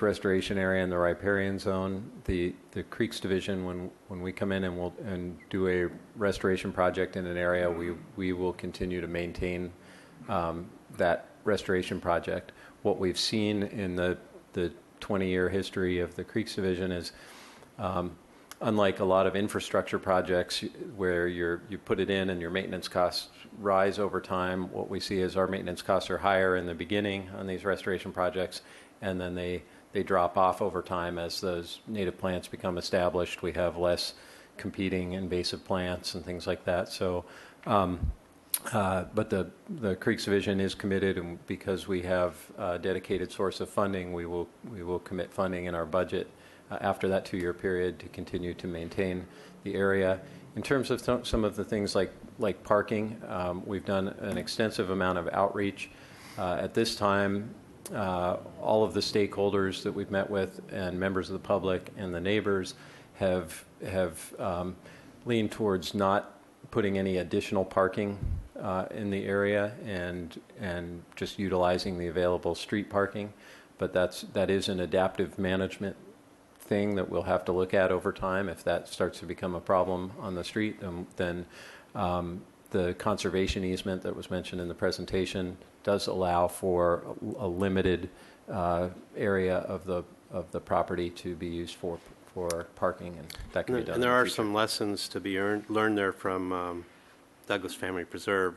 restoration area in the riparian zone, the Creeks Division, when we come in and do a restoration project in an area, we will continue to maintain that restoration project. What we've seen in the 20-year history of the Creeks Division is unlike a lot of infrastructure projects where you put it in and your maintenance costs rise over time, what we see is our maintenance costs are higher in the beginning on these restoration projects, and then they drop off over time as those native plants become established. We have less competing invasive plants and things like that. So, but the Creeks Division is committed, and because we have a dedicated source of funding, we will commit funding in our budget after that 2-year period to continue to maintain the area. In terms of some of the things like parking, we've done an extensive amount of outreach. At this time, all of the stakeholders that we've met with and members of the public and the neighbors have leaned towards not putting any additional parking in the area and just utilizing the available street parking. But that is an adaptive management thing that we'll have to look at over time. If that starts to become a problem on the street, then the conservation easement that was mentioned in the presentation does allow for a limited area of the property to be used for for parking, and that can be done. And there in the are future. some lessons to be learned there from Douglas Family Preserve.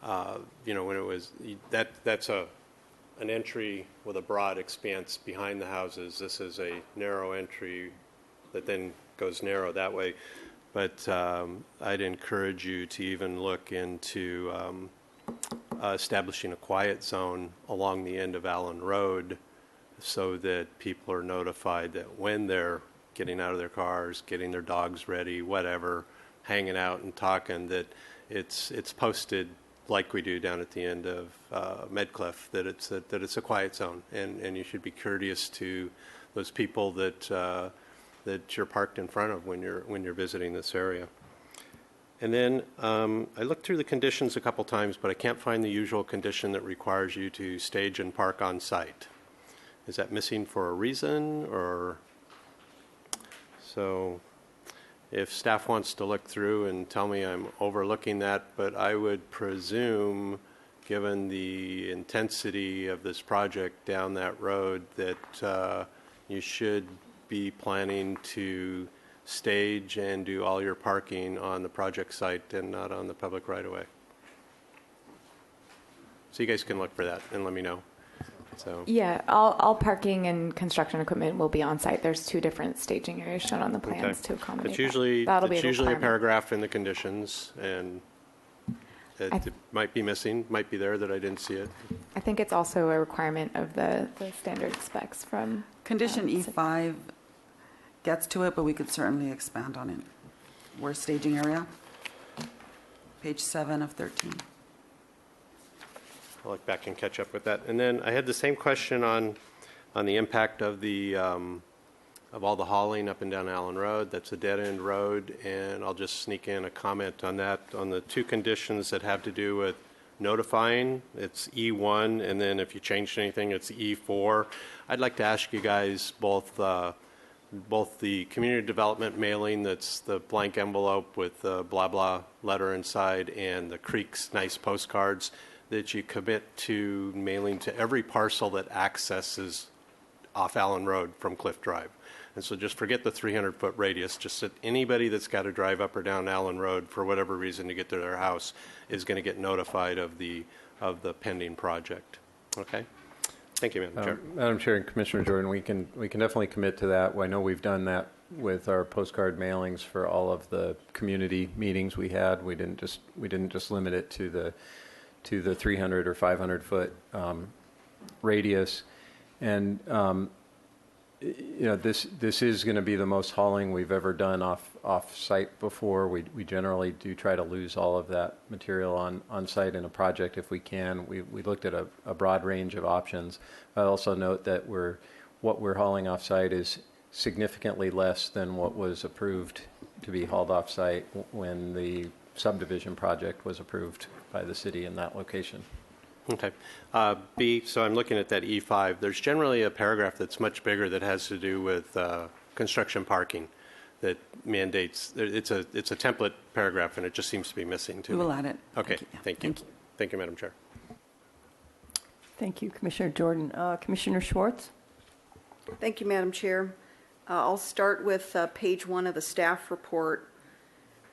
When it was that's an entry with a broad expanse behind the houses. This is a narrow entry that then goes narrow that way. But I'd encourage you to even look into establishing a quiet zone along the end of Allen Road so that people are notified that when they're getting out of their cars, getting their dogs ready, whatever, hanging out and talking, that it's posted like we do down at the end of Medcliff, that it's a quiet zone, and you should be courteous to those people that you're parked in front of when you're visiting this area. And then I looked through the conditions a couple times, but I can't find the usual condition that requires you to stage and park on site. Is that missing for a reason, or so? If staff wants to look through and tell me I'm overlooking that, but I would presume, given the intensity of this project down that road, that you should be planning to stage and do all your parking on the project site and not on the public right-of-way. So you guys can look for that and let me know. So Yeah, all parking and construction equipment will be on site. There's 2 different staging areas shown on the plans to accommodate. It's usually That'll be a requirement. paragraph in the conditions, and it might be missing, might be there that I didn't see it. I think it's also a requirement of the standard specs from Condition E5 gets to it, but we could certainly expand on it. Where staging area, page 7 of 13. I'll look back and catch up with that. And then I had the same question on the impact of of all the hauling up and down Allen Road. That's a dead-end road, and I'll just sneak in a comment on that. On the 2 conditions that have to do with notifying, it's E1, and then if you changed anything, it's E4. I'd like to ask you guys both the community development mailing, that's the blank envelope with the blah blah letter inside, and the Creek's nice postcards, that you commit to mailing to every parcel that accesses off Allen Road from Cliff Drive. And so just forget the 300-foot radius. Just that anybody that's got to drive up or down Allen Road for whatever reason to get to their house is going to get notified of the pending project. Okay? Thank you, Madam Chair. Madam Chair and Commissioner Jordan, we can definitely commit to that. I know we've done that with our postcard mailings for all of the community meetings we had. We didn't just limit it to the 300 or 500 foot radius, and this is going to be the most hauling we've ever done off site before. We generally do try to lose all of that material on site in a project if we can. We looked at a broad range of options. I also note that what we're hauling off site is significantly less than what was approved to be hauled off site when the subdivision project was approved by the city in that location. Okay. B, so I'm looking at that E5. There's generally a paragraph that's much bigger that has to do with construction parking that mandates, it's a template paragraph, and it just seems to be missing too. We will add it. Okay. Thank you. Thank you, Madam Chair. Thank you, Commissioner Jordan. Commissioner Schwartz? Thank you, Madam Chair. I'll start with page 1 of the staff report.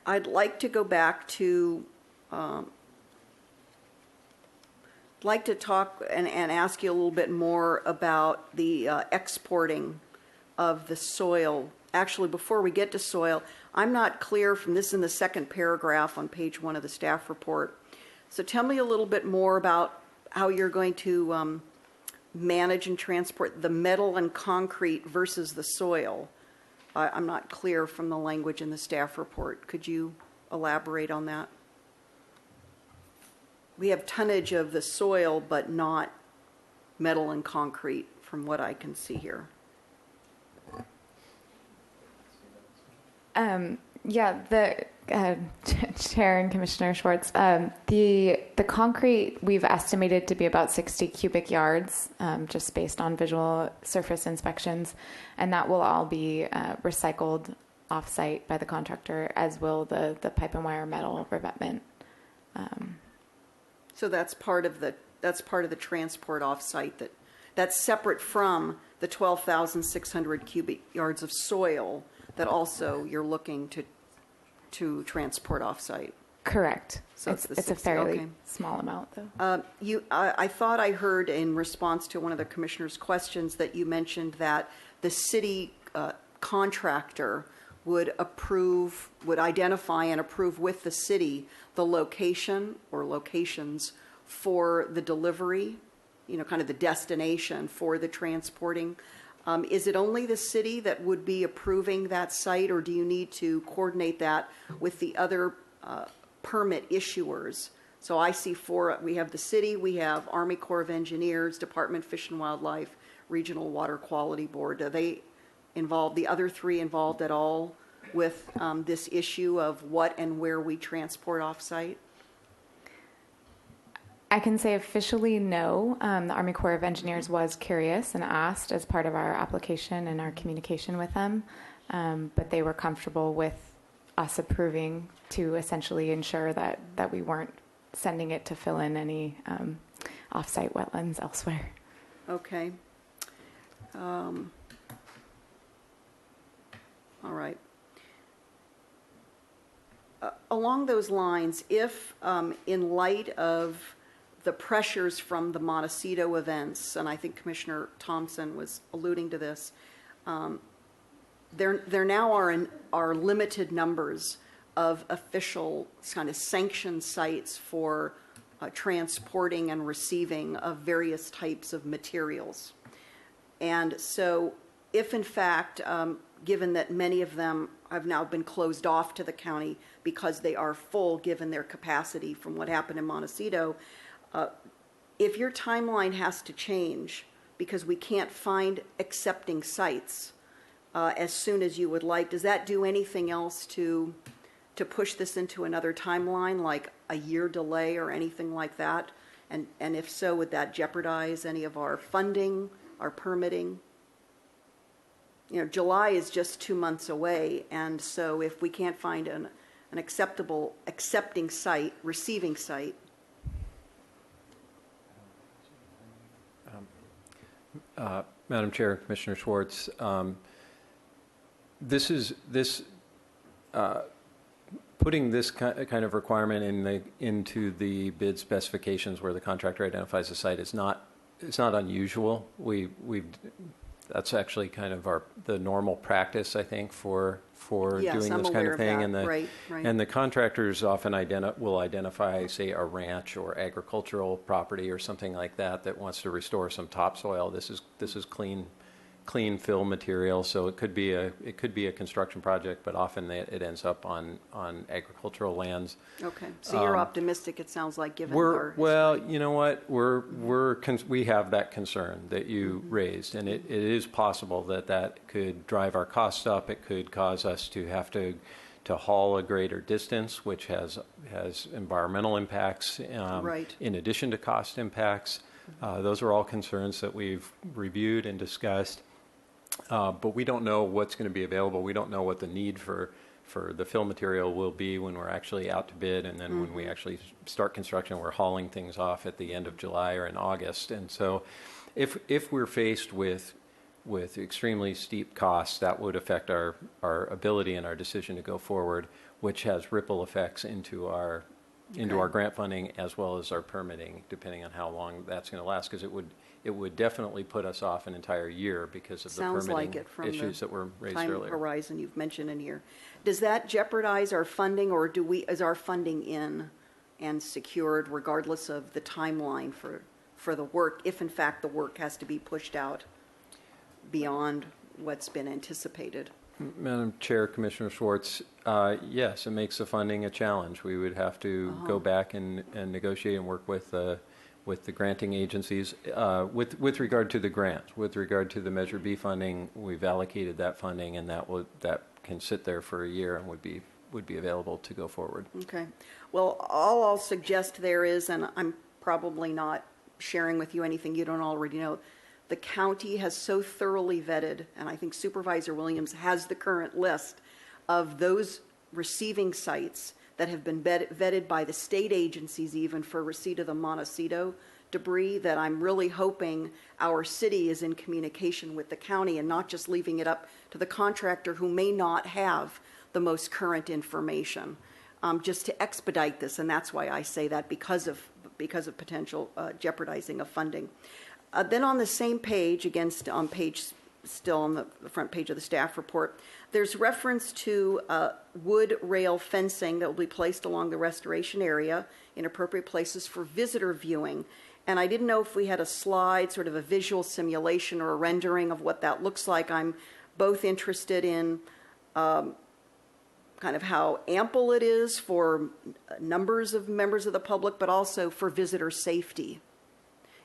I'd like to go back to talk and ask you a little bit more about the exporting of the soil. Actually, before we get to soil, I'm not clear from this in the second paragraph on page 1 of the staff report. So tell me a little bit more about how you're going to manage and transport the metal and concrete versus the soil. I'm not clear from the language in the staff report. Could you elaborate on that? We have tonnage of the soil, but not metal and concrete from what I can see here. Yeah, the Chair and Commissioner Schwartz, the concrete we've estimated to be about 60 cubic yards, just based on visual surface inspections, and that will all be recycled off-site by the contractor, as will the pipe and wire metal revetment. So that's part of the transport off-site That's separate from the 12,600 cubic yards of soil that also you're looking to transport off-site. Correct. So it's the a 60, fairly okay. small amount, though. I thought I heard in response to one of the commissioner's questions that you mentioned that the city contractor would identify and approve with the city the location or locations for the delivery, kind of the destination for the transporting. Is it only the city that would be approving that site, or do you need to coordinate that with the other permit issuers? So I see we have the city, we have Army Corps of Engineers, Department of Fish and Wildlife, Regional Water Quality Board. Are they involved, the other three involved at all with this issue of what and where we transport off-site? I can say officially no. The Army Corps of Engineers was curious and asked as part of our application and our communication with them, but they were comfortable with us approving to essentially ensure that we weren't sending it to fill in any off-site wetlands elsewhere. Okay. All right. Along those lines, if in light of the pressures from the Montecito events, and I think Commissioner Thompson was alluding to this, there now are limited numbers of official kind of sanctioned sites for transporting and receiving of various types of materials. And so if in fact, given that many of them have now been closed off to the county because they are full given their capacity from what happened in Montecito, if your timeline has to change because we can't find accepting sites as soon as you would like, does that do anything else to push this into another timeline, like a year delay or anything like that? And if so, would that jeopardize any of our funding, our permitting? July is just 2 months away, and so if we can't find an accepting site, receiving site. Madam Chair, Commissioner Schwartz, putting this kind of requirement into the bid specifications where the contractor identifies the site is not unusual. That's actually kind of the normal practice, I think, for doing this kind of thing. Right. And the contractors often will identify, say, a ranch or agricultural property or something like that wants to restore some topsoil. This is clean fill material, so it could be a construction project, but often it ends up on agricultural lands. Okay, so you're optimistic. It sounds like, given well, you know what, we have that concern that you raised, and it is possible that could drive our costs up. It could cause us to have to haul a greater distance, which has environmental impacts in addition to cost impacts. Those are all concerns that we've reviewed and discussed. But we don't know what's going to be available. We don't know what the need for the fill material will be when we're actually out to bid, and then when we actually start construction, we're hauling things off at the end of July or in August. And so if we're faced with extremely steep costs, that would affect our ability and our decision to go forward, which has ripple effects into our grant funding as well as our permitting, depending on how long that's going to last, because it would definitely put us off an entire year because of the permitting issues that were raised earlier. Time horizon you've mentioned in here. Does that jeopardize our funding, or is our funding in and secured regardless of the timeline for the work, if in fact the work has to be pushed out beyond what's been anticipated? Madam Chair, Commissioner Schwartz, yes, it makes the funding a challenge. We would have to go back and negotiate and work with the granting agencies. With regard to the grant, with regard to the Measure B funding, we've allocated that funding, and that can sit there for a year and would be available to go forward. Okay. Well, all I'll suggest there is, and I'm probably not sharing with you anything you don't already know, the county has so thoroughly vetted, and I think Supervisor Williams has the current list of those receiving sites that have been vetted by the state agencies even for receipt of the Montecito debris that I'm really hoping our city is in communication with the county and not just leaving it up to the contractor who may not have the most current information, just to expedite this. And that's why I say that, because of potential jeopardizing of funding. Then on the same page, again, still on the front page of the staff report, there's reference to wood rail fencing that will be placed along the restoration area in appropriate places for visitor viewing. And I didn't know if we had a slide, sort of a visual simulation or a rendering of what that looks like. I'm both interested in kind of how ample it is for numbers of members of the public, but also for visitor safety,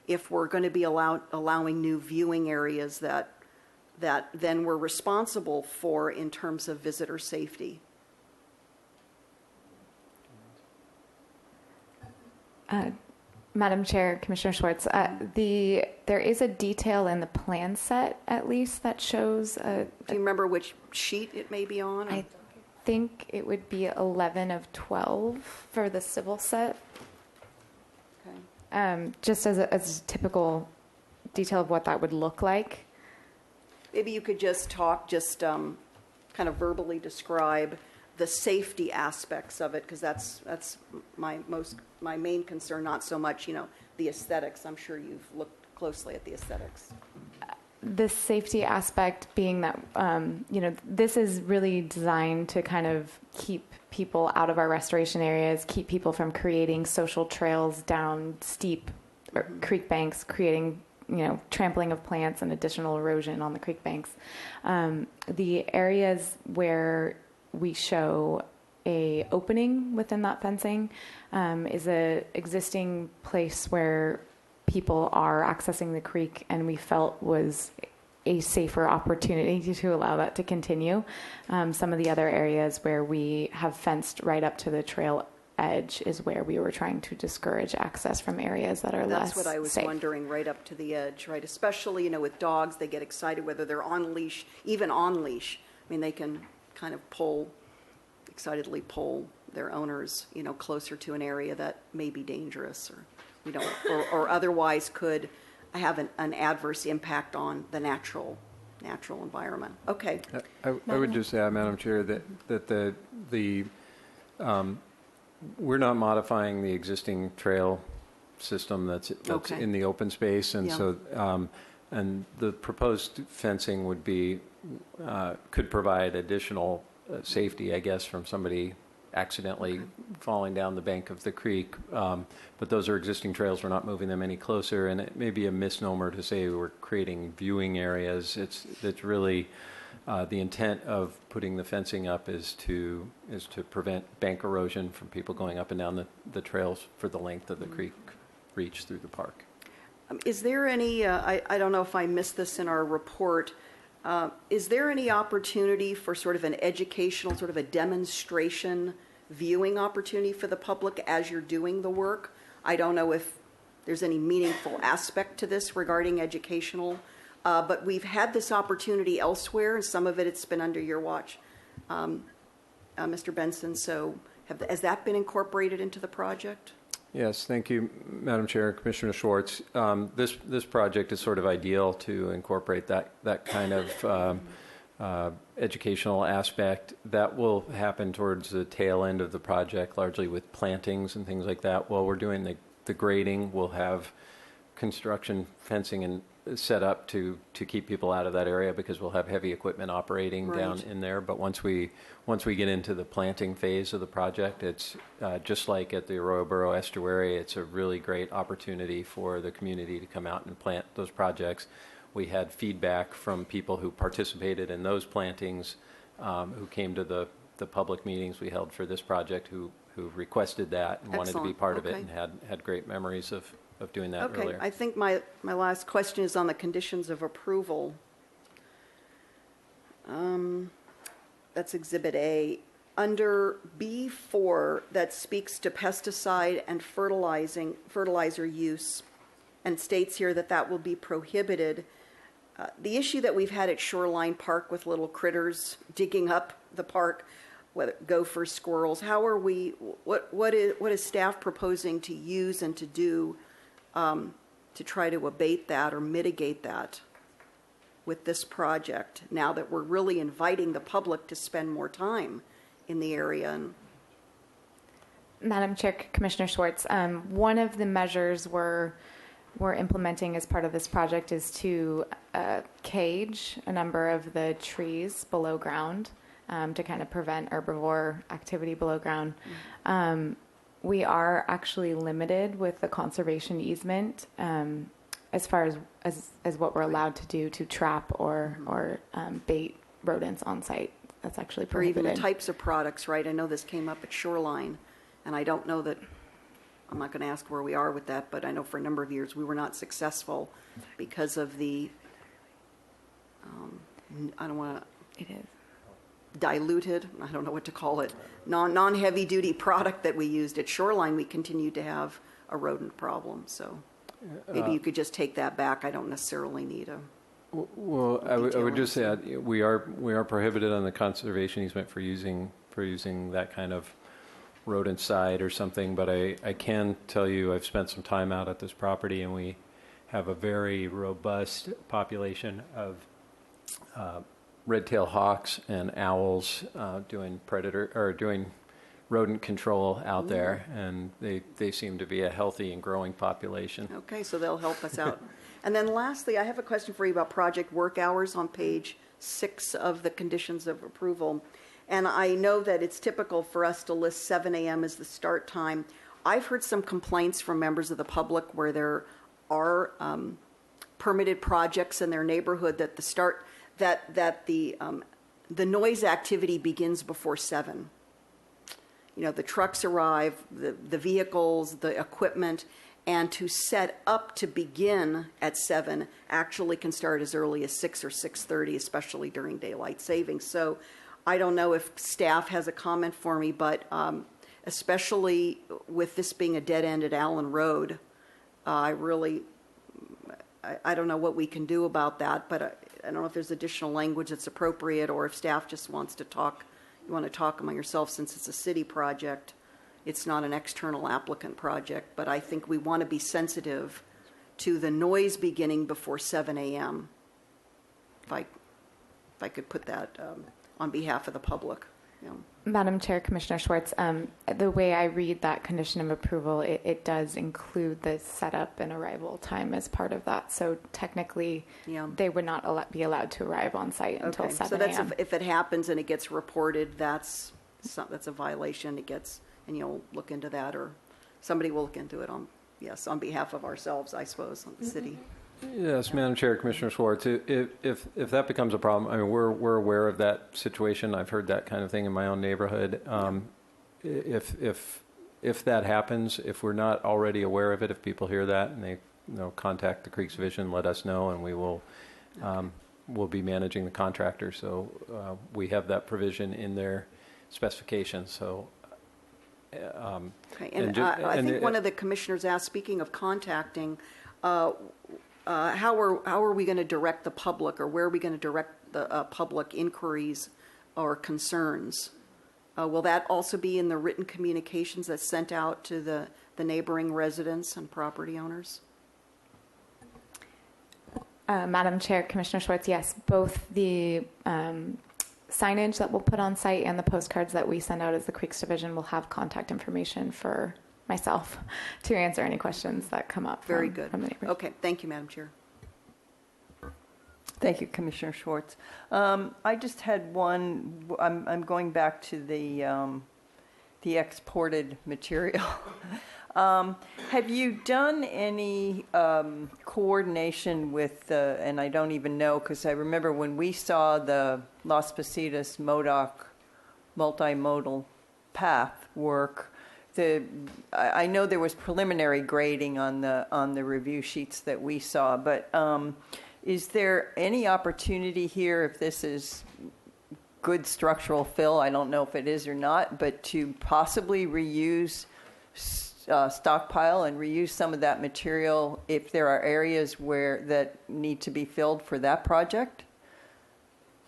if we're going to be allowing new viewing areas that then we're responsible for in terms of visitor safety. Madam Chair, Commissioner Schwartz, there is a detail in the plan set, at least, that shows. Do you remember which sheet it may be on? I think it would be 11 of 12 for the civil set. Okay. Just as a typical detail of what that would look like. Maybe you could just kind of verbally describe the safety aspects of it, because that's my main concern, not so much, the aesthetics. I'm sure you've looked closely at the aesthetics. The safety aspect being that, this is really designed to kind of keep people out of our restoration areas, keep people from creating social trails down steep creek banks, creating trampling of plants and additional erosion on the creek banks. The areas where we show a opening within that fencing is a existing place where people are accessing the creek, and we felt was a safer opportunity to allow that to continue. Some of the other areas where we have fenced right up to the trail edge is where we were trying to discourage access from areas that are less safe. That's what I was wondering, right up to the edge, right? Especially, with dogs, they get excited whether they're on leash, even on leash. I mean, they can kind of excitedly pull their owners, closer to an area that may be dangerous or otherwise could have an adverse impact on the natural environment. Okay. I would just add, Madam Chair, that we're not modifying the existing trail system that's Okay. in the open space, and Yeah. so and the proposed fencing would could provide additional safety, I guess, from somebody accidentally falling down the bank of the creek. But those are existing trails. We're not moving them any closer, and it may be a misnomer to say we're creating viewing areas. It's really the intent of putting the fencing up is to prevent bank erosion from people going up and down the trails for the length of the creek reach through the park. Is there any, I don't know if I missed this in our report, is there any opportunity for sort of an educational, sort of a demonstration viewing opportunity for the public as you're doing the work? I don't know if there's any meaningful aspect to this regarding educational, but we've had this opportunity elsewhere, and some of it's been under your watch, Mr. Benson. So has that been incorporated into the project? Yes, thank you, Madam Chair, Commissioner Schwartz. This project is sort of ideal to incorporate that kind of educational aspect. That will happen towards the tail end of the project, largely with plantings and things like that. While we're doing the grading, we'll have construction fencing and set up to keep people out of that area, because we'll have heavy equipment operating down in there. But once we get into the planting phase of the project, it's just like at the Arroyo Burro Estuary, it's a really great opportunity for the community to come out and plant those projects. We had feedback from people who participated in those plantings, who came to the public meetings we held for this project, who requested that and wanted to be part of it, and had great memories of doing that earlier. I think my last question is on the conditions of approval. That's Exhibit A. Under B4, that speaks to pesticide and fertilizer use, and states here that will be prohibited. The issue that we've had at Shoreline Park with little critters digging up the park, whether gophers, squirrels, what is staff proposing to use and to do to try to abate that or mitigate that with this project, now that we're really inviting the public to spend more time in the area? And Madam Chair, Commissioner Schwartz, one of the measures we're implementing as part of this project is to cage a number of the trees below ground to kind of prevent herbivore activity below ground. We are actually limited with the conservation easement as far as what we're allowed to do to trap or bait rodents on site. That's actually or even prohibited. the types of products, right? I know this came up at Shoreline, and I don't know that, I'm not going to ask where we are with that, but I know for a number of years we were not successful because of the, I don't want to. It is. Diluted, I don't know what to call it, non-heavy duty product that we used at Shoreline. We continued to have a rodent problem, so maybe you could just take that back. I don't necessarily need a. Well, I would just say we are prohibited on the conservation easement for using that kind of rodent-cide or something. But I can tell you, I've spent some time out at this property, and we have a very robust population of red-tailed hawks and owls doing rodent control out there, and they seem to be a healthy and growing population. Okay, so they'll help us out. And then lastly, I have a question for you about project work hours on page 6 of the conditions of approval. And I know that it's typical for us to list 7 a.m. as the start time. I've heard some complaints from members of the public where there are permitted projects in their neighborhood that the noise activity begins before 7. You know, the trucks arrive, the vehicles, the equipment, and to set up to begin at 7 actually can start as early as 6 or 6:30, especially during daylight savings. So I don't know if staff has a comment for me, but especially with this being a dead end at Allen Road, I don't know what we can do about that, but I don't know if there's additional language that's appropriate, or if staff just wants to talk, you want to talk among yourselves, since it's a city project. It's not an external applicant project, but I think we want to be sensitive to the noise beginning before 7 a.m. If I could put that on behalf of the public. Yeah. Madam Chair, Commissioner Schwartz, the way I read that condition of approval, it does include the setup and arrival time as part of that. So technically, they would not be allowed to arrive on site until 7 a.m. So if it happens and it gets reported, that's a violation. And you'll look into that, or somebody will look into it on behalf of ourselves, I suppose, on the city. Yes, Madam Chair, Commissioner Schwartz. If that becomes a problem, I mean, we're aware of that situation. I've heard that kind of thing in my own neighborhood. If that happens, if we're not already aware of it, if people hear that and they contact the Creeks Division, let us know, and we will we'll be managing the contractor. So we have that provision in their specifications. So. Okay, and I think one of the commissioners asked, speaking of contacting, how are we going to direct the public, or where are we going to direct the public inquiries or concerns? Will that also be in the written communications that's sent out to the neighboring residents and property owners? Madam Chair, Commissioner Schwartz, yes, both the signage that we'll put on site and the postcards that we send out as the Creeks Division will have contact information for myself to answer any questions that come up. Very good. From the neighbors. Okay, thank you, Madam Chair. Thank you, Commissioner Schwartz. I just had one. I'm going back to the exported material. Have you done any coordination with and I don't even know, because I remember when we saw the Las Positas MODOC multimodal path work, I know there was preliminary grading on the review sheets that we saw, but is there any opportunity here, if this is good structural fill, I don't know if it is or not, but to possibly reuse stockpile and reuse some of that material if there are areas that need to be filled for that project?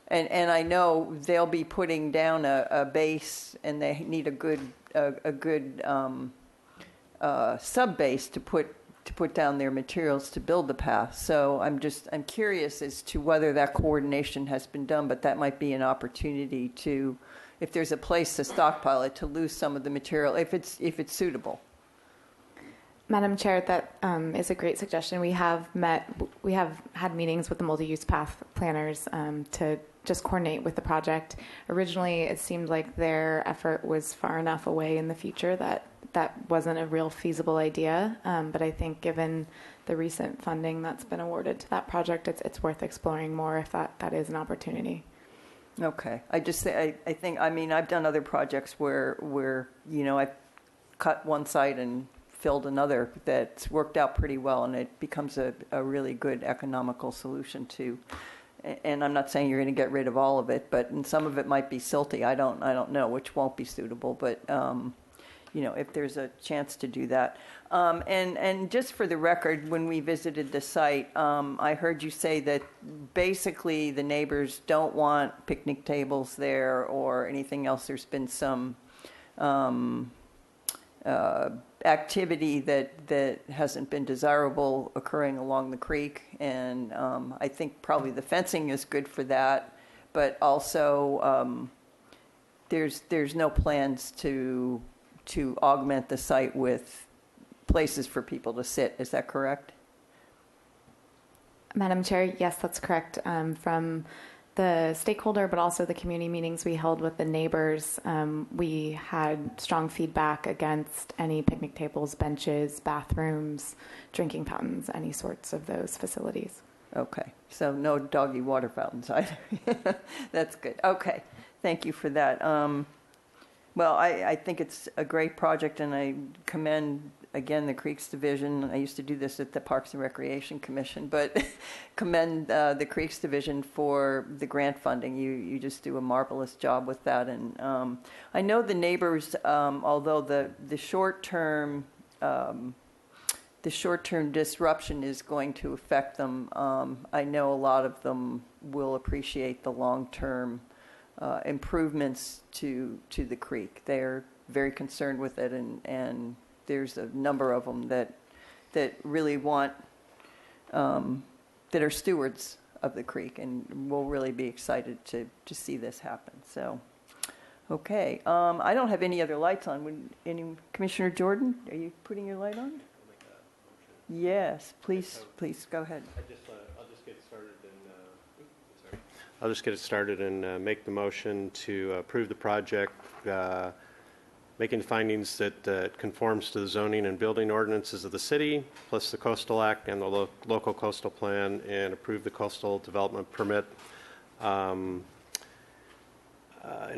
And I know they'll be putting down a base, and they need a good sub base to put to put down their materials to build the path. So I'm curious as to whether that coordination has been done, but that might be an opportunity to, if there's a place to stockpile it, to lose some of the material if it's suitable. Madam Chair, that is a great suggestion. We have had meetings with the multi-use path planners to just coordinate with the project. Originally, it seemed like their effort was far enough away in the future that wasn't a real feasible idea. But I think given the recent funding that's been awarded to that project, it's worth exploring more if that is an opportunity. Okay. I think, I mean, I've done other projects where I've cut one site and filled another that's worked out pretty well, and it becomes a really good economical solution too. And I'm not saying you're going to get rid of all of it, but and some of it might be silty. I don't know which won't be suitable, but if there's a chance to do that. And just for the record, when we visited the site, I heard you say that basically the neighbors don't want picnic tables there or anything else. There's been some activity that hasn't been desirable occurring along the creek, and I think probably the fencing is good for that, but also there's no plans to augment the site with places for people to sit. Is that correct? Madam Chair, yes, that's correct. From the stakeholder, but also the community meetings we held with the neighbors, we had strong feedback against any picnic tables, benches, bathrooms, drinking fountains, any sorts of those facilities. Okay, so no doggy water fountains either. That's good. Okay, thank you for that. Well, I think it's a great project, and I commend, again, the Creeks Division. I used to do this at the Parks and Recreation Commission, but commend the Creeks Division for the grant funding. You just do a marvelous job with that. And I know the neighbors, although the short-term disruption is going to affect them, I know a lot of them will appreciate the long-term improvements to the creek. They're very concerned with it, and there's a number of them that really want, that are stewards of the creek, and will really be excited to see this happen. So, okay. I don't have any other lights on. Commissioner Jordan, are you putting your light on? Yes, please go ahead. I'll just get it started and make the motion to approve the project, making findings that conforms to the zoning and building ordinances of the city, plus the Coastal Act and the local coastal plan, and approve the coastal development permit in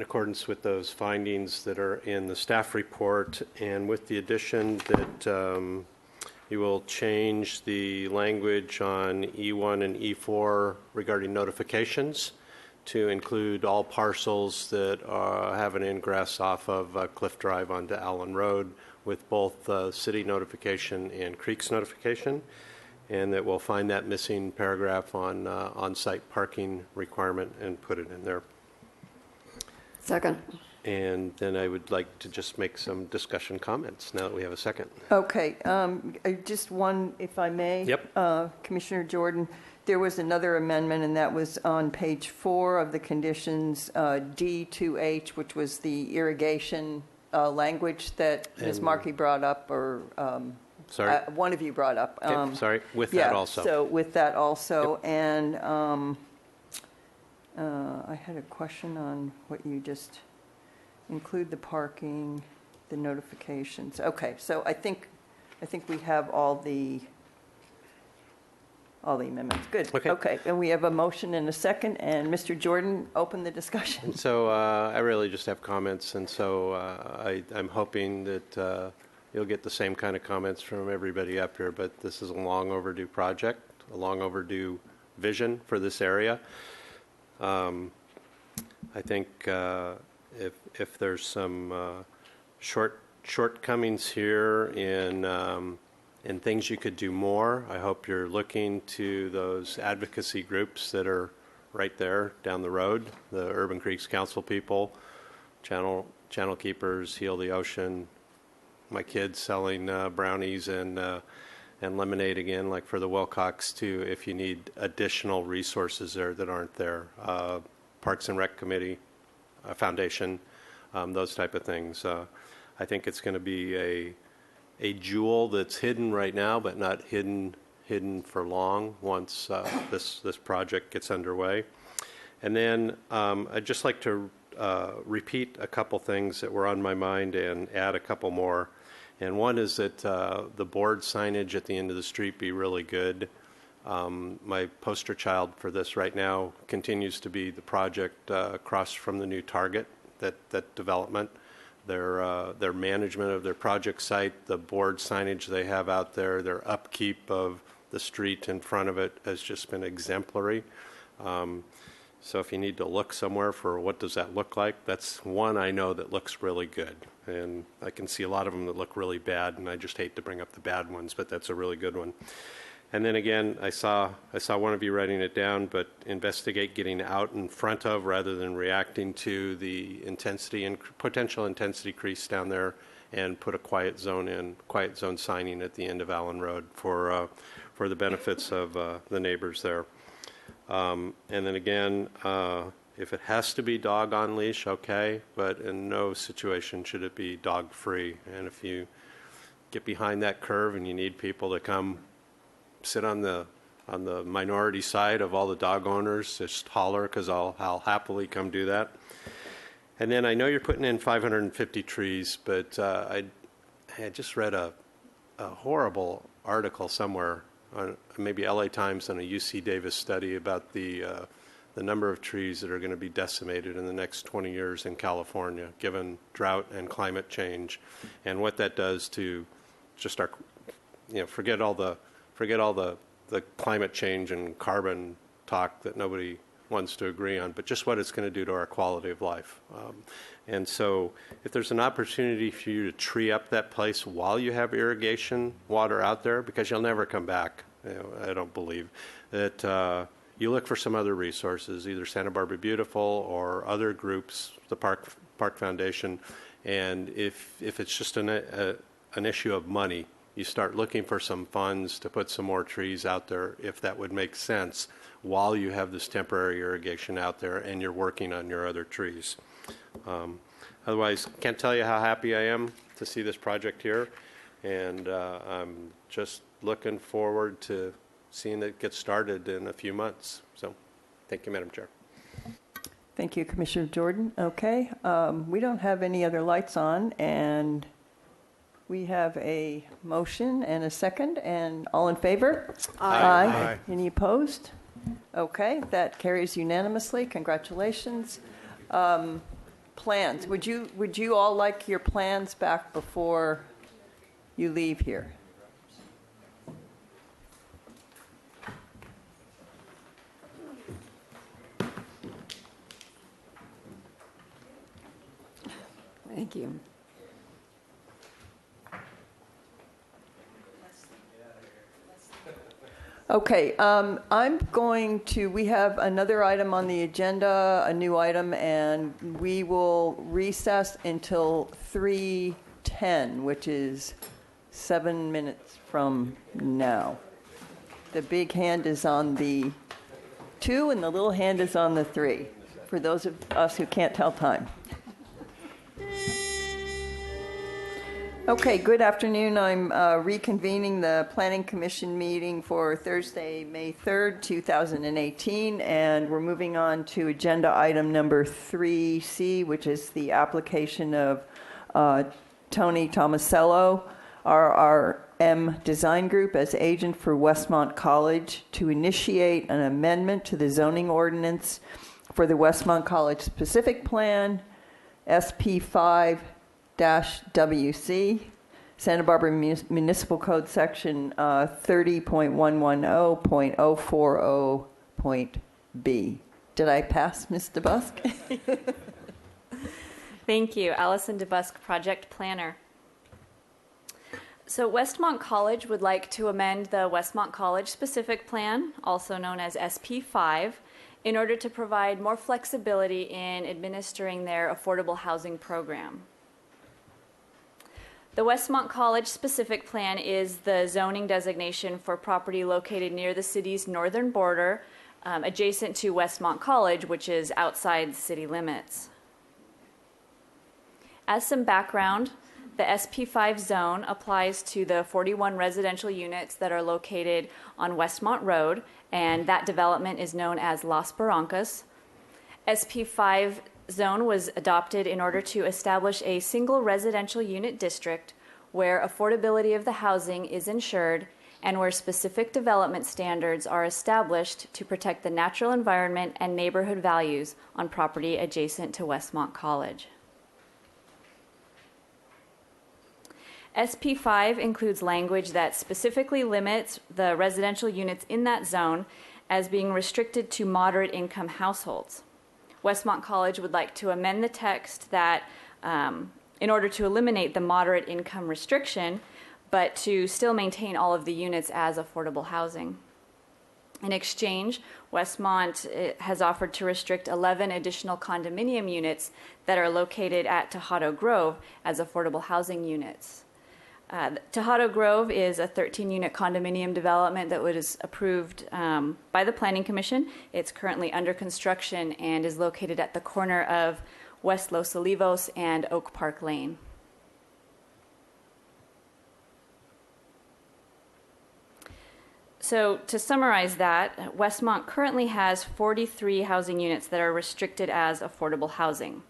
accordance with those findings that are in the staff report, and with the addition that you will change the language on E1 and E4 regarding notifications to include all parcels that have an ingress off of Cliff Drive onto Allen Road, with both city notification and Creeks notification, and that we'll find that missing paragraph on on-site parking requirement and put it in there. Second. And then I would like to just make some discussion comments now that we have a second. Okay, just one, if I may. Yep. Commissioner Jordan, there was another amendment, and that was on page 4 of the conditions, D2H, which was the irrigation language that Ms. Markey brought up, or sorry, one of you brought up. Okay, sorry, with that also. So with that also, yep. And I had a question on what you just include the parking, the notifications. Okay, so I think we have all the amendments. Good. Okay. And we have a motion and a second, and Mr. Jordan, open the discussion. And so I really just have comments, and so I'm hoping that you'll get the same kind of comments from everybody up here, but this is a long overdue project, a long overdue vision for this area. I think if there's some shortcomings here in things you could do more, I hope you're looking to those advocacy groups that are right there down the road, the Urban Creeks Council people, Channel Keepers, Heal the Ocean, my kids selling brownies and and lemonade again, like for the Wilcox too, if you need additional resources there that aren't there. Parks and Rec Committee, Foundation, those type of things. I think it's going to be a jewel that's hidden right now, but not hidden for long once this project gets underway. And then I'd just like to repeat a couple things that were on my mind and add a couple more. And one is that the board signage at the end of the street be really good. My poster child for this right now continues to be the project across from the new Target, that development. Their management of their project site, the board signage they have out there, their upkeep of the street in front of it has just been exemplary. So if you need to look somewhere for what does that look like, that's one I know that looks really good. And I can see a lot of them that look really bad, and I just hate to bring up the bad ones, but that's a really good one. And then again, I saw one of you writing it down, but investigate getting out in front of rather than reacting to the intensity and potential intensity crease down there, and put a quiet zone signing at the end of Allen Road for the benefits of the neighbors there. And then again, if it has to be dog on leash, okay, but in no situation should it be dog free. And if you get behind that curve and you need people to come sit on the minority side of all the dog owners, just holler, because I'll happily come do that. And then I know you're putting in 550 trees, but I just read a horrible article somewhere on maybe LA Times on a UC Davis study about the number of trees that are going to be decimated in the next 20 years in California, given drought and climate change, and what that does to just our, forget all the climate change and carbon talk that nobody wants to agree on, but just what it's going to do to our quality of life. And so if there's an opportunity for you to tree up that place while you have irrigation water out there, because you'll never come back, I don't believe, that you look for some other resources, either Santa Barbara Beautiful or other groups, the Park Foundation, and if it's just an issue of money, you start looking for some funds to put some more trees out there, if that would make sense, while you have this temporary irrigation out there and you're working on your other trees. Otherwise, can't tell you how happy I am to see this project here, and I'm just looking forward to seeing it get started in a few months. So, thank you, Madam Chair. Thank you, Commissioner Jordan. Okay, we don't have any other lights on, and we have a motion and a second, and all in favor? Aye. Aye. Any opposed? Okay, that carries unanimously. Congratulations. Plans. Would you all like your plans back before you leave here? Thank you. Okay, we have another item on the agenda, a new item, and we will recess until 3:10, which is 7 minutes from now. The big hand is on the 2 and the little hand is on the 3, for those of us who can't tell time. Okay, good afternoon. I'm reconvening the Planning Commission meeting for Thursday, May 3rd, 2018, and we're moving on to agenda item number 3C, which is the application of Tony Tomasello, RRM Design Group, as agent for Westmont College to initiate an amendment to the zoning ordinance for the Westmont College Specific Plan, SP5-WC, Santa Barbara Municipal Code Section 30.110.040.B. Did I pass, Ms. DeBusk? Thank you. Allison DeBusk, Project Planner. So Westmont College would like to amend the Westmont College Specific Plan, also known as SP5, in order to provide more flexibility in administering their affordable housing program. The Westmont College specific plan is the zoning designation for property located near the city's northern border, adjacent to Westmont College, which is outside city limits. As some background, the SP5 zone applies to the 41 residential units that are located on Westmont Road, and that development is known as Las Barrancas. SP5 zone was adopted in order to establish a single residential unit district where affordability of the housing is ensured and where specific development standards are established to protect the natural environment and neighborhood values on property adjacent to Westmont College. SP5 includes language that specifically limits the residential units in that zone as being restricted to moderate income households. Westmont College would like to amend the text that in order to eliminate the moderate income restriction, but to still maintain all of the units as affordable housing. In exchange, Westmont has offered to restrict 11 additional condominium units that are located at Tejado Grove as affordable housing units. Tejado Grove is a 13-unit condominium development that was approved by the Planning Commission. It's currently under construction and is located at the corner of West Los Olivos and Oak Park Lane. So to summarize that, Westmont currently has 43 housing units that are restricted as affordable housing,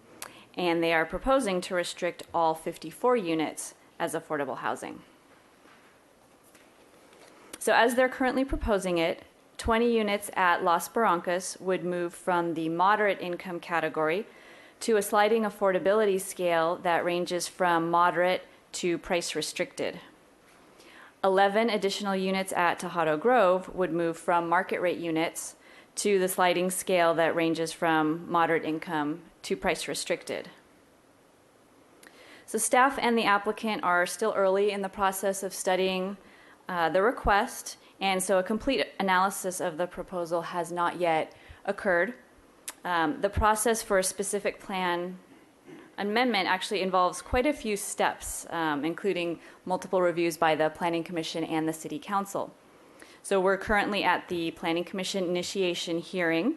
and they are proposing to restrict all 54 units as affordable housing. So as they're currently proposing it, 20 units at Las Barrancas would move from the moderate income category to a sliding affordability scale that ranges from moderate to price restricted. 11 additional units at Tejado Grove would move from market rate units to the sliding scale that ranges from moderate income to price restricted. So staff and the applicant are still early in the process of studying the request, and so a complete analysis of the proposal has not yet occurred. The process for a specific plan amendment actually involves quite a few steps, including multiple reviews by the Planning Commission and the City Council. So we're currently at the Planning Commission initiation hearing,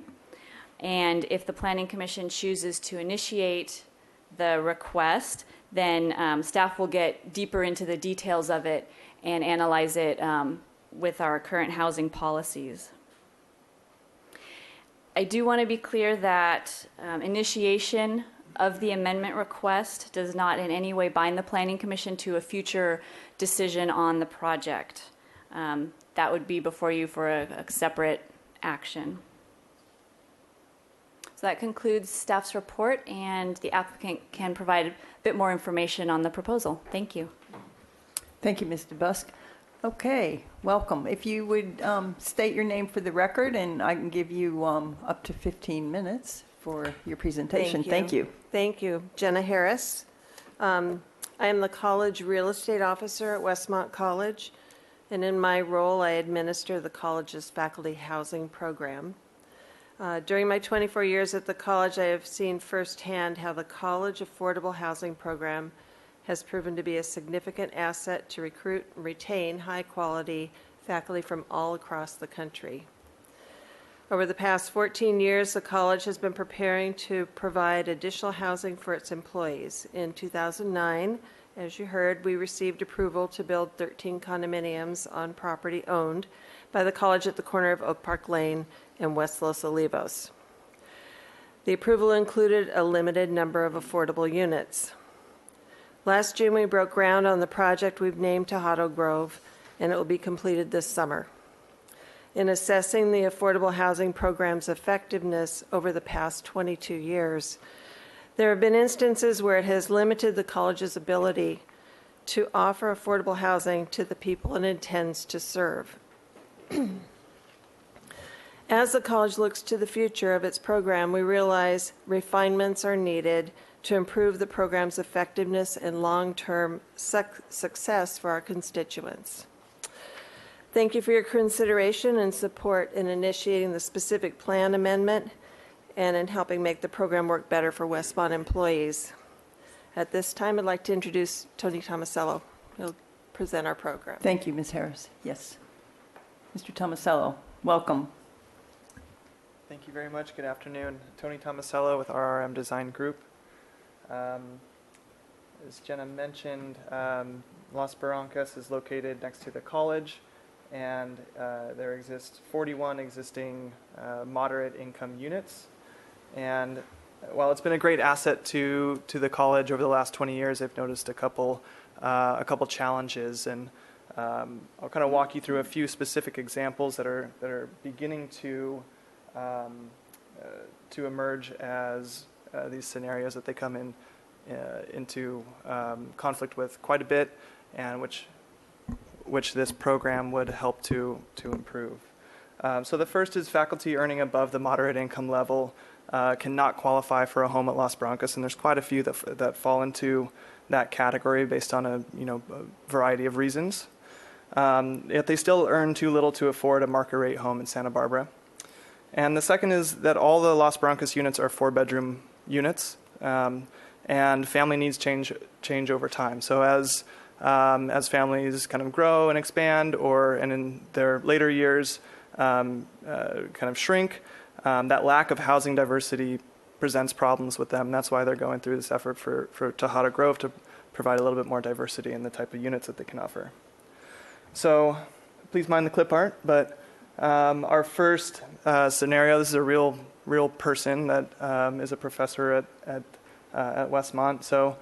and if the Planning Commission chooses to initiate the request, then staff will get deeper into the details of it and analyze it with our current housing policies. I do want to be clear that initiation of the amendment request does not in any way bind the Planning Commission to a future decision on the project. That would be before you for a separate action. So that concludes staff's report, and the applicant can provide a bit more information on the proposal. Thank you. Thank you, Mr. Busk. Okay, welcome. If you would state your name for the record, and I can give you up to 15 minutes for your presentation. Thank you. Thank you. Jenna Harris. I am the college real estate officer at Westmont College, and in my role, I administer the college's faculty housing program. During my 24 years at the college, I have seen firsthand how the college affordable housing program has proven to be a significant asset to recruit and retain high-quality faculty from all across the country. Over the past 14 years, the college has been preparing to provide additional housing for its employees. In 2009, as you heard, we received approval to build 13 condominiums on property owned by the college at the corner of Oak Park Lane and West Los Olivos. The approval included a limited number of affordable units. Last June, we broke ground on the project we've named Tejado Grove, and it will be completed this summer. In assessing the affordable housing program's effectiveness over the past 22 years, there have been instances where it has limited the college's ability to offer affordable housing to the people it intends to serve. As the college looks to the future of its program, we realize refinements are needed to improve the program's effectiveness and long-term success for our constituents. Thank you for your consideration and support in initiating the specific plan amendment and in helping make the program work better for Westmont employees. At this time, I'd like to introduce Tony Tomasello. He'll present our program. Thank you, Ms. Harris. Yes. Mr. Tomasello, welcome. Thank you very much. Good afternoon. Tony Tomasello with RRM Design Group. As Jenna mentioned, Las Barrancas is located next to the college, and there exist 41 existing moderate income units. And while it's been a great asset to the college over the last 20 years, I've noticed a couple challenges, and I'll kind of walk you through a few specific examples that are beginning to emerge as these scenarios that they come into conflict with quite a bit, and which this program would help to improve. So the first is faculty earning above the moderate income level cannot qualify for a home at Las Barrancas, and there's quite a few that fall into that category based on a variety of reasons. Yet they still earn too little to afford a market rate home in Santa Barbara. And the second is that all the Las Barrancas units are 4-bedroom units, and family needs change over time. So as families kind of grow and expand, and in their later years kind of shrink, that lack of housing diversity presents problems with them. That's why they're going through this effort for Tejada Grove to provide a little bit more diversity in the type of units that they can offer. So please mind the clip art, but our first scenario, this is a real person that is a professor at Westmont. So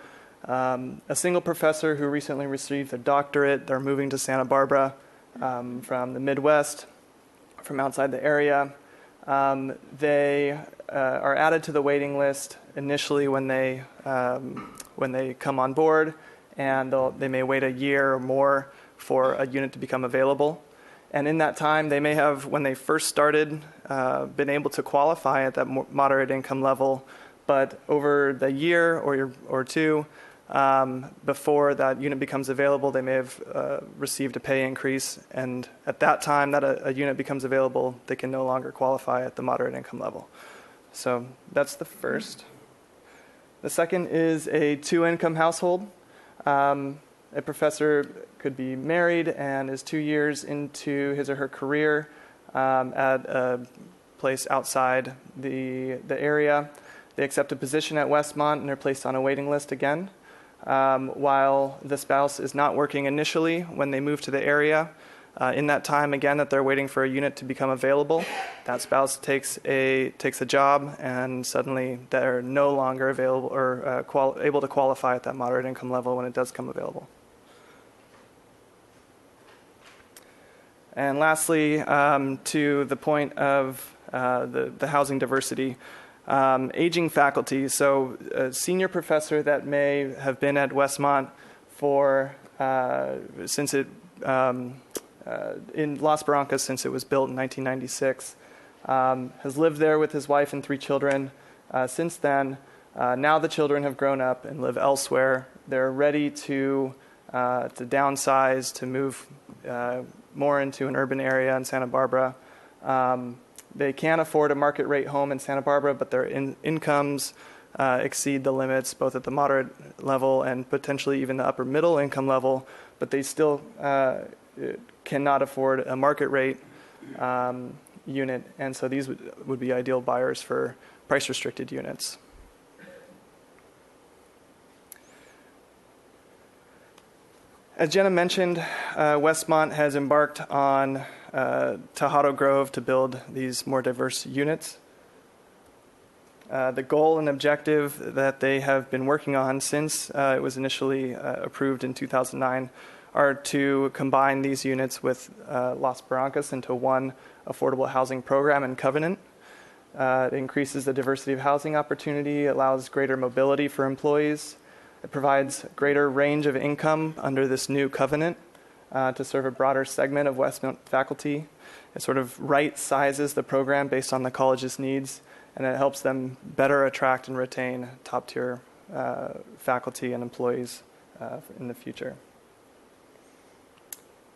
a single professor who recently received a doctorate. They're moving to Santa Barbara from the Midwest, from outside the area. They are added to the waiting list initially when they come on board, and they may wait a year or more for a unit to become available. And in that time, they may have, when they first started, been able to qualify at that moderate income level, but over the year or two before that unit becomes available, they may have received a pay increase, and at that time that a unit becomes available, they can no longer qualify at the moderate income level. So that's the first. The second is a 2-income household. A professor could be married and is 2 years into his or her career at a place outside the area. They accept a position at Westmont and are placed on a waiting list again. While the spouse is not working initially when they move to the area, in that time again that they're waiting for a unit to become available, that spouse takes a job, and suddenly they're no longer available or able to qualify at that moderate income level when it does come available. And lastly, to the point of the housing diversity, aging faculty. So a senior professor that may have been at Westmont since it in Las Barrancas since it was built in 1996, has lived there with his wife and 3 children since then. Now the children have grown up and live elsewhere. They're ready to downsize, to move more into an urban area in Santa Barbara. They can't afford a market rate home in Santa Barbara, but their incomes exceed the limits, both at the moderate level and potentially even the upper middle income level, but they still cannot afford a market rate unit, and so these would be ideal buyers for price restricted units. As Jenna mentioned, Westmont has embarked on Tejada Grove to build these more diverse units. The goal and objective that they have been working on since it was initially approved in 2009 are to combine these units with Las Barrancas into one affordable housing program and covenant. It increases the diversity of housing opportunity, allows greater mobility for employees. It provides greater range of income under this new covenant to serve a broader segment of Westmont faculty. It sort of right sizes the program based on the college's needs, and it helps them better attract and retain top-tier faculty and employees in the future.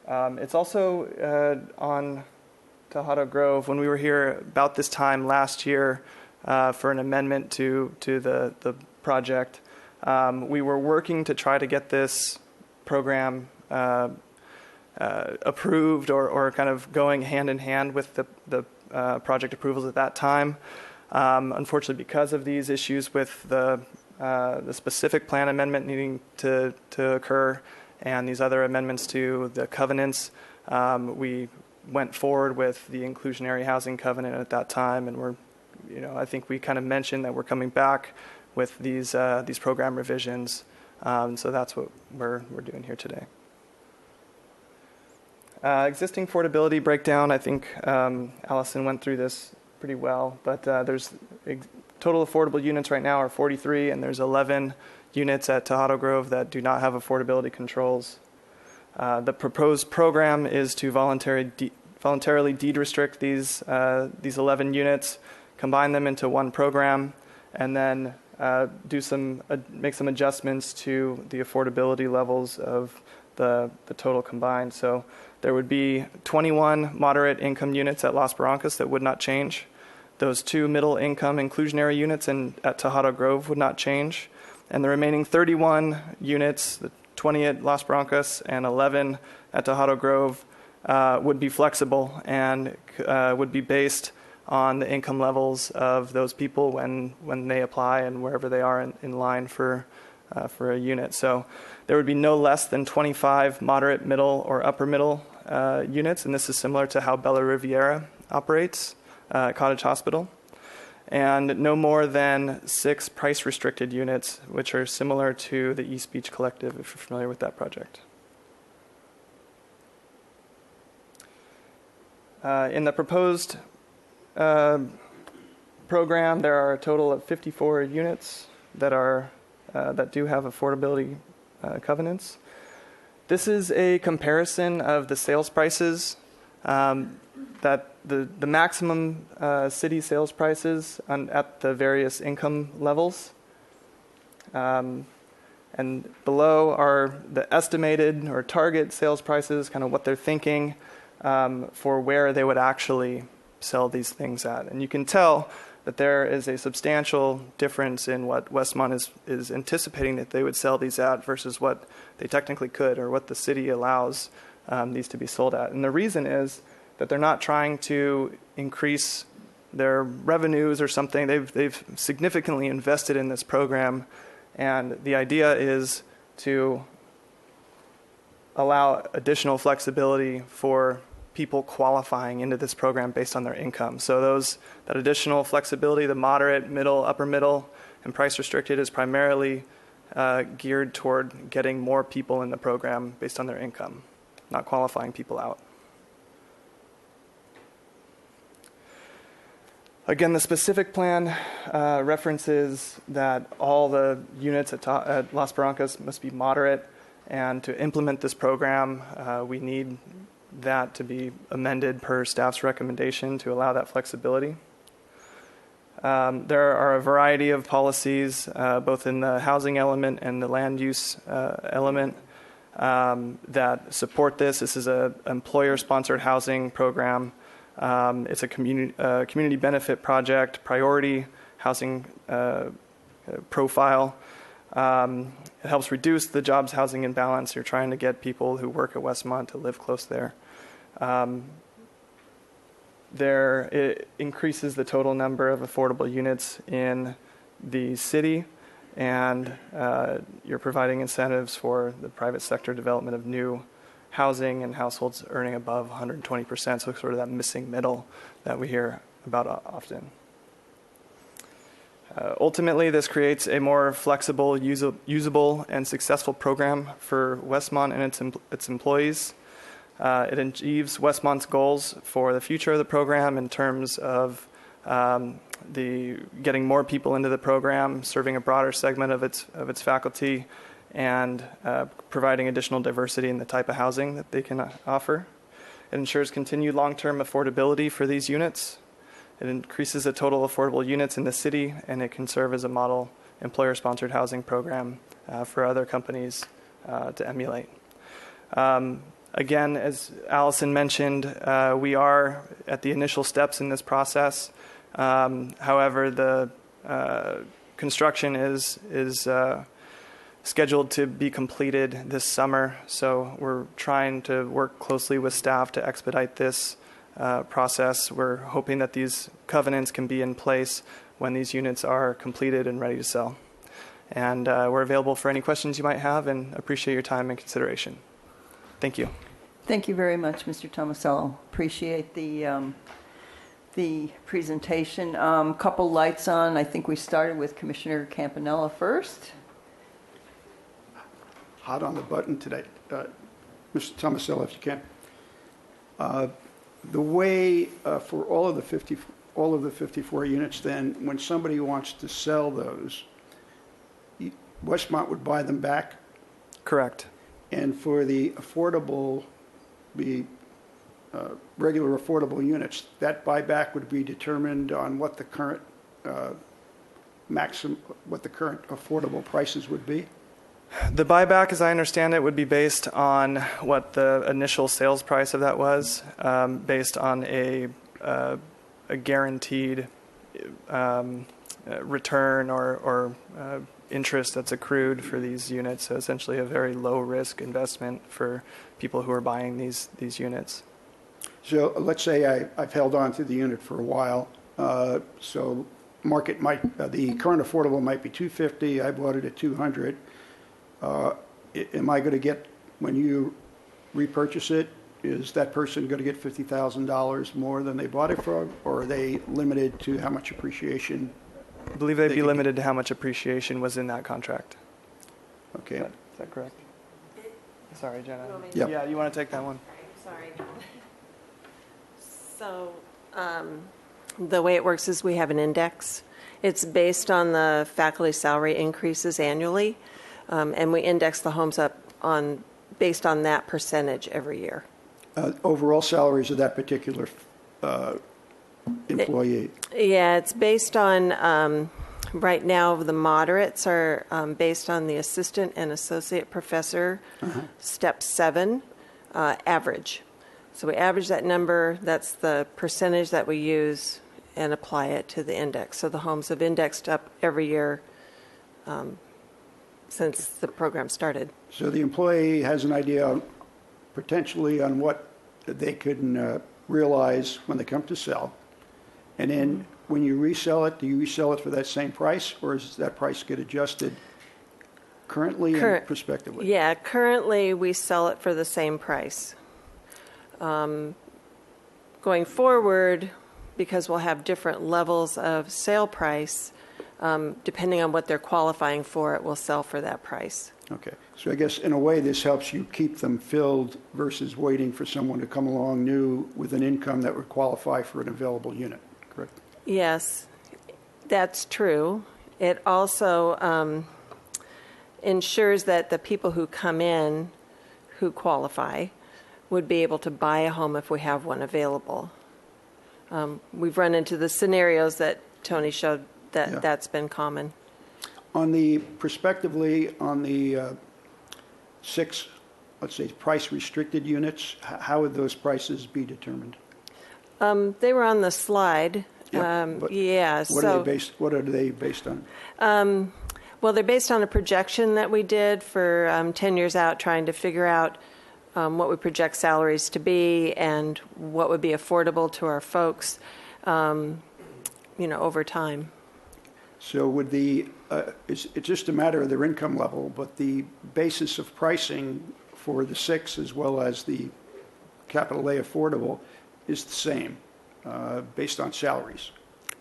It's also on Tejada Grove. When we were here about this time last year for an amendment to the project, We were working to try to get this program approved or kind of going hand in hand with the project approvals at that time. Unfortunately, because of these issues with the specific plan amendment needing to occur and these other amendments to the covenants, we went forward with the inclusionary housing covenant at that time, and I think we kind of mentioned that we're coming back with these program revisions. So that's what we're doing here today. Existing affordability breakdown, I think Allison went through this pretty well, but there's total affordable units right now are 43, and there's 11 units at Tejado Grove that do not have affordability controls. The proposed program is to voluntarily deed restrict these 11 units, combine them into one program, and then make some adjustments to the affordability levels of the total combined. So there would be 21 moderate income units at Las Barrancas that would not change. Those 2 middle income inclusionary units at Tejado Grove would not change. And the remaining 31 units, the 20 at Las Barrancas and 11 at Tejado Grove, would be flexible and would be based on the income levels of those people when they apply and wherever they are in line for a unit. So there would be no less than 25 moderate, middle, or upper middle units, and this is similar to how Bella Riviera operates at Cottage Hospital. And no more than 6 price-restricted units, which are similar to the East Beach Collective, if you're familiar with that project. In the proposed program, there are a total of 54 units that do have affordability covenants. This is a comparison of the sales prices that the maximum city sales prices at the various income levels. And below are the estimated or target sales prices, kind of what they're thinking for where they would actually sell these things at. And you can tell that there is a substantial difference in what Westmont is anticipating that they would sell these at versus what they technically could or what the city allows these to be sold at. And the reason is that they're not trying to increase their revenues or something. They've significantly invested in this program, and the idea is to allow additional flexibility for people qualifying into this program based on their income. So that additional flexibility, the moderate, middle, upper middle, and price restricted is primarily geared toward getting more people in the program based on their income, not qualifying people out. Again, the specific plan references that all the units at Las Barrancas must be moderate, and to implement this program, we need that to be amended per staff's recommendation to allow that flexibility. There are a variety of policies, both in the housing element and the land use element, that support this. This is an employer-sponsored housing program. It's a community benefit project, priority housing profile. It helps reduce the jobs housing imbalance. You're trying to get people who work at Westmont to live close there. It increases the total number of affordable units in the city, and you're providing incentives for the private sector development of new housing and households earning above 120%, so sort of that missing middle that we hear about often. Ultimately, this creates a more flexible, usable, and successful program for Westmont and its employees. It achieves Westmont's goals for the future of the program in terms of getting more people into the program, serving a broader segment of its faculty, and providing additional diversity in the type of housing that they can offer. It ensures continued long-term affordability for these units. It increases the total affordable units in the city, and it can serve as a model employer-sponsored housing program for other companies to emulate. Again, as Allison mentioned, we are at the initial steps in this process. However, the construction is scheduled to be completed this summer. So we're trying to work closely with staff to expedite this process. We're hoping that these covenants can be in place when these units are completed and ready to sell. And we're available for any questions you might have, and appreciate your time and consideration. Thank you. Thank you very much, Mr. Tomasello. Appreciate the presentation. Couple lights on. I think we started with Commissioner Campanella first. Hot on the button today. Mr. Tomasello, if you can. The way for all of the 54 units, then, when somebody wants to sell those, Westmont would buy them back? Correct. And for the affordable, regular affordable units, that buyback would be determined on what the current what the current affordable prices would be? The buyback, as I understand it, would be based on what the initial sales price of that was, based on a guaranteed return or interest that's accrued for these units. So essentially a very low risk investment for people who are buying these units. So let's say I've held on to the unit for a while. So market might, the current affordable might be $250. I bought it at $200. Am I going to get, when you repurchase it, is that person going to get $50,000 more than they bought it for, or are they limited to how much appreciation? I believe they'd be limited to how much appreciation was in that contract. Okay. Is that correct? Sorry, Jenna. Yep. Yeah, you want to take that one? Sorry. So the way it works is we have an index. It's based on the faculty salary increases annually, and we index the homes up based on that percentage every year. Overall salaries of that particular employee? It's based on, right now, the moderates are based on the assistant and associate professor, step 7, average. So we average that number, that's the percentage that we use, and apply it to the index. So the homes have indexed up every year since the program started. So the employee has an idea potentially on what they could realize when they come to sell. And then when you resell it, do you resell it for that same price, or does that price get adjusted currently and prospectively? Yeah, currently we sell it for the same price. Going forward, because we'll have different levels of sale price, depending on what they're qualifying for, it will sell for that price. Okay. So I guess in a way this helps you keep them filled versus waiting for someone to come along new with an income that would qualify for an available unit, correct? Yes, that's true. It also ensures that the people who come in who qualify would be able to buy a home if we have one available. We've run into the scenarios that Tony showed that that's been common. On the, prospectively, on the 6, let's say, price-restricted units, how would those prices be determined? They were on the slide. What are they based on? Well, they're based on a projection that we did for 10 years out, trying to figure out what we project salaries to be and what would be affordable to our folks, over time. So would it's just a matter of their income level, but the basis of pricing for the 6 as well as the capital A affordable is the same, based on salaries?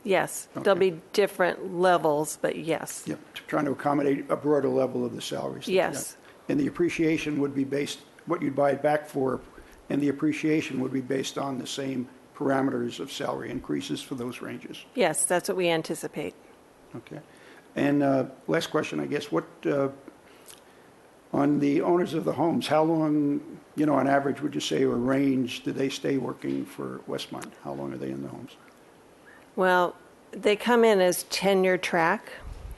Yes. Okay. There'll be different levels, but yes. Yep, trying to accommodate a broader level of the salaries. Yes. And the appreciation would be based, what you'd buy it back for, and the appreciation would be based on the same parameters of salary increases for those ranges? Yes, that's what we anticipate. Okay. And last question, I guess, what, on the owners of the homes, how long, on average, would you say, or range, do they stay working for Westmont? How long are they in the homes? Well, they come in as tenure track,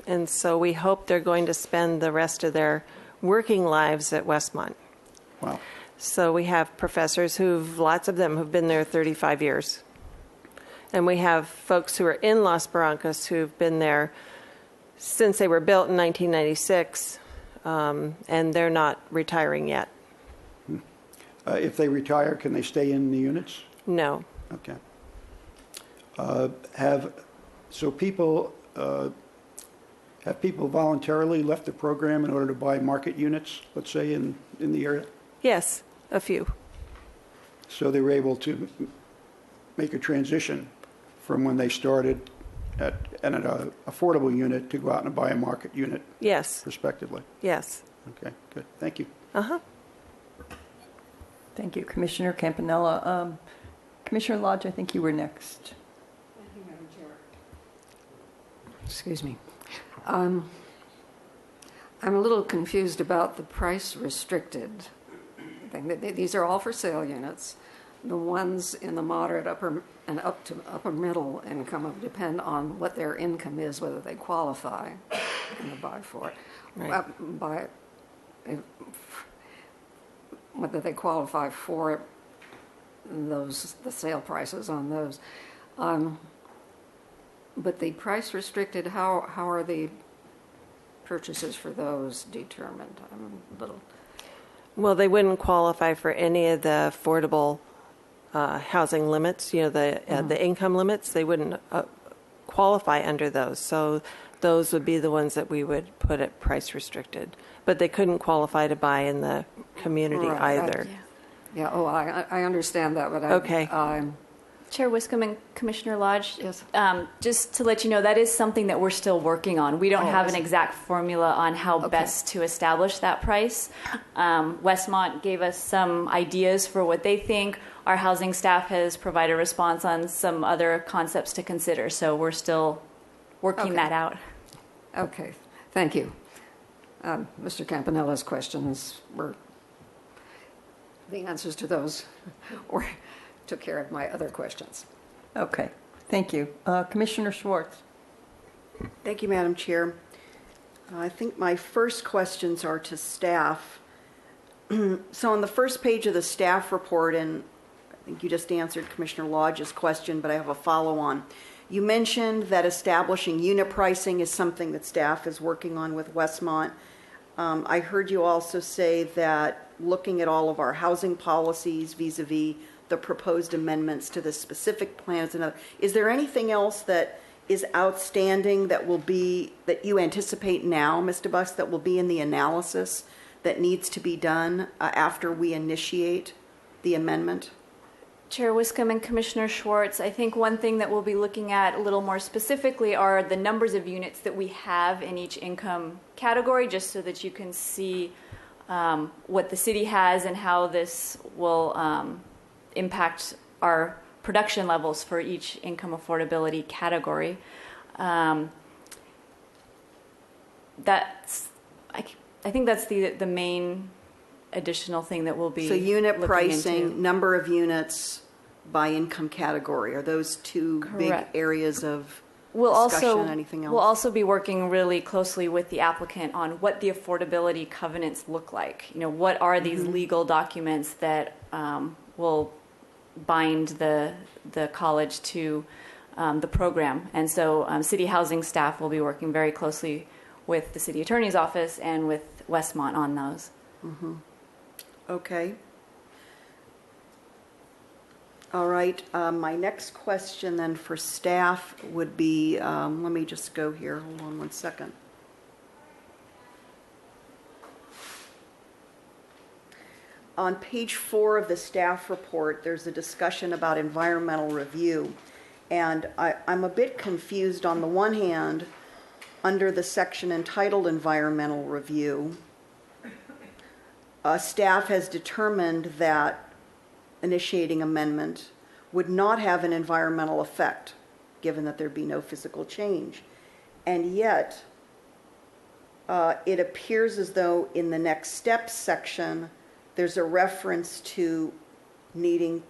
and so we hope they're going to spend the rest of their working lives at Westmont. Wow. So we have professors lots of them who've been there 35 years. And we have folks who are in Los Barrancas who've been there since they were built in 1996, and they're not retiring yet. If they retire, can they stay in the units? No. Okay. Have people voluntarily left the program in order to buy market units, let's say, in the area? Yes, a few. So they were able to make a transition from when they started at an affordable unit to go out and buy a market unit? Yes. Respectively? Yes. Okay, good. Thank you. Uh-huh. Thank you, Commissioner Campanella. Commissioner Lodge, I think you were next. Thank you, Madam Chair. Excuse me. I'm a little confused about the price restricted thing. These are all for sale units. The ones in the moderate upper and up to upper middle income depend on what their income is, whether they qualify and buy for it. Right. Whether they qualify for the sale prices on those. But the price restricted, how are the purchases for those determined? I'm a little... Well, they wouldn't qualify for any of the affordable housing limits, the income limits. They wouldn't qualify under those. So those would be the ones that we would put at price restricted. But they couldn't qualify to buy in the community either. I understand that, but okay. Chair Wiscombe and Commissioner Lodge, yes. Just to let you know, that is something that we're still working on. We don't have an exact formula on how best to establish that price. Westmont gave us some ideas for what they think. Our housing staff has provided a response on some other concepts to consider, so we're still working that out. Okay, thank you. Mr. Campanella's questions were the answers to those, or took care of my other questions. Okay, thank you. Commissioner Schwartz. Thank you, Madam Chair. I think my first questions are to staff. So on the first page of the staff report, and I think you just answered Commissioner Lodge's question, but I have a follow-on. You mentioned that establishing unit pricing is something that staff is working on with Westmont. I heard you also say that looking at all of our housing policies vis-a-vis the proposed amendments to the specific plans and other. Is there anything else that is outstanding that you anticipate now, Mr. Bucks, that will be in the analysis that needs to be done after we initiate the amendment? Chair Wiscombe and Commissioner Schwartz, I think one thing that we'll be looking at a little more specifically are the numbers of units that we have in each income category, just so that you can see what the city has and how this will impact our production levels for each income affordability category. I think that's the main additional thing that we'll be So unit pricing, into. number of by income category, are those two big areas of discussion? Anything else? We'll also be working really closely with the applicant on what the affordability covenants look like. What are these legal documents that will bind the college to the program? And so city housing staff will be working very closely with the city attorney's office and with Westmont on those. Okay. All right. My next question then for staff would be, let me just go here. Hold on one second. On page 4 of the staff report, there's a discussion about environmental review. And I'm a bit confused. On the one hand, under the section entitled Environmental Review, staff has determined that initiating amendment would not have an environmental effect, given that there be no physical change. And yet, it appears as though in the next steps section, there's a reference to needing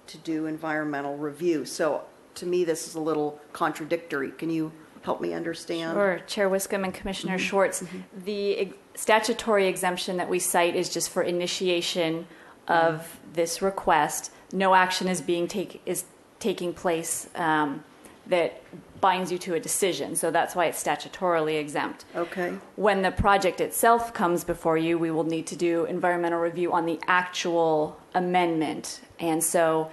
to do environmental review. So to me, this is a little contradictory. Can you help me understand? Sure. Chair Wiscombe and Commissioner Schwartz, the statutory exemption that we cite is just for initiation of this request. No action is taking place that binds you to a decision. So that's why it's statutorily exempt. Okay. When the project itself comes before you, we will need to do environmental review on the actual amendment. And so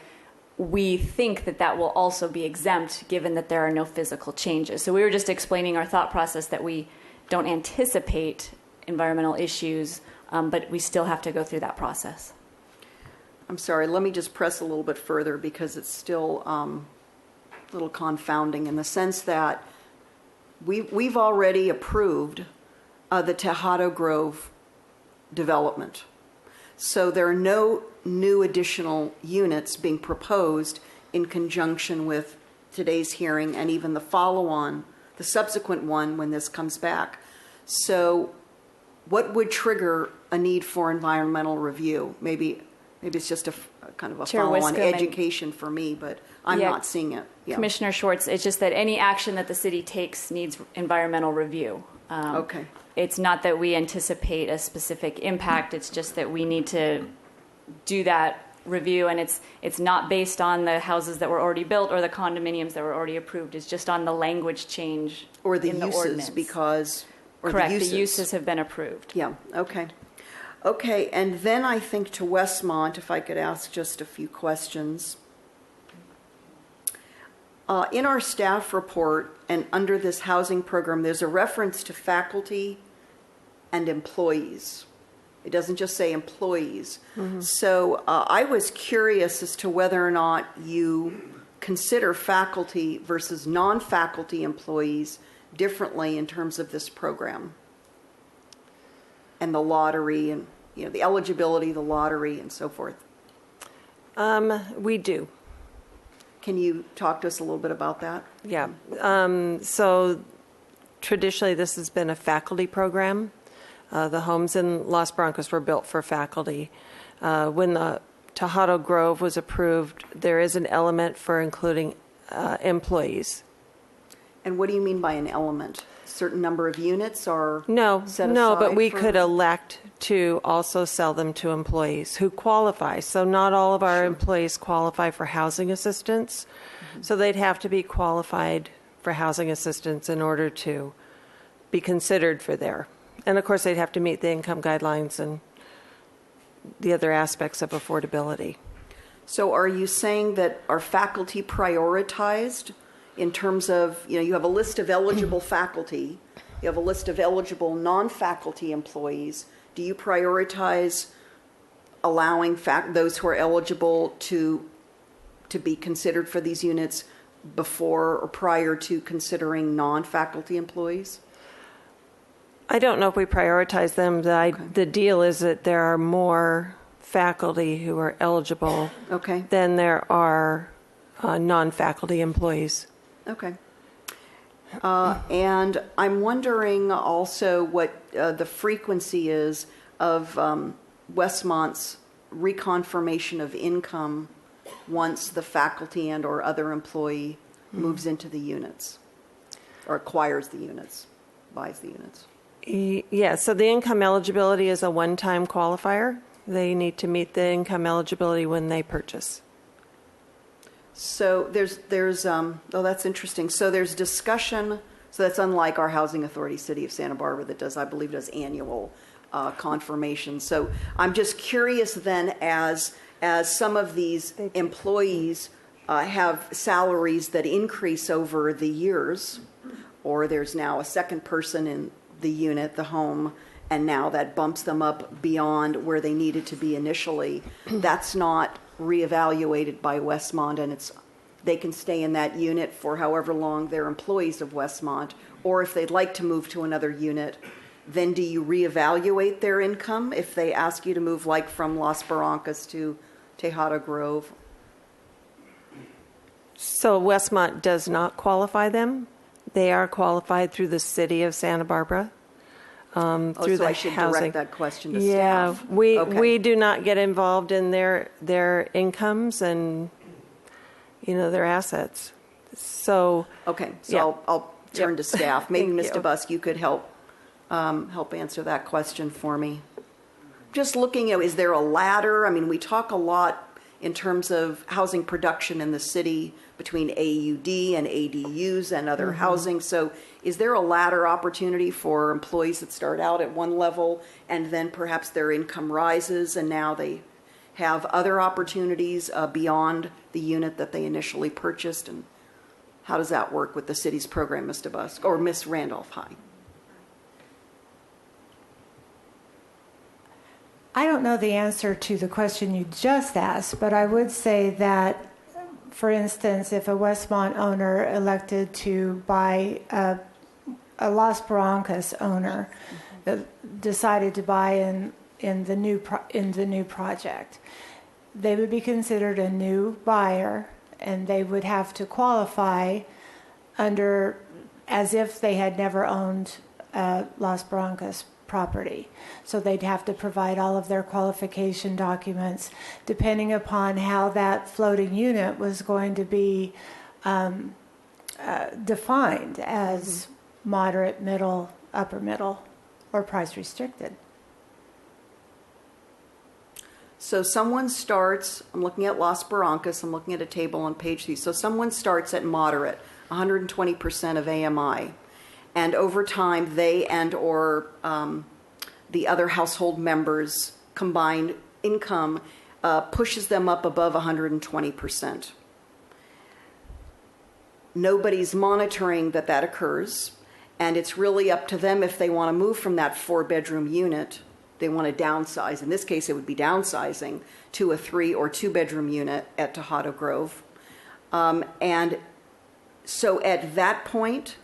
we think that that will also be exempt given that there are no physical changes. So we were just explaining our thought process that we don't anticipate environmental issues, but we still have to go through that process. I'm sorry, let me just press a little bit further because it's still a little confounding in the sense that we've already approved the Tejado Grove development. So there are no new additional units being proposed in conjunction with today's hearing and even the follow-on, the subsequent one when this comes back. So what would trigger a need for environmental review? Maybe it's just a kind of a Chair follow-on Wiscombe education for me, but I'm not seeing it. Yeah. Commissioner Schwartz, it's just that any action that the city takes needs environmental review. Okay. It's not that we anticipate a specific impact. It's just that we need to do that review, and it's not based on the houses that were already built or the condominiums that were already approved. It's just on the language change Or the in the uses ordinance. because... Or Correct. The uses have been approved. Yeah, okay. Okay, and then I think to Westmont, if I could ask just a few questions. In our staff report and under this housing program, there's a reference to faculty and employees. It doesn't just say employees. So I was curious as to whether or not you consider faculty versus non-faculty employees differently in terms of this program and the lottery and the eligibility, the lottery, and so forth. We do. Can you talk to us a little bit about that? Yeah. So traditionally, this has been a faculty program. The homes in Los Broncos were built for faculty. When the Tejado Grove was approved, there is an element for including employees. And what do you mean by an element? Certain number of units or No, set no, but aside we for- could elect to also sell them to employees who qualify. So not all of our employees qualify for housing assistance. So they'd have to be qualified for housing assistance in order to be considered for there. And of course, they'd have to meet the income guidelines and the other aspects of affordability. So are you saying that are faculty prioritized in terms of, you have a list of eligible faculty, you have a list of eligible non-faculty employees. Do you prioritize allowing those who are eligible to be considered for these units before or prior to considering non-faculty employees? I don't know if we prioritize them. The deal is that there are more faculty who are eligible than there are non-faculty employees. Okay. And I'm wondering also what the frequency is of Westmont's reconfirmation of income once the faculty and or other employee moves into the units or acquires the units, buys the units. Yeah, so the income eligibility is a one-time qualifier. They need to meet the income eligibility when they purchase. So there's that's interesting. So there's discussion. So that's unlike our housing authority, City of Santa Barbara, that does, I believe, does annual confirmation. So I'm just curious then, as some of these employees have salaries that increase over the years, or there's now a second person in the unit, the home, and now that bumps them up beyond where they needed to be initially. That's not reevaluated by Westmont, and they can stay in that unit for however long they're employees of Westmont, or if they'd like to move to another unit, then do you reevaluate their income if they ask you to move, like from Los Barrancas to Tejado Grove? So Westmont does not qualify them. They are qualified through the City of Santa Barbara. Through so the I should housing. direct that question to staff. staff. We do not get involved in their incomes and their assets. So I'll turn to staff. Maybe Thank Mr. you. Busk, you could help answer that question for me. Just looking at, is there a ladder? I mean, we talk a lot in terms of housing production in the city between AUD and ADUs and other housing. So is there a ladder opportunity for employees that start out at one level and then perhaps their income rises and now they have other opportunities beyond the unit that they initially purchased? And how does that work with the city's program, Mr. Busk? Or Ms. Randolph, hi. I don't know the answer to the question you just asked, but I would say that, for instance, if a Westmont owner elected to buy a Las Barrancas owner decided to buy in the new project, they would be considered a new buyer, and they would have to qualify under as if they had never owned Las Barrancas property. So they'd have to provide all of their qualification documents depending upon how that floating unit was going to be defined as moderate, middle, upper middle, or price restricted. So someone starts, I'm looking at Las Barrancas, I'm looking at a table on page 3. So someone starts at moderate, 120% of AMI. And over time, they and or the other household members' combined income pushes them up above 120%. Nobody's monitoring that occurs, and it's really up to them if they want to move from that 4-bedroom unit. They want to downsize. In this case, it would be downsizing to a 3 or 2-bedroom unit at Tejado Grove. And so at that point,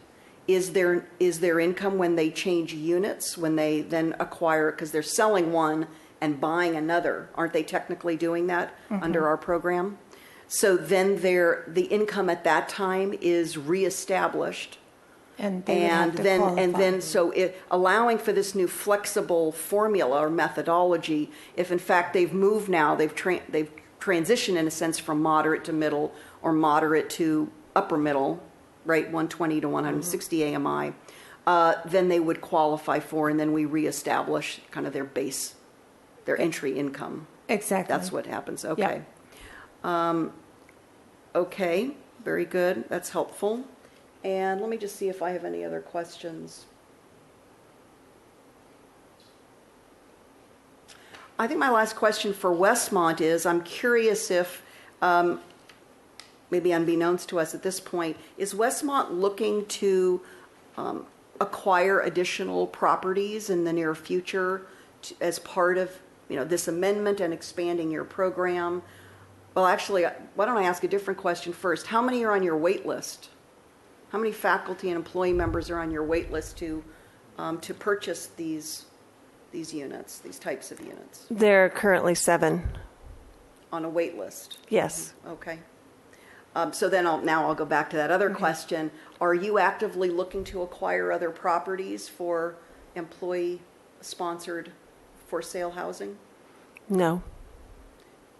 is their income when they change units, when they then acquire, because they're selling one and buying another? Aren't they technically doing that under our program? So then the income at that time is reestablished. And then allowing for this new flexible formula or methodology, if in fact they've moved now, they've transitioned in a sense from moderate to middle or moderate to upper middle, right, 120 to 160 AMI, then they would qualify for, and then we reestablish kind of their base, their entry income. Exactly. That's what happens. Okay. Yep. Okay, very good. That's helpful. And let me just see if I have any other questions. I think my last question for Westmont is, I'm curious if, maybe unbeknownst to us at this point, is Westmont looking to acquire additional properties in the near future as part of this amendment and expanding your program? Well, actually, why don't I ask a different question first? How many are on your wait list? How many faculty and employee members are on your wait list to purchase these units, these types of units? There are currently 7. On a wait list? Yes. Okay. So then I'll go back to that other question. Are you actively looking to acquire other properties for employee-sponsored for sale housing? No.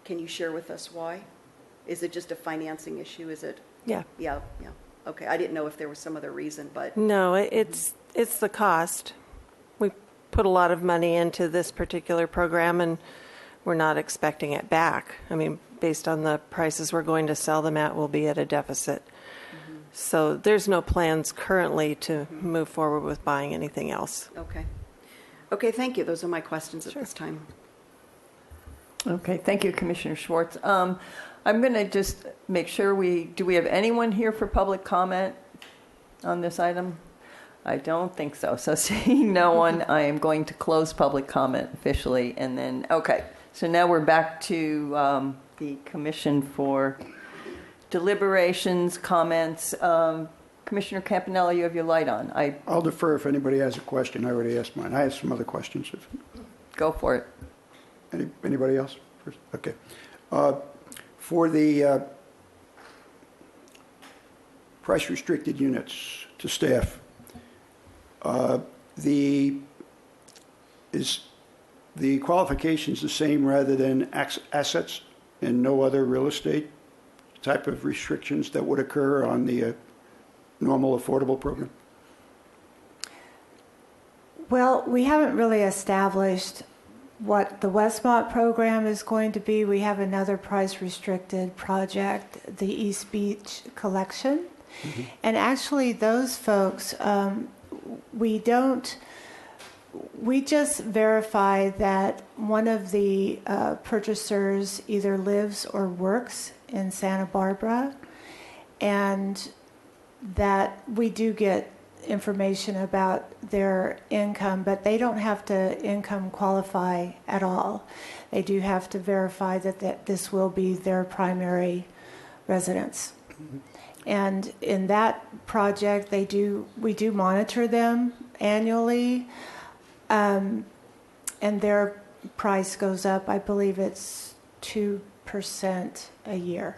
Can you share with us why? Is it just a financing issue? Is it? Yeah. Yeah. Okay. I didn't know if there was some other reason, but. No, it's the cost. We put a lot of money into this particular program, and we're not expecting it back. I mean, based on the prices we're going to sell them at, we'll be at a deficit. So there's no plans currently to move forward with buying anything else. Okay. Okay, thank you. Those are my questions at this time. Okay, thank you, Commissioner Schwartz. I'm going to just make sure do we have anyone here for public comment on this item? I don't think so. So seeing no one, I am going to close public comment officially. And then, okay, so now we're back to the Commission for deliberations, comments. Commissioner Campanella, you have your light on. I'll defer if anybody has a question. I already asked mine. I have some other questions. Go for it. Anybody else? First? Okay. For the price-restricted units to staff, is the qualifications the same rather than assets and no other real estate type of restrictions that would occur on the normal affordable program? Well, we haven't really established what the Westmont program is going to be. We have another price-restricted project, the East Beach Collection. Mm-hmm. And actually, those folks, we just verify that one of the purchasers either lives or works in Santa Barbara, and that we do get information about their income, but they don't have to income qualify at all. They do have to verify that this will be their primary residence. Mm-hmm. And in that project, we do monitor them annually, and their price goes up. I believe it's 2% a year.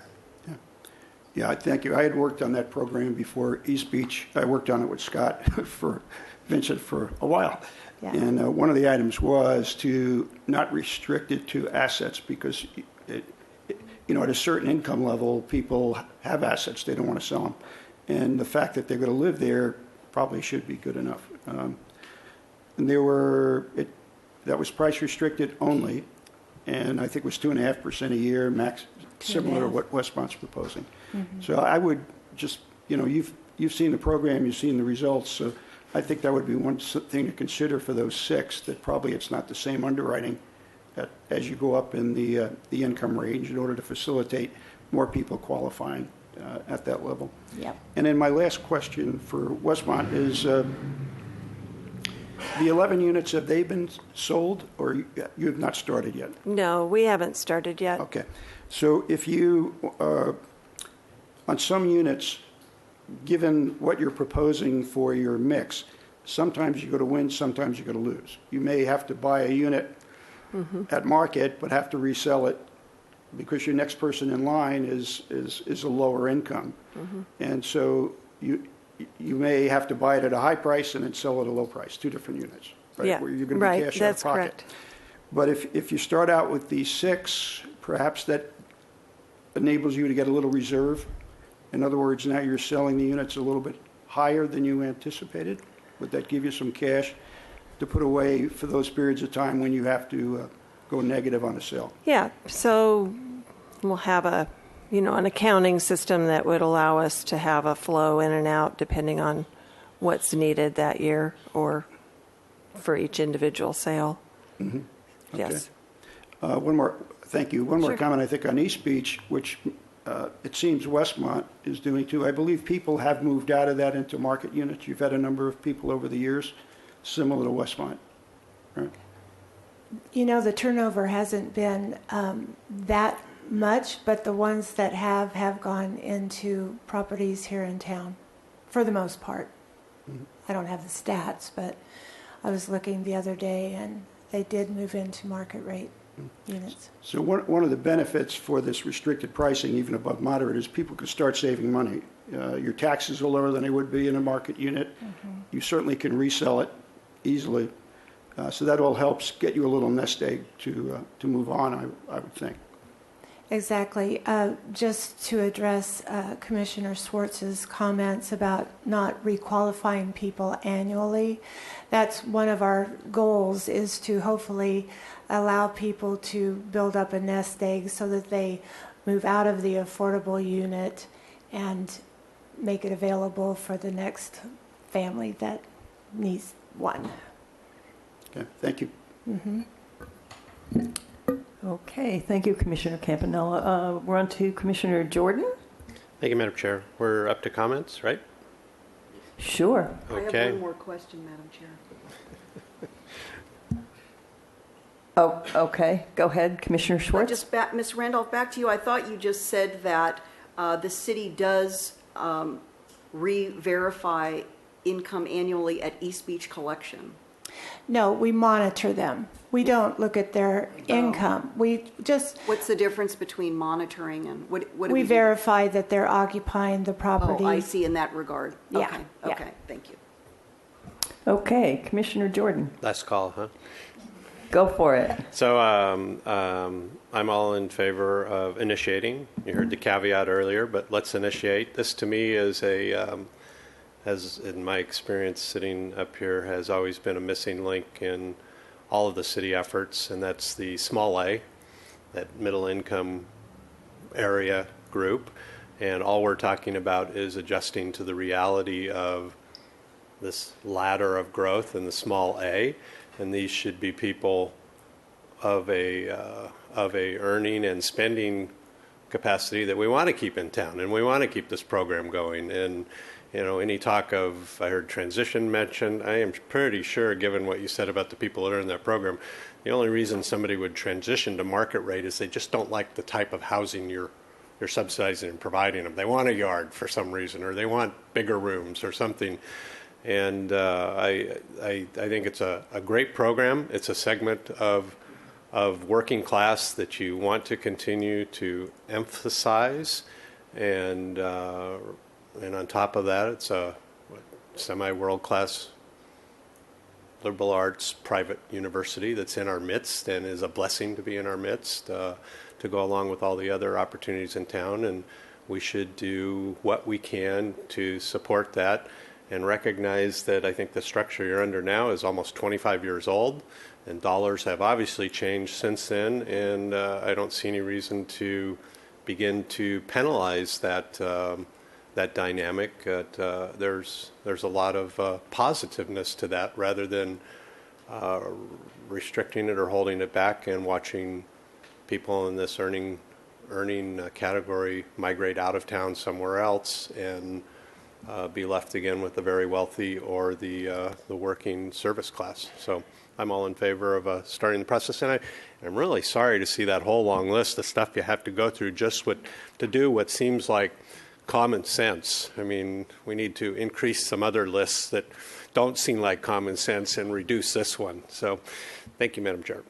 Yeah, thank you. I had worked on that program before East Beach. I worked on it with Scott for Vincent for a while. Yeah. And one of the items was to not restrict it to assets, because at a certain income level, people have assets. They don't want to sell them. And the fact that they're going to live there probably should be good enough. And that was price restricted only, and I think it was 2.5% a year max, similar to what Westmont's proposing. Mm-hmm. So I would just, you've seen the program, you've seen the results, so I think that would be one thing to consider for those 6, that probably it's not the same underwriting as you go up in the income range, in order to facilitate more people qualifying at that level. Yep. And then my last question for Westmont is, the 11 units, have they been sold, or you have not started yet? No, we haven't started yet. Okay. So if you, on some units, given what you're proposing for your mix, sometimes you're going to win, sometimes you're going to lose. You may have to buy a unit at market, but have to resell it because your next person in line is a lower income. Mm-hmm. And so you may have to buy it at a high price and then sell it at a low price, 2 different units, right? Yeah, Where you're going to be cash out of pocket. Correct. But if you start out with these 6, perhaps that enables you to get a little reserve. In other words, now you're selling the units a little bit higher than you anticipated. Would that give you some cash to put away for those periods of time when you have to go negative on a sale? Yeah, so we'll have an accounting system that would allow us to have a flow in and out depending on what's needed that year or for each individual sale. Mm-hmm. Okay. Yes. One more. Thank you. One more Sure. comment, I think, on East Beach, which it seems Westmont is doing too. I believe people have moved out of that into market units. You've had a number of people over the years, similar to Westmont, right? The turnover hasn't been that much, but the ones that have gone into properties here in town, for the most part. Mm-hmm. I don't have the stats, but I was looking the other day, and they did move into market rate units. So one of the benefits for this restricted pricing, even above moderate, is people can start saving money. Your taxes are lower than they would be in a market unit. Mm-hmm. You certainly can resell it easily. So that all helps get you a little nest egg to move on, I would think. Exactly. Just to address Commissioner Schwartz's comments about not requalifying people annually, that's one of our goals, is to hopefully allow people to build up a nest egg so that they move out of the affordable unit and make it available for the next family that needs one. Okay, thank you. Mm-hmm. Okay, thank you, Commissioner Campanella. We're on to Commissioner Jordan. Thank you, Madam Chair. We're up to comments, right? Sure. Okay. I have one more question, Madam Chair. Oh, okay. Go ahead, Commissioner Schwartz. Ms. Randolph, back to you. I thought you just said that the city does re-verify income annually at East Beach Collection. No, we monitor them. We don't look at their income. We just... What's the difference between monitoring and what do we verify that they're occupying the property. Oh, I see, in that regard. Yeah. Okay, Yeah. okay, thank you. Okay, Commissioner Jordan. Last call, huh? Go for it. So I'm all in favor of initiating. You heard the caveat earlier, but let's initiate. This to me is has in my experience sitting up here, has always been a missing link in all of the city efforts, and that's the small A, that middle income area group. And all we're talking about is adjusting to the reality of this ladder of growth in the small A, and these should be people of a earning and spending capacity that we want to keep in town, and we want to keep this program going. And any talk of, I heard transition mentioned, I am pretty sure, given what you said about the people that are in that program, the only reason somebody would transition to market rate is they just don't like the type of housing you're subsidizing and providing them. They want a yard for some reason, or they want bigger rooms or something. And I think it's a great program. It's a segment of working class that you want to continue to emphasize, and on top of that, it's a semi-world-class liberal arts private university that's in our midst and is a blessing to be in our midst, to go along with all the other opportunities in town. And we should do what we can to support that and recognize that I think the structure you're under now is almost 25 years old, and dollars have obviously changed since then, and I don't see any reason to begin to penalize that dynamic. There's a lot of positiveness to that, rather than restricting it or holding it back and watching people in this earning category migrate out of town somewhere else and be left again with the very wealthy or the working service class. So I'm all in favor of starting the process, and I'm really sorry to see that whole long list of stuff you have to go through just to do what seems like common sense. I mean, we need to increase some other lists that don't seem like common sense and reduce this one. So thank you, Madam Chair.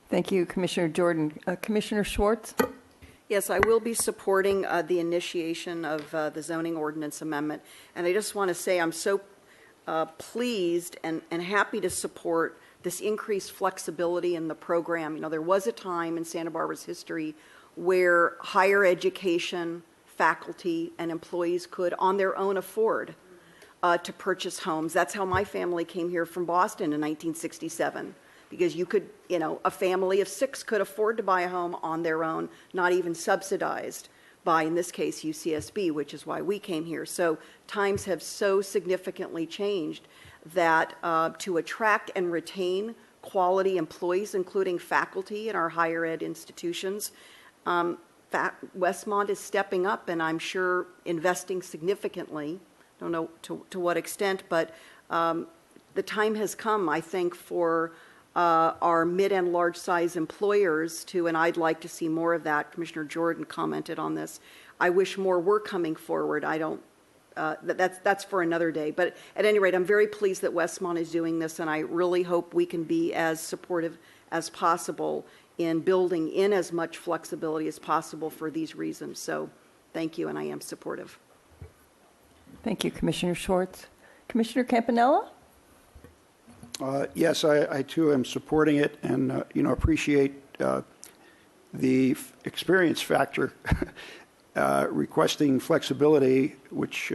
Thank you, Commissioner Jordan. Commissioner Schwartz? Yes, I will be supporting the initiation of the zoning ordinance amendment. And I just want to say I'm so pleased and happy to support this increased flexibility in the program. There was a time in Santa Barbara's history where higher education faculty and employees could, on their own, afford to purchase homes. That's how my family came here from Boston in 1967. Because you could, a family of 6 could afford to buy a home on their own, not even subsidized by, in this case, UCSB, which is why we came here. So times have so significantly changed that to attract and retain quality employees, including faculty in our higher ed institutions, Westmont is stepping up, and I'm sure investing significantly. I don't know to what extent, but the time has come, I think, for our mid and large size employers to, and I'd like to see more of that. Commissioner Jordan commented on this. I wish more were coming forward. I don't, that's for another day. But at any rate, I'm very pleased that Westmont is doing this, and I really hope we can be as supportive as possible in building in as much flexibility as possible for these reasons. So thank you, and I am supportive. Thank you, Commissioner Schwartz. Commissioner Campanella? Yes, I too am supporting it, and appreciate the experience factor, requesting flexibility, which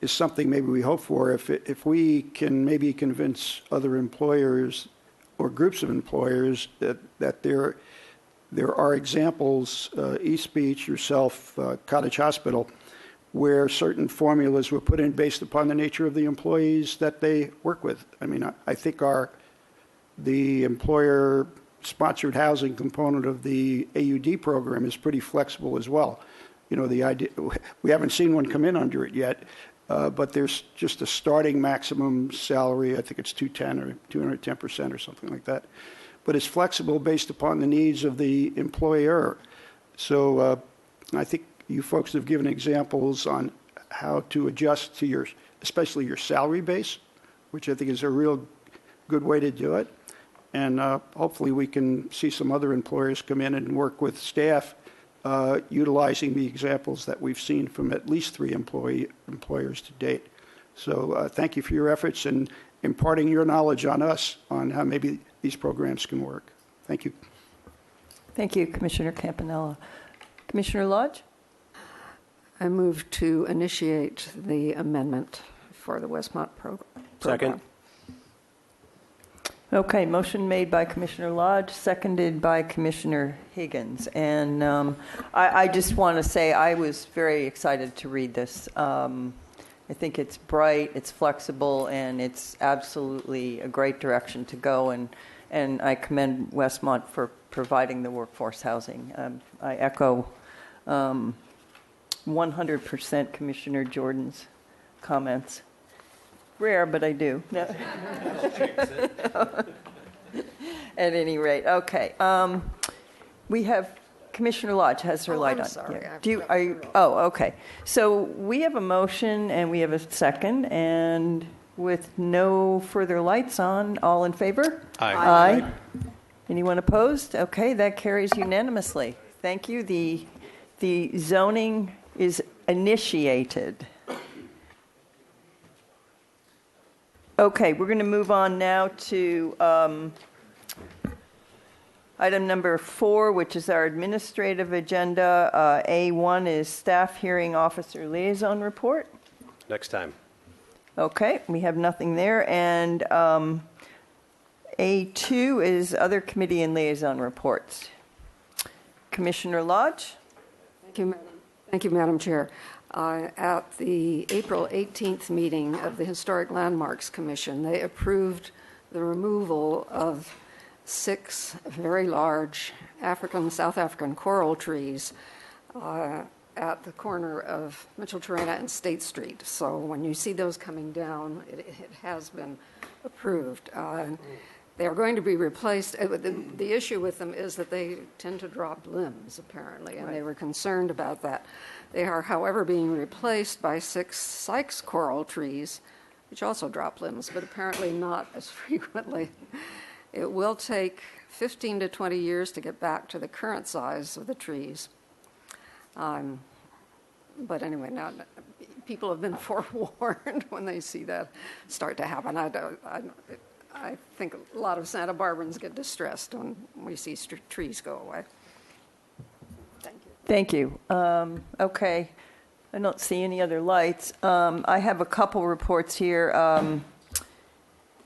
is something maybe we hope for. If we can maybe convince other employers or groups of employers that there are examples, East Beach, yourself, Cottage Hospital, where certain formulas were put in based upon the nature of the employees that they work with. I mean, I think the employer-sponsored housing component of the AUD program is pretty flexible as well. The idea, we haven't seen one come in under it yet, but there's just a starting maximum salary. I think it's 210 or 210% or something like that. But it's flexible based upon the needs of the employer. So I think you folks have given examples on how to adjust to especially your salary base, which I think is a real good way to do it. And hopefully we can see some other employers come in and work with staff utilizing the examples that we've seen from at least 3 employers to date. So thank you for your efforts and imparting your knowledge on us on how maybe these programs can work. Thank you. Thank you, Commissioner Campanella. Commissioner Lodge? I move to initiate the amendment for the Westmont program. Second. Okay, motion made by Commissioner Lodge, seconded by Commissioner Higgins. And I just want to say I was very excited to read this. I think it's bright, it's flexible, and it's absolutely a great direction to go. And I commend Westmont for providing the workforce housing. I echo 100% Commissioner Jordan's comments. Rare, but I do. No. At any rate, okay. We have Commissioner Lodge has her light I'm on. sorry. Yeah. Oh, okay. So we have a motion and we have a second, and with no further lights on, all in favor? Aye. Aye. Anyone opposed? Okay, that carries unanimously. Thank you. The zoning is initiated. Okay, we're going to move on now to item number 4, which is our administrative agenda. A1 is staff hearing officer liaison report. Next time. Okay, we have nothing there. And A2 is other committee and liaison reports. Commissioner Lodge? Thank you, Madam Chair. At the April 18th meeting of the Historic Landmarks Commission, they approved the removal of 6 very large South African coral trees at the corner of Mitchell-Torrena and State Street. So when you see those coming down, it has been approved. They are going to be replaced. The issue with them is that they tend to drop limbs, apparently, and they were concerned about that. They are, however, being replaced by 6 Sykes coral trees, which also drop limbs, but apparently not as frequently. It will take 15 to 20 years to get back to the current size of the trees. But anyway, now people have been forewarned when they see that start to happen. I think a lot of Santa Barbarans get distressed when we see trees go away. Thank you. Okay. I don't see any other lights. I have a couple reports here.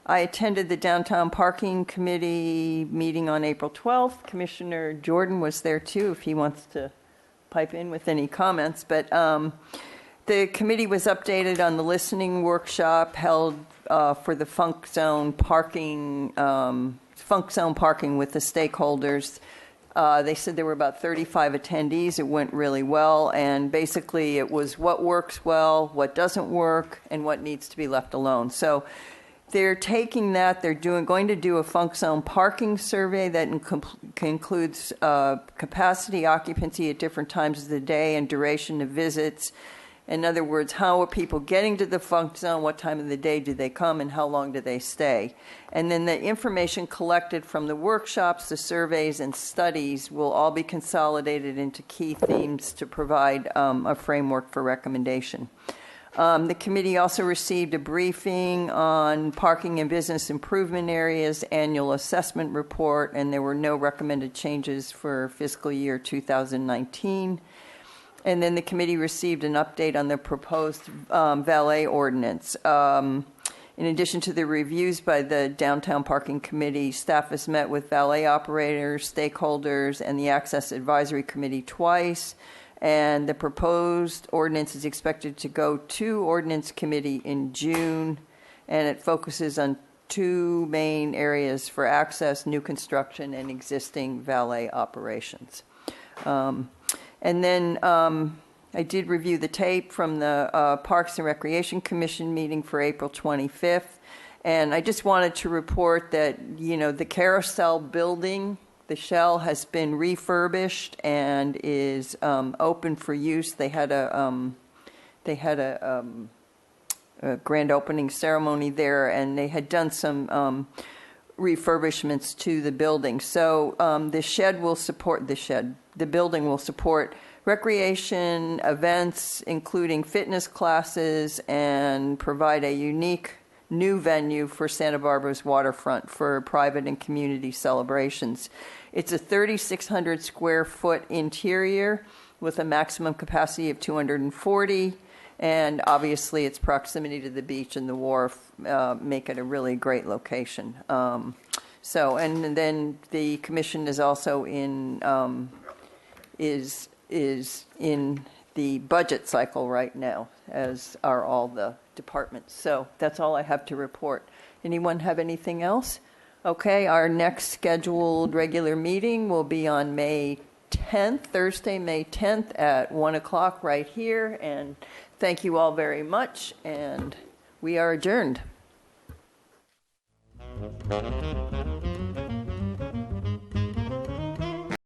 I attended the Downtown Parking Committee meeting on April 12th. Commissioner Jordan was there too, if he wants to pipe in with any comments. But the committee was updated on the listening workshop held for the funk zone parking with the stakeholders. They said there were about 35 attendees. It went really well, and basically it was what works well, what doesn't work, and what needs to be left alone. So they're taking that. They're going to do a funk zone parking survey that includes capacity, occupancy at different times of the day, and duration of visits. In other words, how are people getting to the funk zone? What time of the day do they come, and how long do they stay? And then the information collected from the workshops, the surveys, and studies will all be consolidated into key themes to provide a framework for recommendation. The committee also received a briefing on parking and business improvement areas, annual assessment report, and there were no recommended changes for fiscal year 2019. And then the committee received an update on the proposed valet ordinance. In addition to the reviews by the Downtown Parking Committee, staff has met with valet operators, stakeholders, and the Access Advisory Committee twice. And the proposed ordinance is expected to go to Ordinance Committee in June, and it focuses on 2 main areas for access, new construction, and existing valet operations. And then I did review the tape from the Parks and Recreation Commission meeting for April 25th. And I just wanted to report that, the carousel building, the shell, has been refurbished and is open for use. They had a grand opening ceremony there, and they had done some refurbishments to the building. So the building will support recreation events, including fitness classes, and provide a unique new venue for Santa Barbara's waterfront for private and community celebrations. It's a 3,600 square foot interior with a maximum capacity of 240, and obviously its proximity to the beach and the wharf make it a really great location. And then the commission is also in is in the budget cycle right now, as are all the departments. So that's all I have to report. Anyone have anything else? Okay, our next scheduled regular meeting will be on May 10th, Thursday, May 10th at 1 o'clock right here. And thank you all very much, and we are adjourned.